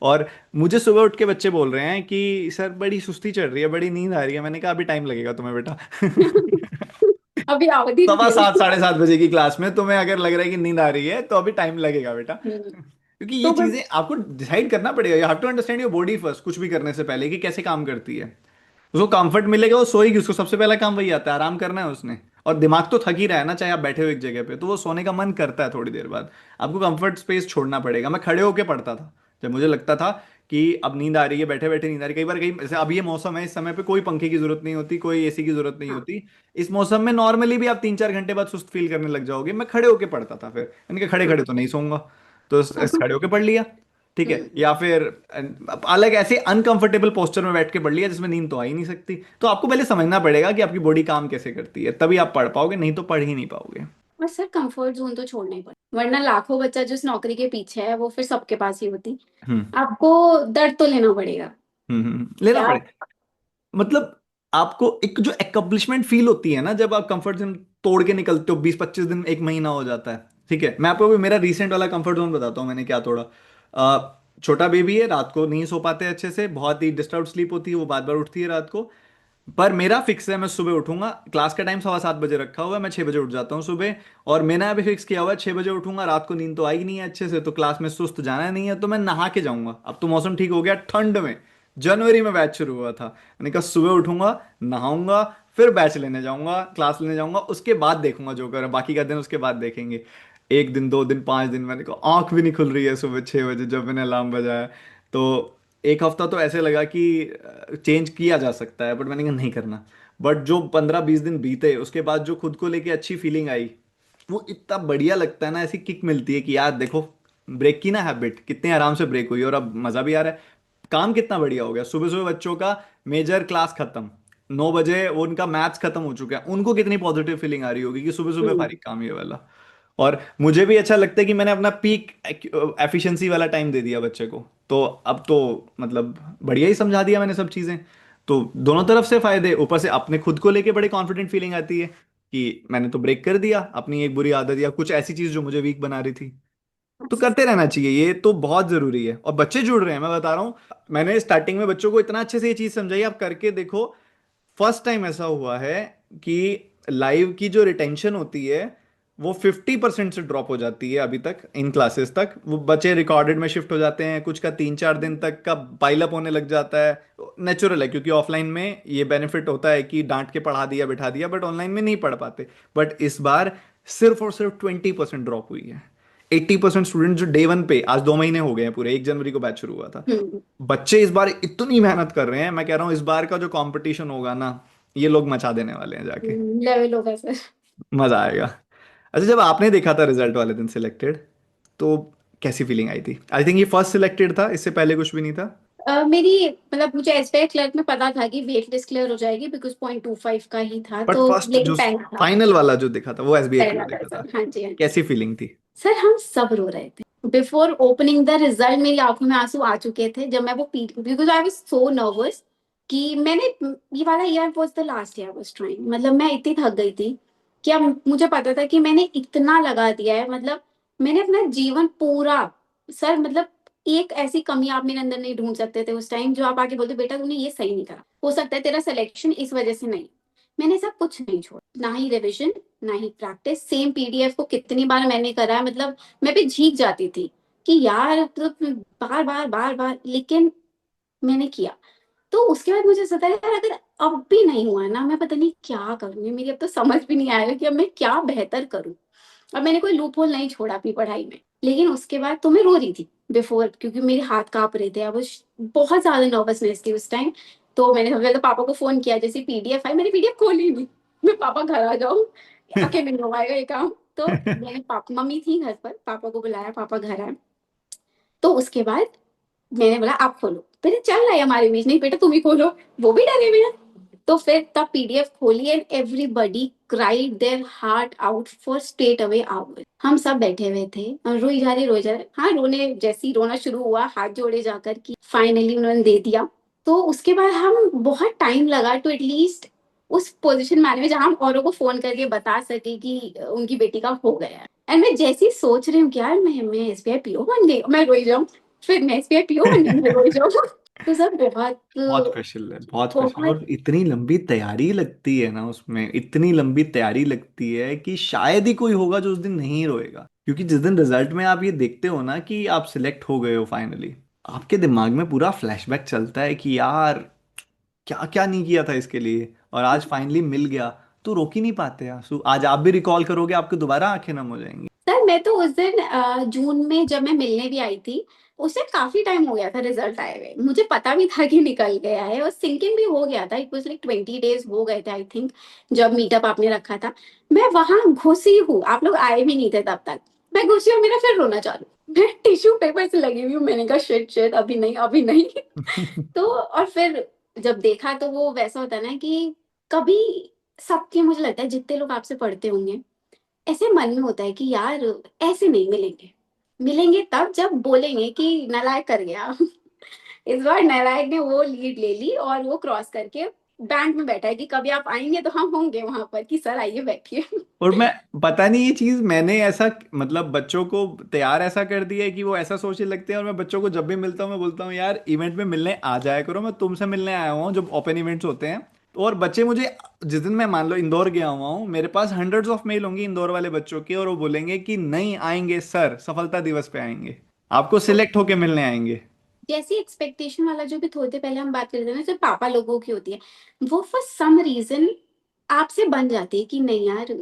और मुझे सुबह उठ के बच्चे बोल रहे हैं कि सर बड़ी सुस्ती चढ़ रही है, बड़ी नींद आ रही है। मैंने कहा अभी टाइम लगेगा तुम्हें बेटा। अभी आओ धीरे सवा धीरे। सात 7:30 बजे की क्लास में तुम्हें अगर लग रहा है कि नींद आ रही है, तो अभी टाइम लगेगा बेटा। क्योंकि ये तो बस चीजें आपको डिसाइड करना पड़ेगा, you have to understand your body first, कुछ भी करने से पहले कि कैसे काम करती है। उसको कंफर्ट मिलेगा, वो सोएगी, उसको सबसे पहला काम वही आता है, आराम करना है उसने। और दिमाग तो थक ही रहा है ना, चाहे आप बैठे हो एक जगह पे, तो वो सोने का मन करता है थोड़ी देर बाद। आपको कंफर्ट स्पेस छोड़ना पड़ेगा। मैं खड़े होके पढ़ता था जब मुझे लगता था कि अब नींद आ रही है, बैठे बैठे नींद आ रही है। कई बार, कहीं जैसे अब ये मौसम है, इस समय पे कोई पंखे की जरूरत नहीं होती, कोई एसी की जरूरत नहीं हाँ। होती। इस मौसम में नॉर्मली भी आप 3-4 घंटे बाद सुस्त फील करने लग जाओगे। मैं खड़े होके पढ़ता था, फिर मैंने कहा खड़े हाँ। खड़े तो नहीं सोऊंगा, तो खड़े होके पढ़ लिया, ठीक है, हम्म। या फिर अलग ऐसे अनकंफर्टेबल पोस्चर में बैठ के पढ़ लिया जिसमें नींद तो आ ही नहीं सकती। तो आपको पहले समझना पड़ेगा कि आपकी बॉडी काम कैसे करती है, तभी आप पढ़ पाओगे, नहीं तो पढ़ ही नहीं पाओगे। और सर कंफर्ट जोन तो छोड़ना ही पड़े, वरना लाखों बच्चा जिस नौकरी के पीछे है वो फिर सबके पास ही होती। हम्म आपको दर्द तो लेना पड़ेगा कि लेना पड़े, आप। मतलब आपको एक जो एक्म्प्लिशमेंट फील होती है ना, जब आप कंफर्ट जोन तोड़ के निकलते हो, 20-25 दिन, एक महीना हो जाता है, ठीक है। मैं आपको अभी मेरा रीसेंट वाला कंफर्ट जोन बताता हूँ, मैंने क्या तोड़ा। छोटा बेबी है, रात को नहीं सो पाते अच्छे से, बहुत ही डिस्टर्ब स्लीप होती है, वो बार बार उठती है रात को। पर मेरा फिक्स है, मैं सुबह उठूंगा, क्लास का टाइम 7:15 रखा हुआ है, मैं 6 बजे उठ जाता हूँ सुबह। और मैंने अभी फिक्स किया हुआ है 6 बजे उठूंगा, रात को नींद तो आई नहीं है अच्छे से, तो क्लास में सुस्त जाना नहीं है, तो मैं नहा के जाऊंगा। अब तो मौसम ठीक हो गया, ठंड में, जनवरी में बैच शुरू हुआ था, मैंने कहा सुबह उठूंगा, नहाऊंगा, फिर बैच लेने जाऊंगा, क्लास लेने जाऊंगा, उसके बाद देखूंगा जो करें, बाकी का दिन उसके बाद देखेंगे। एक दिन, 2 दिन, 5 दिन, मैंने कहा आंख भी नहीं खुल रही है सुबह 6 बजे जब मैंने अलार्म बजाया। तो एक हफ्ता तो ऐसे लगा कि चेंज किया जा सकता है, बट मैंने कहा नहीं करना। बट जो 15-20 दिन बीते, उसके बाद जो खुद को लेके अच्छी फीलिंग आई, वो इतना बढ़िया लगता है ना, ऐसी किक मिलती है कि यार देखो, ब्रेक की ना हैबिट कितने आराम से ब्रेक हुई, और अब मजा भी आ रहा है। काम कितना बढ़िया हो गया, सुबह सुबह बच्चों का मेजर क्लास खत्म, 9 बजे वो उनका मैथ्स खत्म हो चुका है, उनको कितनी पॉजिटिव फीलिंग आ रही होगी कि सुबह सुबह हम्म। फारिग काम ये वाला। और मुझे भी अच्छा लगता है कि मैंने अपना पीक एफिशिएंसी वाला टाइम दे दिया बच्चे को। तो अब तो मतलब बढ़िया ही समझा दिया मैंने सब चीजें। तो दोनों तरफ से फायदे, ऊपर से अपने खुद को लेके बड़े कॉन्फिडेंट फीलिंग आती है कि मैंने तो ब्रेक कर दिया अपनी एक बुरी आदत या कुछ ऐसी चीज जो मुझे वीक बना रही थी। तो करते रहना चाहिए, ये तो बहुत जरूरी है, और बच्चे जुड़ रहे हैं, मैं बता रहा हूँ। मैंने स्टार्टिंग में बच्चों को इतना अच्छे से ये चीज समझाई, आप करके देखो। फर्स्ट टाइम ऐसा हुआ है कि लाइव की जो रिटेंशन होती है वो 50% से ड्रॉप हो जाती है अभी तक, इन क्लासेस तक वो बच्चे रिकॉर्डेड में शिफ्ट हो जाते हैं, कुछ का 3-4 दिन तक का पाइल अप होने लग जाता है। नेचुरल है, क्योंकि ऑफलाइन में ये बेनिफिट होता है कि डांट के पढ़ा दिया बिठा दिया, बट ऑनलाइन में नहीं पढ़ पाते। बट इस बार सिर्फ और सिर्फ 20% ड्रॉप हुई है। 80% स्टूडेंट जो डे 1 पे, आज 2 महीने हो गए हैं पूरे, 1 जनवरी को बैच शुरू हुआ था, हम्म। बच्चे इस बार इतनी मेहनत कर रहे हैं, मैं कह रहा हूँ इस बार का जो कंपटीशन होगा ना, ये लोग मचा देने वाले हैं जाके। लेवल होगा सर। मजा आएगा। अच्छा, जब आपने देखा था रिजल्ट वाले दिन सिलेक्टेड, तो कैसी फीलिंग आई थी? आई थिंक ये फर्स्ट सिलेक्टेड था, इससे पहले कुछ भी नहीं था। मेरी मतलब मुझे एसबीआई क्लर्क में पता था कि वेट लिस्ट क्लियर हो जाएगी, बिकॉज 0.25 का ही था, बट तो फर्स्ट लेकिन जो पहला था। फाइनल वाला जो देखा था वो एसबीआई पहला क्लियर था देखा था, सर, हाँ जी हाँ जी। कैसी फीलिंग थी? सर हम सब रो रहे थे। बिफोर ओपनिंग द रिजल्ट मेरी आंखों में आंसू आ चुके थे, जब मैं वो P, because I was so nervous कि मैंने, ये वाला year was the last year I was trying, मतलब मैं इतनी थक गई थी कि अब मुझे पता था कि मैंने इतना लगा दिया है, मतलब मैंने अपना जीवन पूरा, सर मतलब एक ऐसी कमी आप मेरे अंदर नहीं ढूंढ सकते थे उस टाइम जो आप आके बोलते बेटा तूने ये सही नहीं करा, हो सकता है तेरा सिलेक्शन इस वजह से नहीं। मैंने सब कुछ नहीं छोड़ा, ना ही रिविजन, ना ही प्रैक्टिस, सेम पीडीएफ को कितनी बार मैंने करा, मतलब मैं भी झीक जाती थी कि यार मतलब बार बार बार बार, लेकिन मैंने किया। तो उसके बाद मुझे सता यार अगर अब भी नहीं हुआ है ना, मैं पता नहीं क्या करूंगी, मेरी अब तो समझ भी नहीं आएगा कि अब मैं क्या बेहतर करूं। अब मैंने कोई लूप होल नहीं छोड़ा अपनी पढ़ाई में, लेकिन उसके बाद तो मैं रो रही थी बिफोर, क्योंकि मेरे हाथ कांप रहे थे, अब बहुत ज्यादा नर्वसनेस थी उस टाइम। तो मैंने सबसे पहले पापा को फोन किया, जैसे पीडीएफ आई मैंने पीडीएफ खोली नहीं, मैं पापा घर आ जाऊं, अकेले नहीं हो पाएगा ये काम। तो मैंने पापा, मम्मी थी घर पर, पापा को बुलाया, पापा घर आए। तो उसके बाद मैंने बोला आप खोलो, पहले चल रहा है हमारे बीच, नहीं बेटा तुम ही खोलो, वो भी डरे हुए हैं। तो फिर तब पीडीएफ खोली and everybody cried their heart out for straight away hours. हम सब बैठे हुए थे और रोई जा रहे, हाँ रोने, जैसे ही रोना शुरू हुआ हाथ जोड़े जाकर कि फाइनली उन्होंने दे दिया। तो उसके बाद हम बहुत टाइम लगा टू एटलीस्ट उस पोजीशन में आने में जहां हम औरों को फोन करके बता सके कि उनकी बेटी का हो गया है। एंड मैं जैसे ही सोच रही हूँ कि यार मैं एसबीआई पीओ बन गई, मैं रोई जाऊँ, फिर मैं एसबीआई पीओ बन गई, मैं रोई जाऊँ। तो सर बहुत बहुत स्पेशल है, बहुत स्पेशल, बहुत। और इतनी लंबी तैयारी लगती है ना उसमें, इतनी लंबी तैयारी लगती है कि शायद ही कोई होगा जो उस दिन नहीं रोएगा, क्योंकि जिस दिन रिजल्ट में आप ये देखते हो ना कि आप सिलेक्ट हो गए हो फाइनली, आपके दिमाग में पूरा फ्लैशबैक चलता है कि यार क्या क्या नहीं किया था इसके लिए, और आज फाइनली मिल गया, तो रोक ही नहीं पाते आंसू। आज आप भी रिकॉल करोगे, आपको दोबारा आंखें नम हो जाएंगी। सर मैं तो उस दिन जून में जब मैं मिलने भी आई थी, उससे काफी टाइम हो गया था रिजल्ट आए हुए, मुझे पता भी था कि निकल गया है और सिंकिंग भी हो गया था, इट वाज लाइक 20 डेज हो गए थे आई थिंक, जब मीटअप आपने रखा था। मैं वहां घुसी हूँ, आप लोग आए भी नहीं थे तब तक, मैं घुसी हूँ, मेरा फिर रोना चालू, मैं टिश्यू पेपर से लगी हुई हूँ, मैंने कहा शिट शिट अभी नहीं अभी नहीं। तो और फिर जब देखा तो वो वैसा होता है ना कि कभी सबके, मुझे लगता है जितने लोग आपसे पढ़ते होंगे, ऐसे मन में होता है कि यार ऐसे नहीं मिलेंगे, मिलेंगे तब जब बोलेंगे कि नालायक कर गया। इस बार नालायक ने वो लीड ले ली और वो क्रॉस करके बैंक में बैठा है कि कभी आप आएंगे तो हम होंगे वहां पर कि सर आइए बैठिए। और मैं, पता नहीं ये चीज मैंने ऐसा मतलब बच्चों को तैयार ऐसा कर दिया है कि वो ऐसा सोचने लगते हैं। और मैं बच्चों को जब भी मिलता हूँ मैं बोलता हूँ यार इवेंट में मिलने आ जाया करो, मैं तुमसे मिलने आया हुआ हूँ जब ओपन इवेंट्स होते हैं। और बच्चे मुझे, जिस दिन मैं मान लो इंदौर गया हुआ हूँ, मेरे पास हंड्रेड्स ऑफ मेल होंगे इंदौर वाले बच्चों के, और वो बोलेंगे कि नहीं आएंगे सर, सफलता दिवस पे आएंगे, आपको सिलेक्ट होके मिलने आएंगे। जैसी एक्सपेक्टेशन वाला जो भी थोड़ी देर पहले हम बात कर रहे थे ना, जो पापा लोगों की होती है, वो फॉर सम रीजन आपसे बन जाती है कि नहीं यार,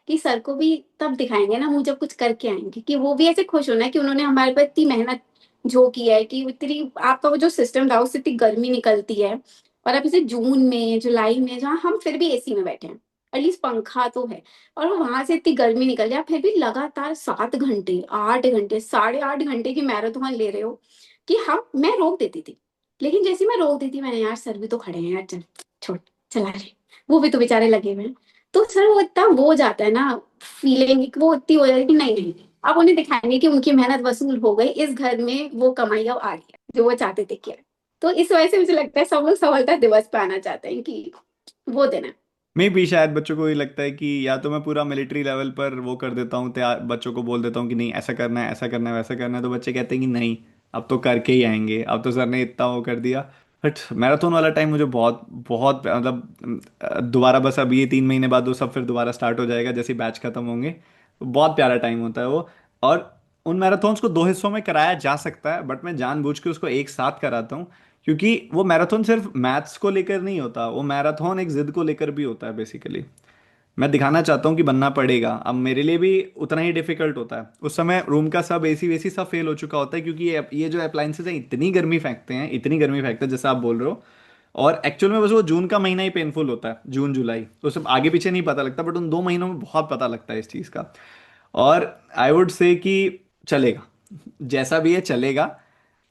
कि सर को भी तब दिखाएंगे ना मुंह जब कुछ करके आएंगे, कि वो भी ऐसे खुश होना है कि उन्होंने हमारे पर इतनी मेहनत जो की है, कि इतनी आपका वो जो सिस्टम था उससे इतनी गर्मी निकलती है। और अब इसे जून में जुलाई में जहाँ हम फिर भी एसी में बैठे हैं, एटलीस्ट पंखा तो है, और वो वहां से इतनी गर्मी निकल जाए फिर भी लगातार 7 घंटे 8 घंटे 8.5 घंटे की मैराथन ले रहे हो, कि हम मैं रोक देती थी। लेकिन जैसे ही मैं रोक देती, मैंने यार सर भी तो खड़े हैं यार, चल छोड़, चला ले, वो भी तो बेचारे लगे हुए हैं। तो सर वो इतना वो हो जाता है ना, फीलिंग वो इतनी हो जाती है कि नहीं नहीं, अब उन्हें दिखाएंगे कि उनकी मेहनत वसूल हो गई, इस घर में वो कमाई अब आ रही है जो वो चाहते थे किया। तो इस वजह से मुझे लगता है सब लोग सफलता दिवस पे आना चाहते हैं कि वो देना है। मे भी शायद बच्चों को ये लगता है कि या तो मैं पूरा मिलिट्री लेवल पर वो कर देता हूँ तैयार, बच्चों को बोल देता हूँ कि नहीं ऐसा करना है, ऐसा करना है, वैसा करना है, तो बच्चे कहते हैं कि नहीं अब तो करके ही आएंगे, अब तो सर ने इतना वो कर दिया। बट मैराथन वाला टाइम मुझे बहुत बहुत मतलब दोबारा बस अब ये 3 महीने बाद वो सब फिर दोबारा स्टार्ट हो जाएगा जैसे बैच खत्म होंगे, तो बहुत प्यारा टाइम होता है वो। और उन मैराथन्स को 2 हिस्सों में कराया जा सकता है, बट मैं जानबूझ के उसको एक साथ कराता हूँ, क्योंकि वो मैराथन सिर्फ मैथ्स को लेकर नहीं होता, वो मैराथन एक जिद को लेकर भी होता है बेसिकली। मैं दिखाना चाहता हूँ कि बनना पड़ेगा। अब मेरे लिए भी उतना ही डिफिकल्ट होता है, उस समय रूम का सब एसी वेसी सब फेल हो चुका होता है, क्योंकि ये जो अप्लाइंसेस हैं इतनी गर्मी फेंकते हैं, इतनी गर्मी फेंकते हैं जैसा आप बोल रहे हो। और एक्चुअल में बस वो जून का महीना ही पेनफुल होता है, जून जुलाई तो सब आगे पीछे नहीं पता लगता, बट उन 2 महीनों में बहुत पता लगता है इस चीज़ का। और आई वुड से कि चलेगा, जैसा भी है चलेगा,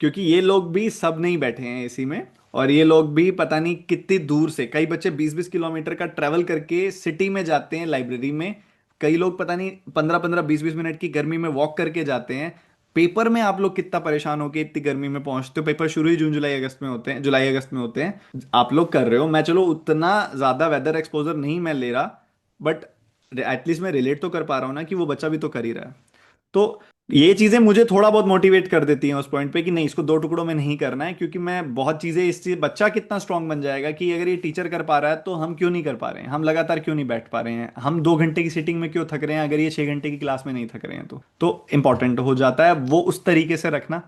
क्योंकि ये लोग भी सब नहीं बैठे हैं एसी में। और ये लोग भी पता नहीं कितनी दूर से, कई बच्चे 20-20 किलोमीटर का ट्रेवल करके सिटी में जाते हैं लाइब्रेरी में, कई लोग पता नहीं 15-15 20-20 मिनट की गर्मी में वॉक करके जाते हैं। पेपर में आप लोग कितना परेशान होके इतनी गर्मी में पहुंचते हो, पेपर शुरू ही जून जुलाई अगस्त में होते हैं, जुलाई अगस्त में होते हैं, आप लोग कर रहे हो। मैं चलो उतना ज्यादा वेदर एक्सपोजर नहीं मैं ले रहा, बट एटलीस्ट मैं रिलेट तो कर पा रहा हूँ ना कि वो बच्चा भी तो कर ही रहा है। तो ये चीजें मुझे थोड़ा बहुत मोटिवेट कर देती हैं उस पॉइंट पे कि नहीं इसको 2 टुकड़ों में नहीं करना है, क्योंकि मैं बहुत चीजें इस चीज, बच्चा कितना स्ट्रांग बन जाएगा कि अगर ये टीचर कर पा रहा है तो हम क्यों नहीं कर पा रहे हैं, हम लगातार क्यों नहीं बैठ पा रहे हैं, हम 2 घंटे की सीटिंग में क्यों थक रहे हैं अगर ये 6 घंटे की क्लास में नहीं थक रहे हैं। तो इंपॉर्टेंट हो जाता है वो उस तरीके से रखना।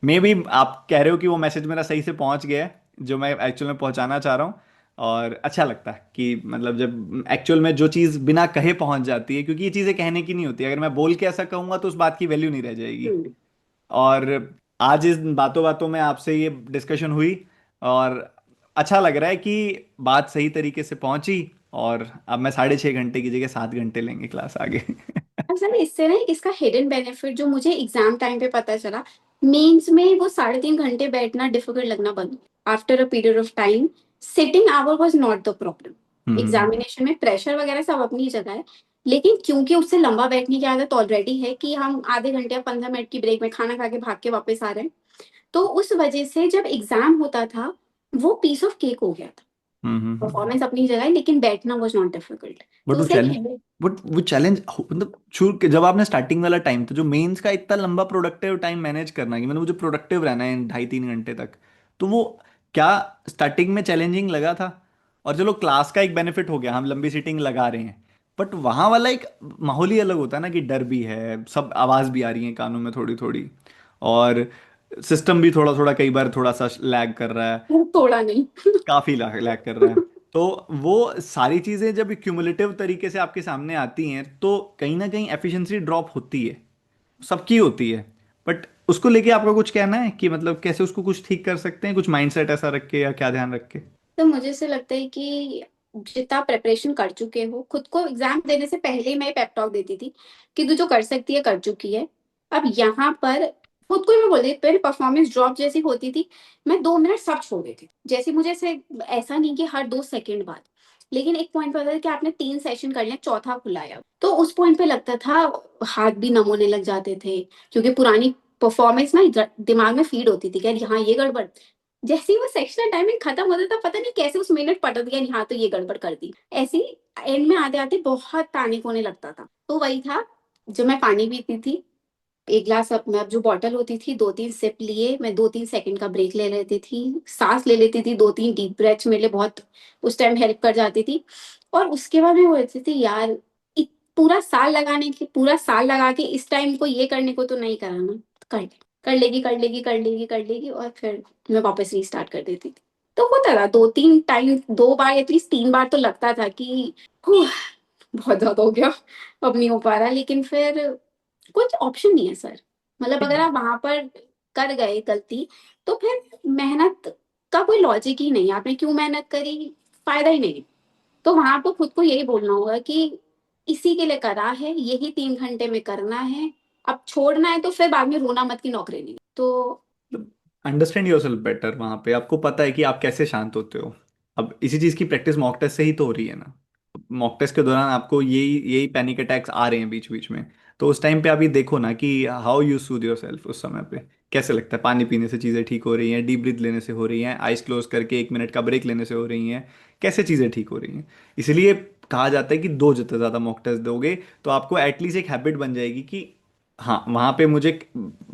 मे भी आप कह रहे हो कि वो मैसेज मेरा सही से पहुंच गया है जो मैं एक्चुअल में पहुंचाना चाह रहा हूँ। और अच्छा लगता है कि मतलब जब एक्चुअल में जो चीज़ बिना कहे पहुंच जाती है, क्योंकि ये चीज़ें कहने की नहीं होती, अगर मैं बोल के ऐसा कहूंगा तो उस बात की वैल्यू नहीं रह जाएगी। हम्म। और आज इस बातों बातों में आपसे ये डिस्कशन हुई, और अच्छा लग रहा है कि बात सही तरीके से पहुंची। और अब मैं 6.5 घंटे की जगह 7 घंटे लेंगे क्लास आगे। और सर इससे ना इसका हिडन बेनिफिट जो मुझे एग्जाम टाइम पे पता चला, मेंस में वो 3.5 घंटे बैठना डिफिकल्ट लगना बंद, after a period of time sitting hour was not the problem. Hmm. Examination में प्रेशर वगैरह सब अपनी जगह है, लेकिन क्योंकि उससे लंबा बैठने की आदत ऑलरेडी है कि हम आधे घंटे या 15 मिनट की ब्रेक में खाना खा के भाग के वापस आ रहे हैं, तो उस वजह से जब एग्जाम होता था वो पीस ऑफ केक हो गया था। परफॉर्मेंस अपनी जगह है लेकिन बैठना वाज नॉट डिफिकल्ट। बट तो वो उसका चैलेंज एक बट वो चैलेंज मतलब शुरू के जब आपने स्टार्टिंग वाला टाइम था जो मेंस का इतना लंबा प्रोडक्टिव टाइम मैनेज करना कि मतलब मुझे प्रोडक्टिव रहना है 2.5-3 घंटे तक, तो वो क्या स्टार्टिंग में चैलेंजिंग लगा था? और चलो क्लास का एक बेनिफिट हो गया, हम लंबी सीटिंग लगा रहे हैं, बट वहां वाला एक माहौल ही अलग होता है ना, कि डर भी है, सब आवाज भी आ रही है कानों में थोड़ी थोड़ी, और सिस्टम भी थोड़ा थोड़ा कई बार थोड़ा सा लैग कर रहा है, तोड़ा नहीं। काफी लैग कर रहा है। तो वो सारी चीजें जब क्यूमुलेटिव तरीके से आपके सामने आती हैं तो कहीं ना कहीं एफिशिएंसी ड्रॉप होती है, सबकी होती है। बट उसको लेके आपका कुछ कहना है कि मतलब कैसे उसको कुछ ठीक कर सकते हैं, कुछ माइंडसेट ऐसा रख के या क्या ध्यान रख के? तो मुझे से लगता है कि जितना प्रिपरेशन कर चुके हो, खुद को एग्जाम देने से पहले मैं पेप टॉक देती थी कि तू जो कर सकती है कर चुकी है। अब यहाँ पर खुद को ही मैं बोल रही पहले परफॉर्मेंस ड्रॉप जैसी होती थी, मैं 2 मिनट सब छोड़ देती थी, जैसे मुझे से ऐसा नहीं कि हर 2 सेकंड बाद, लेकिन एक पॉइंट पर होता था कि आपने 3 सेशन कर लिया, चौथा खुलाया, तो उस पॉइंट पे लगता था हाथ भी नम होने लग जाते थे, क्योंकि पुरानी परफॉर्मेंस ना दिमाग में फीड होती थी कि यार यहाँ ये गड़बड़, जैसे ही वो सेक्शनल टाइमिंग खत्म होता था, पता नहीं कैसे उस मिनट पलट गया, नहीं हाँ तो ये गड़बड़ कर दी। ऐसे ही एंड में आते आते बहुत पैनिक होने लगता था। तो वही था, जब मैं पानी पीती थी, एक ग्लास में अब जो बॉटल होती थी, 2-3 सिप लिए, मैं 2-3 सेकंड का ब्रेक ले लेती थी, सांस ले लेती थी, 2-3 डीप ब्रेथ्स मेरे लिए बहुत उस टाइम हेल्प कर जाती थी। और उसके बाद मैं बोलती थी यार, पूरा साल लगा के इस टाइम को ये करने को तो नहीं कराना, कर ले, कर लेगी कर लेगी कर लेगी कर लेगी, और फिर मैं वापस रीस्टार्ट कर देती थी। तो होता था 2-3 टाइम, 2 बार एटलीस्ट 3 बार तो लगता था कि "हुँ, बहुत ज्यादा हो गया, अब नहीं हो पा रहा", लेकिन फिर कुछ ऑप्शन नहीं है सर। मतलब अगर आप वहां पर कर गए गलती, तो फिर मेहनत का कोई लॉजिक ही नहीं है, आपने क्यों मेहनत करी, फायदा ही नहीं। तो वहां आपको खुद को यही बोलना होगा कि इसी के लिए करा है, यही 3 घंटे में करना है, अब छोड़ना है तो फिर बाद में रोना मत की नौकरी नहीं तो। अंडरस्टैंड योरसेल्फ बेटर, वहां पे आपको पता है कि आप कैसे शांत होते हो। अब इसी चीज की प्रैक्टिस मॉक टेस्ट से ही तो हो रही है ना। मॉक टेस्ट के दौरान आपको यही यही पैनिक अटैक्स आ रहे हैं बीच बीच में। तो उस टाइम पे आप ये देखो ना कि how you Sood your self उस समय पे। कैसे लगता है, पानी पीने से चीज़ें ठीक हो रही हैं, डीप ब्रीथ लेने से हो रही हैं, आइस क्लोज करके 1 मिनट का ब्रेक लेने से हो रही हैं, कैसे चीज़ें ठीक हो रही हैं। इसलिए कहा जाता है कि दो जितना ज़्यादा मॉक टेस्ट दोगे तो आपको एटलीस्ट एक हैबिट बन जाएगी कि हाँ वहाँ पे मुझे,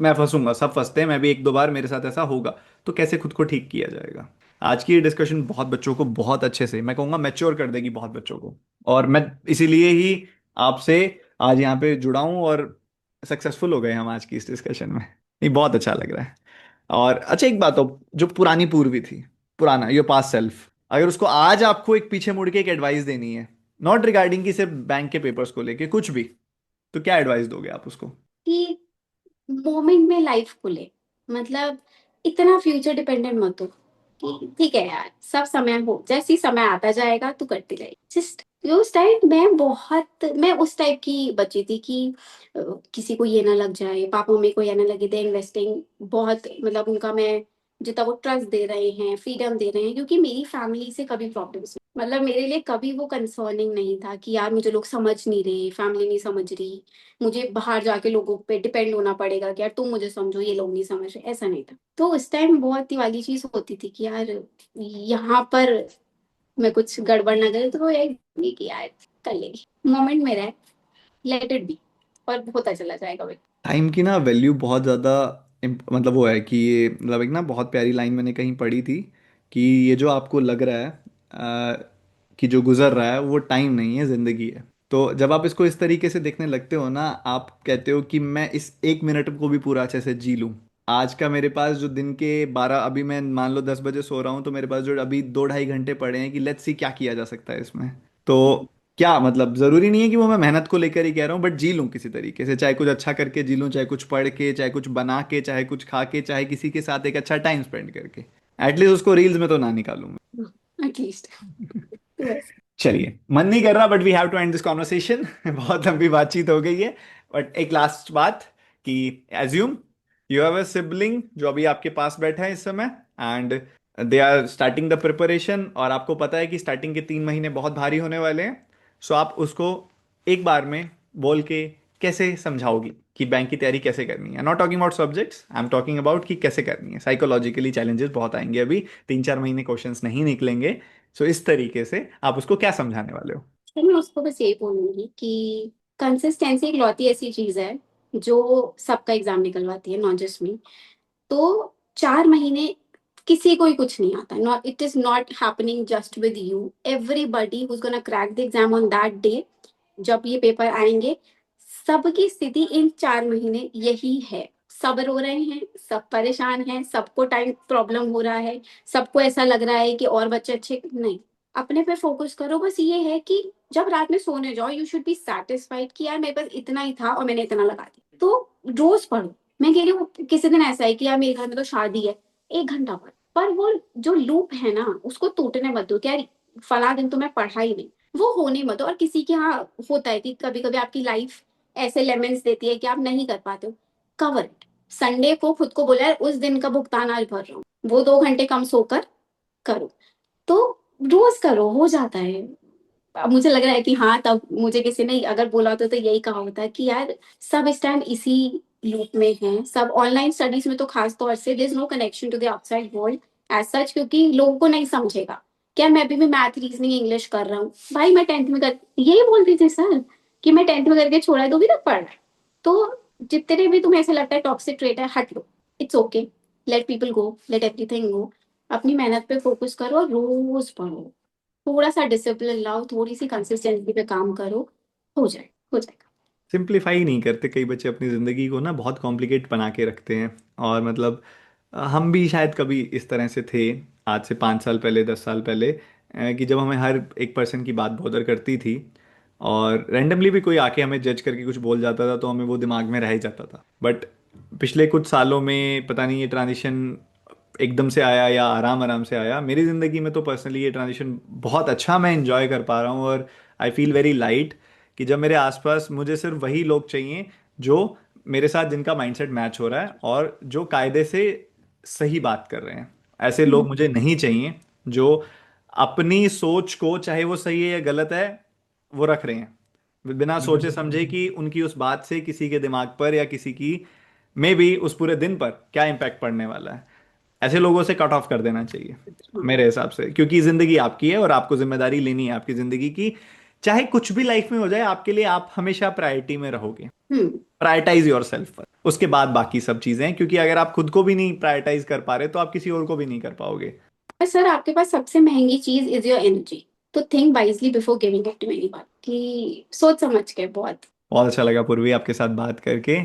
मैं फंसूंगा, सब फंसते हैं, मैं भी 1-2 बार मेरे साथ ऐसा होगा, तो कैसे खुद को ठीक किया जाएगा। आज की ये डिस्कशन बहुत बच्चों को बहुत अच्छे से, मैं कहूँगा मैच्योर कर देगी बहुत बच्चों को। और मैं इसीलिए ही आपसे आज यहाँ पे जुड़ा हूँ, और सक्सेसफुल हो गए हम आज की इस डिस्कशन में। ये बहुत अच्छा लग रहा है। और अच्छा एक बात हो, जो पुरानी पूर्वी थी, पुराना योर पास्ट सेल्फ, अगर उसको आज आपको एक पीछे मुड़ के एक एडवाइस देनी है, नॉट रिगार्डिंग कि सिर्फ बैंक के पेपर्स को लेके कुछ भी, तो क्या एडवाइस दोगे आप उसको? कि मोमेंट में लाइफ को ले, मतलब इतना फ्यूचर डिपेंडेंट मत हो कि ठीक है यार, सब समय हो, जैसे ही समय आता जाएगा तू करती रहे जस्ट। उस टाइम मैं उस टाइप की बच्ची थी कि किसी को ये ना लग जाए, पापा मम्मी को ये ना लगे दे इन्वेस्टिंग बहुत, मतलब उनका मैं जितना वो ट्रस्ट दे रहे हैं, फ्रीडम दे रहे हैं, क्योंकि मेरी फैमिली से कभी प्रॉब्लम्स, मतलब मेरे लिए कभी वो कंसर्निंग नहीं था कि यार मुझे लोग समझ नहीं रहे, फैमिली नहीं समझ रही, मुझे बाहर जाके लोगों पे डिपेंड होना पड़ेगा कि यार तुम मुझे समझो, ये लोग नहीं समझ रहे, ऐसा नहीं था। तो उस टाइम बहुत ही वाली चीज होती थी कि यार यहाँ पर मैं कुछ गड़बड़ ना करे, तो वो यही कि यार कर लेगी, मोमेंट में रहे, लेट इट बी, और होता चला जाएगा भाई। टाइम की ना वैल्यू बहुत ज़्यादा मतलब वो है कि ये, मतलब एक ना बहुत प्यारी लाइन मैंने कहीं पढ़ी थी कि ये जो आपको लग रहा है कि जो गुजर रहा है वो टाइम नहीं है, ज़िंदगी है। तो जब आप इसको इस तरीके से देखने लगते हो ना, आप कहते हो कि मैं इस 1 मिनट को भी पूरा अच्छे से जी लूँ। आज का मेरे पास जो दिन के 12, अभी मैं मान लो 10 बजे सो रहा हूँ, तो मेरे पास जो अभी 2-2.5 घंटे पड़े हैं कि लेट्स सी क्या किया जा सकता है इसमें। तो क्या मतलब, जरूरी नहीं है कि वो मैं मेहनत को लेकर ही कह रहा हूँ, बट जी लूँ किसी तरीके से, चाहे कुछ अच्छा करके जी लूँ, चाहे कुछ पढ़ के, चाहे कुछ बना के, चाहे कुछ खा के, चाहे किसी के साथ एक अच्छा टाइम स्पेंड करके। एटलीस्ट उसको रील्स में तो ना निकालूं एटलीस्ट। मैं। तो बस। चलिए, मन नहीं कर रहा but we have to end this conversation. बहुत लंबी बातचीत हो गई है। बट एक लास्ट बात कि assume you have a sibling जो अभी आपके पास बैठा है इस समय, and they are starting the preparation, और आपको पता है कि स्टार्टिंग के 3 महीने बहुत भारी होने वाले हैं। सो आप उसको एक बार में बोल के कैसे समझाओगी कि बैंक की तैयारी कैसे करनी है। Not talking about subjects, I am talking about कि कैसे करनी है। साइकोलॉजिकली चैलेंजेस बहुत आएंगे अभी, 3-4 महीने क्वेश्चंस नहीं निकलेंगे। सो इस तरीके से आप उसको क्या समझाने वाले हो? तो मैं उसको बस यही बोलूंगी कि कंसिस्टेंसी इकलौती ऐसी चीज है जो सबका एग्जाम निकलवाती है, नॉट जस्ट मी। तो 4 महीने किसी को ही कुछ नहीं आता, not, it is not happening just with you, everybody whose gonna crack the exam on that day, जब ये पेपर आएंगे, सबकी स्थिति इन 4 महीने यही है। सब रो रहे हैं, सब परेशान हैं, सबको टाइम प्रॉब्लम हो रहा है, सबको ऐसा लग रहा है कि और बच्चे अच्छे नहीं। अपने पे फोकस करो, बस ये है कि जब रात में सोने जाओ यू शुड बी सेटिस्फाइड कि यार मेरे पास इतना ही था और मैंने इतना लगा दिया। तो रोज पढ़ो। मैं कह रही हूँ किसी दिन ऐसा है कि यार मेरे घर में तो शादी है, 1 घंटा पढ़, पर वो जो लूप है ना उसको टूटने मत दो कि यार फला दिन तो मैं पढ़ा ही नहीं, वो होने मत दो। और किसी के यहाँ होता है कि कभी कभी आपकी लाइफ ऐसे लेमन्स देती है कि आप नहीं कर पाते हो, कवर इट। संडे को खुद को बोला है उस दिन का भुगतान आज भर रहा हूँ, वो 2 घंटे कम सोकर करो। तो रोज करो, हो जाता है। अब मुझे लग रहा है कि हाँ, तब मुझे किसी ने अगर बोला होता तो यही कहा होता कि यार सब इस टाइम इसी लूप में हैं, सब ऑनलाइन स्टडीज में तो खास तौर से, there is no connection to the outside world, as such, क्योंकि लोगों को नहीं समझेगा। क्या मैं अभी भी मैथ रीजनिंग इंग्लिश कर रहा हूँ? भाई मैं टेंथ में कर, यही बोलती थी सर कि मैं टेंथ में करके छोड़ा है, तो भी तक पढ़ रहा है। तो जितने भी तुम्हें ऐसा लगता है टॉक्सिक ट्रेट है, हट लो। It's okay, let people go, let everything go. अपनी मेहनत पे फोकस करो और रोज पढ़ो। थोड़ा सा डिसिप्लिन लाओ, थोड़ी सी कंसिस्टेंसी पे काम करो, हो जाए, हो जाएगा। सिंप्लीफाई नहीं करते कई बच्चे अपनी ज़िंदगी को ना, बहुत कॉम्प्लिकेट बना के रखते हैं। और मतलब हम भी शायद कभी इस तरह से थे, आज से 5 साल पहले, 10 साल पहले, कि जब हमें हर एक पर्सन की बात बॉदर करती थी, और रैंडमली भी कोई आके हमें जज करके कुछ बोल जाता था तो हमें वो दिमाग में रह ही जाता था। बट पिछले कुछ सालों में पता नहीं ये ट्रांजिशन एकदम से आया या आराम आराम से आया, मेरी ज़िंदगी में तो पर्सनली ये ट्रांजिशन बहुत अच्छा मैं इंजॉय कर पा रहा हूँ। और आई फील वेरी लाइट कि जब मेरे आसपास मुझे सिर्फ वही लोग चाहिए जो मेरे साथ, जिनका माइंडसेट मैच हो रहा है और जो कायदे से सही बात कर रहे हैं। ऐसे लोग मुझे नहीं चाहिए जो अपनी सोच को, चाहे वो सही है या गलत है, वो रख रहे हैं बिना सोचे समझे कि उनकी उस बात से किसी के दिमाग पर या किसी की मे भी उस पूरे दिन पर क्या इम्पैक्ट पड़ने वाला है। ऐसे लोगों से कट ऑफ कर देना चाहिए मेरे हिसाब से, क्योंकि जिंदगी आपकी है और आपको जिम्मेदारी लेनी है आपकी जिंदगी की। चाहे कुछ भी लाइफ में हो जाए आपके लिए, आप हमेशा प्रायोरिटी में रहोगे। हम्म। प्रायोरिटाइज योर सेल्फ, उसके बाद बाकी सब चीजें, क्योंकि अगर आप खुद को भी नहीं प्रायोरिटाइज कर पा रहे तो आप किसी और को भी नहीं कर पाओगे। पर सर आपके पास सबसे महंगी चीज इज योर एनर्जी। तो think wisely before giving it to anyone, कि सोच समझ के बहुत। बहुत अच्छा लगा पूर्वी आपके साथ बात करके।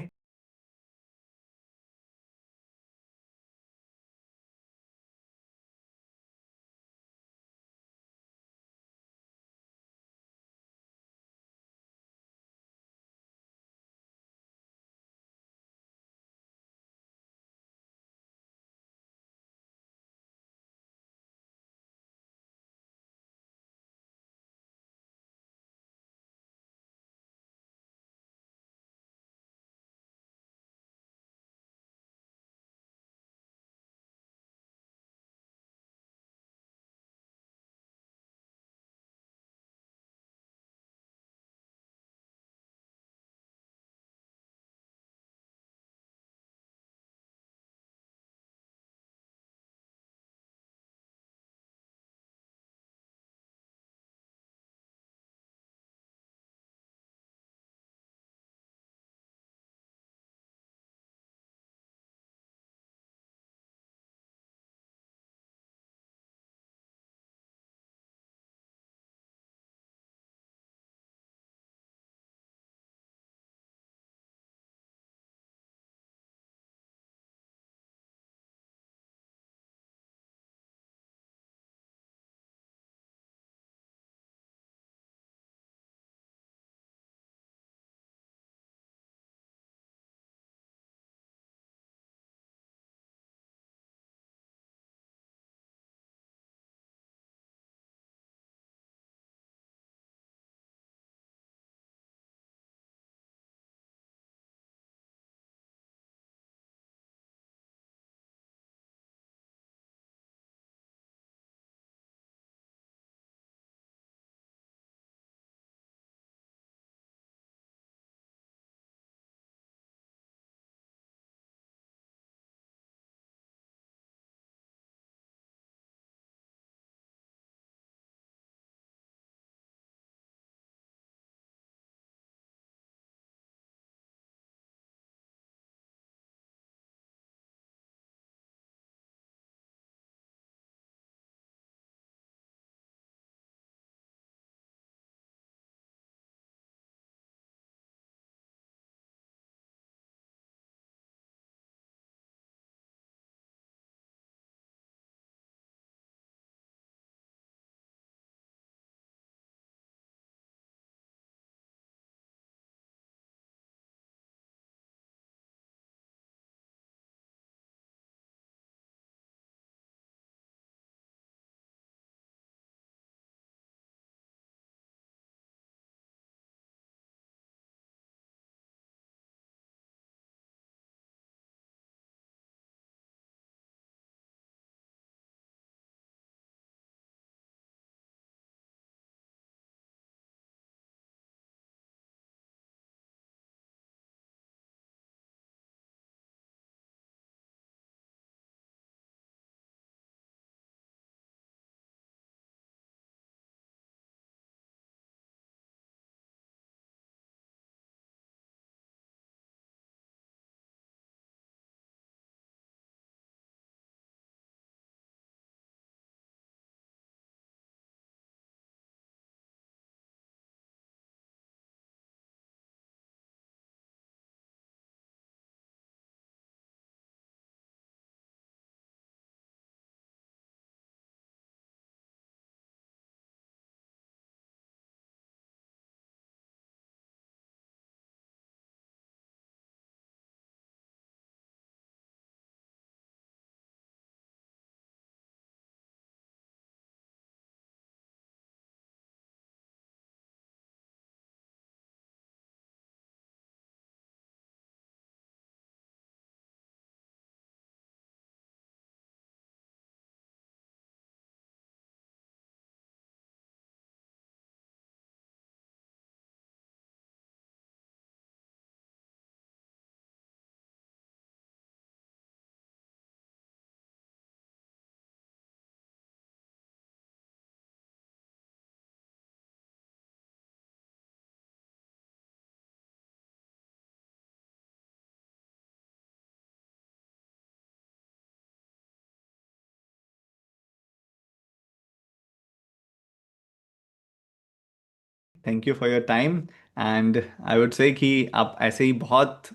Thank you for your time. And I would से कि आप ऐसे ही बहुत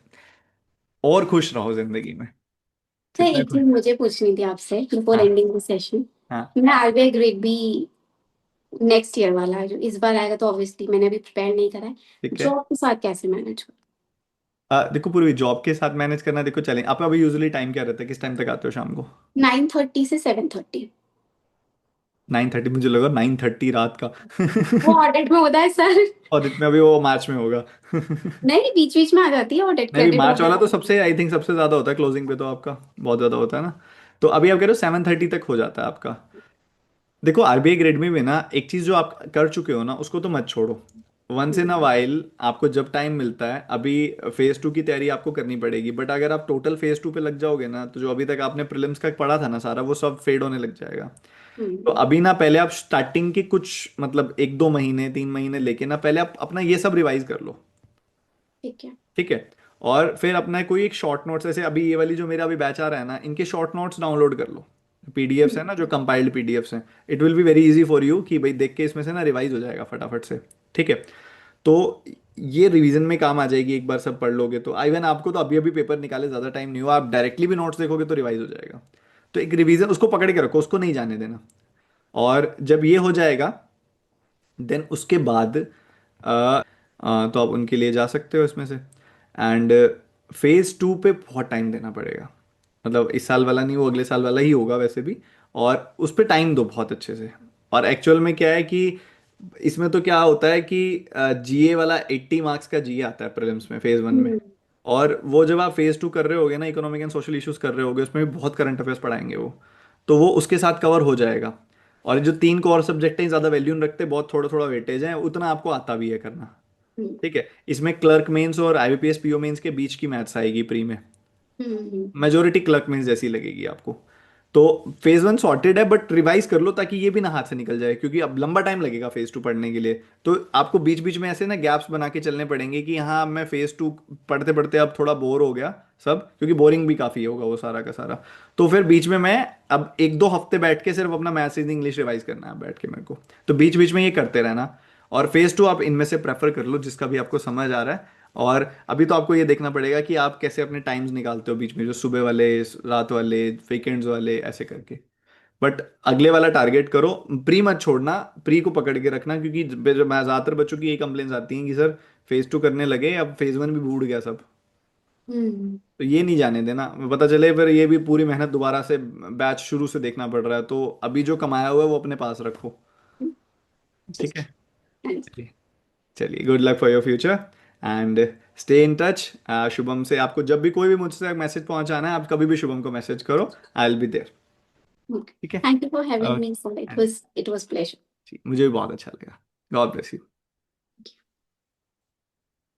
और खुश रहो जिंदगी में, सर जितना एक खुश। चीज मुझे पूछनी थी आपसे बिफोर हाँ। Ending the session. हाँ। मैं RBI grade B next year वाला है जो इस बार आएगा, तो ऑब्वियसली मैंने अभी प्रिपेयर नहीं करा है। ठीक है। जॉब के साथ कैसे मैनेज करूँ? देखो पूरी जॉब के साथ मैनेज करना, देखो चलें, आप अभी यूजुअली टाइम क्या रहता है, किस टाइम तक आते हो शाम को? 9:30 से 7:30। 9:30? मुझे लगा 9:30 रात का। वो ऑडिट में होता है सर। और इतने अभी वो मार्च में होगा। नहीं, बीच बीच में आ जाती है ऑडिट, नहीं, क्रेडिट मार्च वाला ऑडिट। तो सबसे आई थिंक सबसे ज्यादा होता है क्लोजिंग पे, तो आपका बहुत ज्यादा होता है ना। तो अभी आप कह रहे हो 7:30 तक हो जाता है आपका। देखो आरबीआई ग्रेड में भी ना एक चीज जो आप कर चुके हो ना उसको तो मत छोड़ो। वंस इन अ वाइल आपको जब टाइम मिलता है, अभी फेज टू की तैयारी आपको करनी पड़ेगी, बट अगर आप टोटल फेज टू पे लग जाओगे ना तो जो अभी तक आपने प्रीलिम्स का पढ़ा था ना सारा, वो सब फेड होने लग जाएगा। तो हम्म। अभी ना पहले आप स्टार्टिंग के कुछ मतलब 1-2 महीने 3 महीने लेके ना पहले आप अपना ये सब रिवाइज कर लो। ठीक है। ठीक है। और फिर अपना कोई एक शॉर्ट नोट्स, ऐसे अभी ये वाली जो मेरा अभी बैच आ रहा है ना, इनके शॉर्ट नोट्स डाउनलोड कर लो। पीडीएफ्स है ना, जो कंपाइल्ड पीडीएफ्स हैं, it will be very easy for you कि भाई देख के इसमें से ना रिवाइज हो जाएगा फटाफट से। ठीक है। तो ये रिवीजन में काम आ जाएगी, एक बार सब पढ़ लोगे तो। इवन आपको तो अभी अभी पेपर निकाले ज़्यादा टाइम नहीं हुआ, आप डायरेक्टली भी नोट्स देखोगे तो रिवाइज हो जाएगा। तो एक रिवीजन उसको पकड़ के रखो, उसको नहीं जाने देना। और जब ये हो जाएगा देन उसके बाद तो आप उनके लिए जा सकते हो इसमें से। एंड फेज टू पे बहुत टाइम देना पड़ेगा, मतलब इस साल वाला नहीं, वो अगले साल वाला ही होगा वैसे भी। और उस पर टाइम दो बहुत अच्छे से। और एक्चुअल में क्या है कि इसमें तो क्या होता है कि जीए वाला 80 मार्क्स का जीए आता है प्रीलिम्स में फेज वन में। हम्म। और वो जब आप फेज टू कर रहे होगे ना, इकोनॉमिक एंड सोशल इश्यूज कर रहे होगे, उसमें भी बहुत करंट अफेयर्स पढ़ाएंगे वो। तो वो उसके साथ कवर हो जाएगा। और जो तीन कोर सब्जेक्ट हैं ज़्यादा वैल्यू नहीं रखते, बहुत थोड़ा थोड़ा वेटेज है, उतना आपको आता भी है करना। हम्म। ठीक है। इसमें क्लर्क मेंस और आईबीपीएस पीओ मेंस के बीच की मैथ्स आएगी प्री में। हम्म। मेजोरिटी क्लर्क मेंस जैसी लगेगी आपको। तो फेज वन सॉर्टेड है, बट रिवाइज कर लो ताकि ये भी ना हाथ से निकल जाए, क्योंकि अब लंबा टाइम लगेगा फेज टू पढ़ने के लिए। तो आपको बीच बीच में ऐसे ना गैप्स बना के चलने पड़ेंगे कि हाँ मैं फेज टू पढ़ते पढ़ते अब थोड़ा बोर हो गया सब, क्योंकि बोरिंग भी काफी होगा वो सारा का सारा। तो फिर बीच में मैं अब 1-2 हफ्ते बैठ के सिर्फ अपना मैथ्स रीजनिंग इंग्लिश रिवाइज करना है बैठ के मेरे को। तो बीच बीच में ये करते रहना। और फेज टू आप इनमें से प्रेफर कर लो जिसका भी आपको समझ आ रहा है। और अभी तो आपको ये देखना पड़ेगा कि आप कैसे अपने टाइम्स निकालते हो बीच में, जो सुबह वाले, रात वाले, वीकेंड्स वाले, ऐसे करके। बट अगले वाला टारगेट करो। प्री मत छोड़ना, प्री को पकड़ के रखना, क्योंकि मैं ज़्यादातर बच्चों की यही कंप्लेन्स आती हैं कि सर फेज टू करने लगे, अब फेज वन भी भूल गया सब। हम्म। तो ये नहीं जाने देना, पता चले फिर ये भी पूरी मेहनत दोबारा से बैच शुरू से देखना पड़ रहा है। तो अभी जो कमाया हुआ है वो अपने पास रखो। ठीक ठीक है। है। चलिए। चलिए, good luck for your future and stay in touch. Shubham से आपको जब भी कोई भी मुझसे मैसेज पहुंचाना है, आप कभी भी शुभम को मैसेज करो, I will be there. Okay. ठीक है। Thank you for having okay. me, sir. It was pleasure. मुझे भी बहुत अच्छा लगा। God bless you.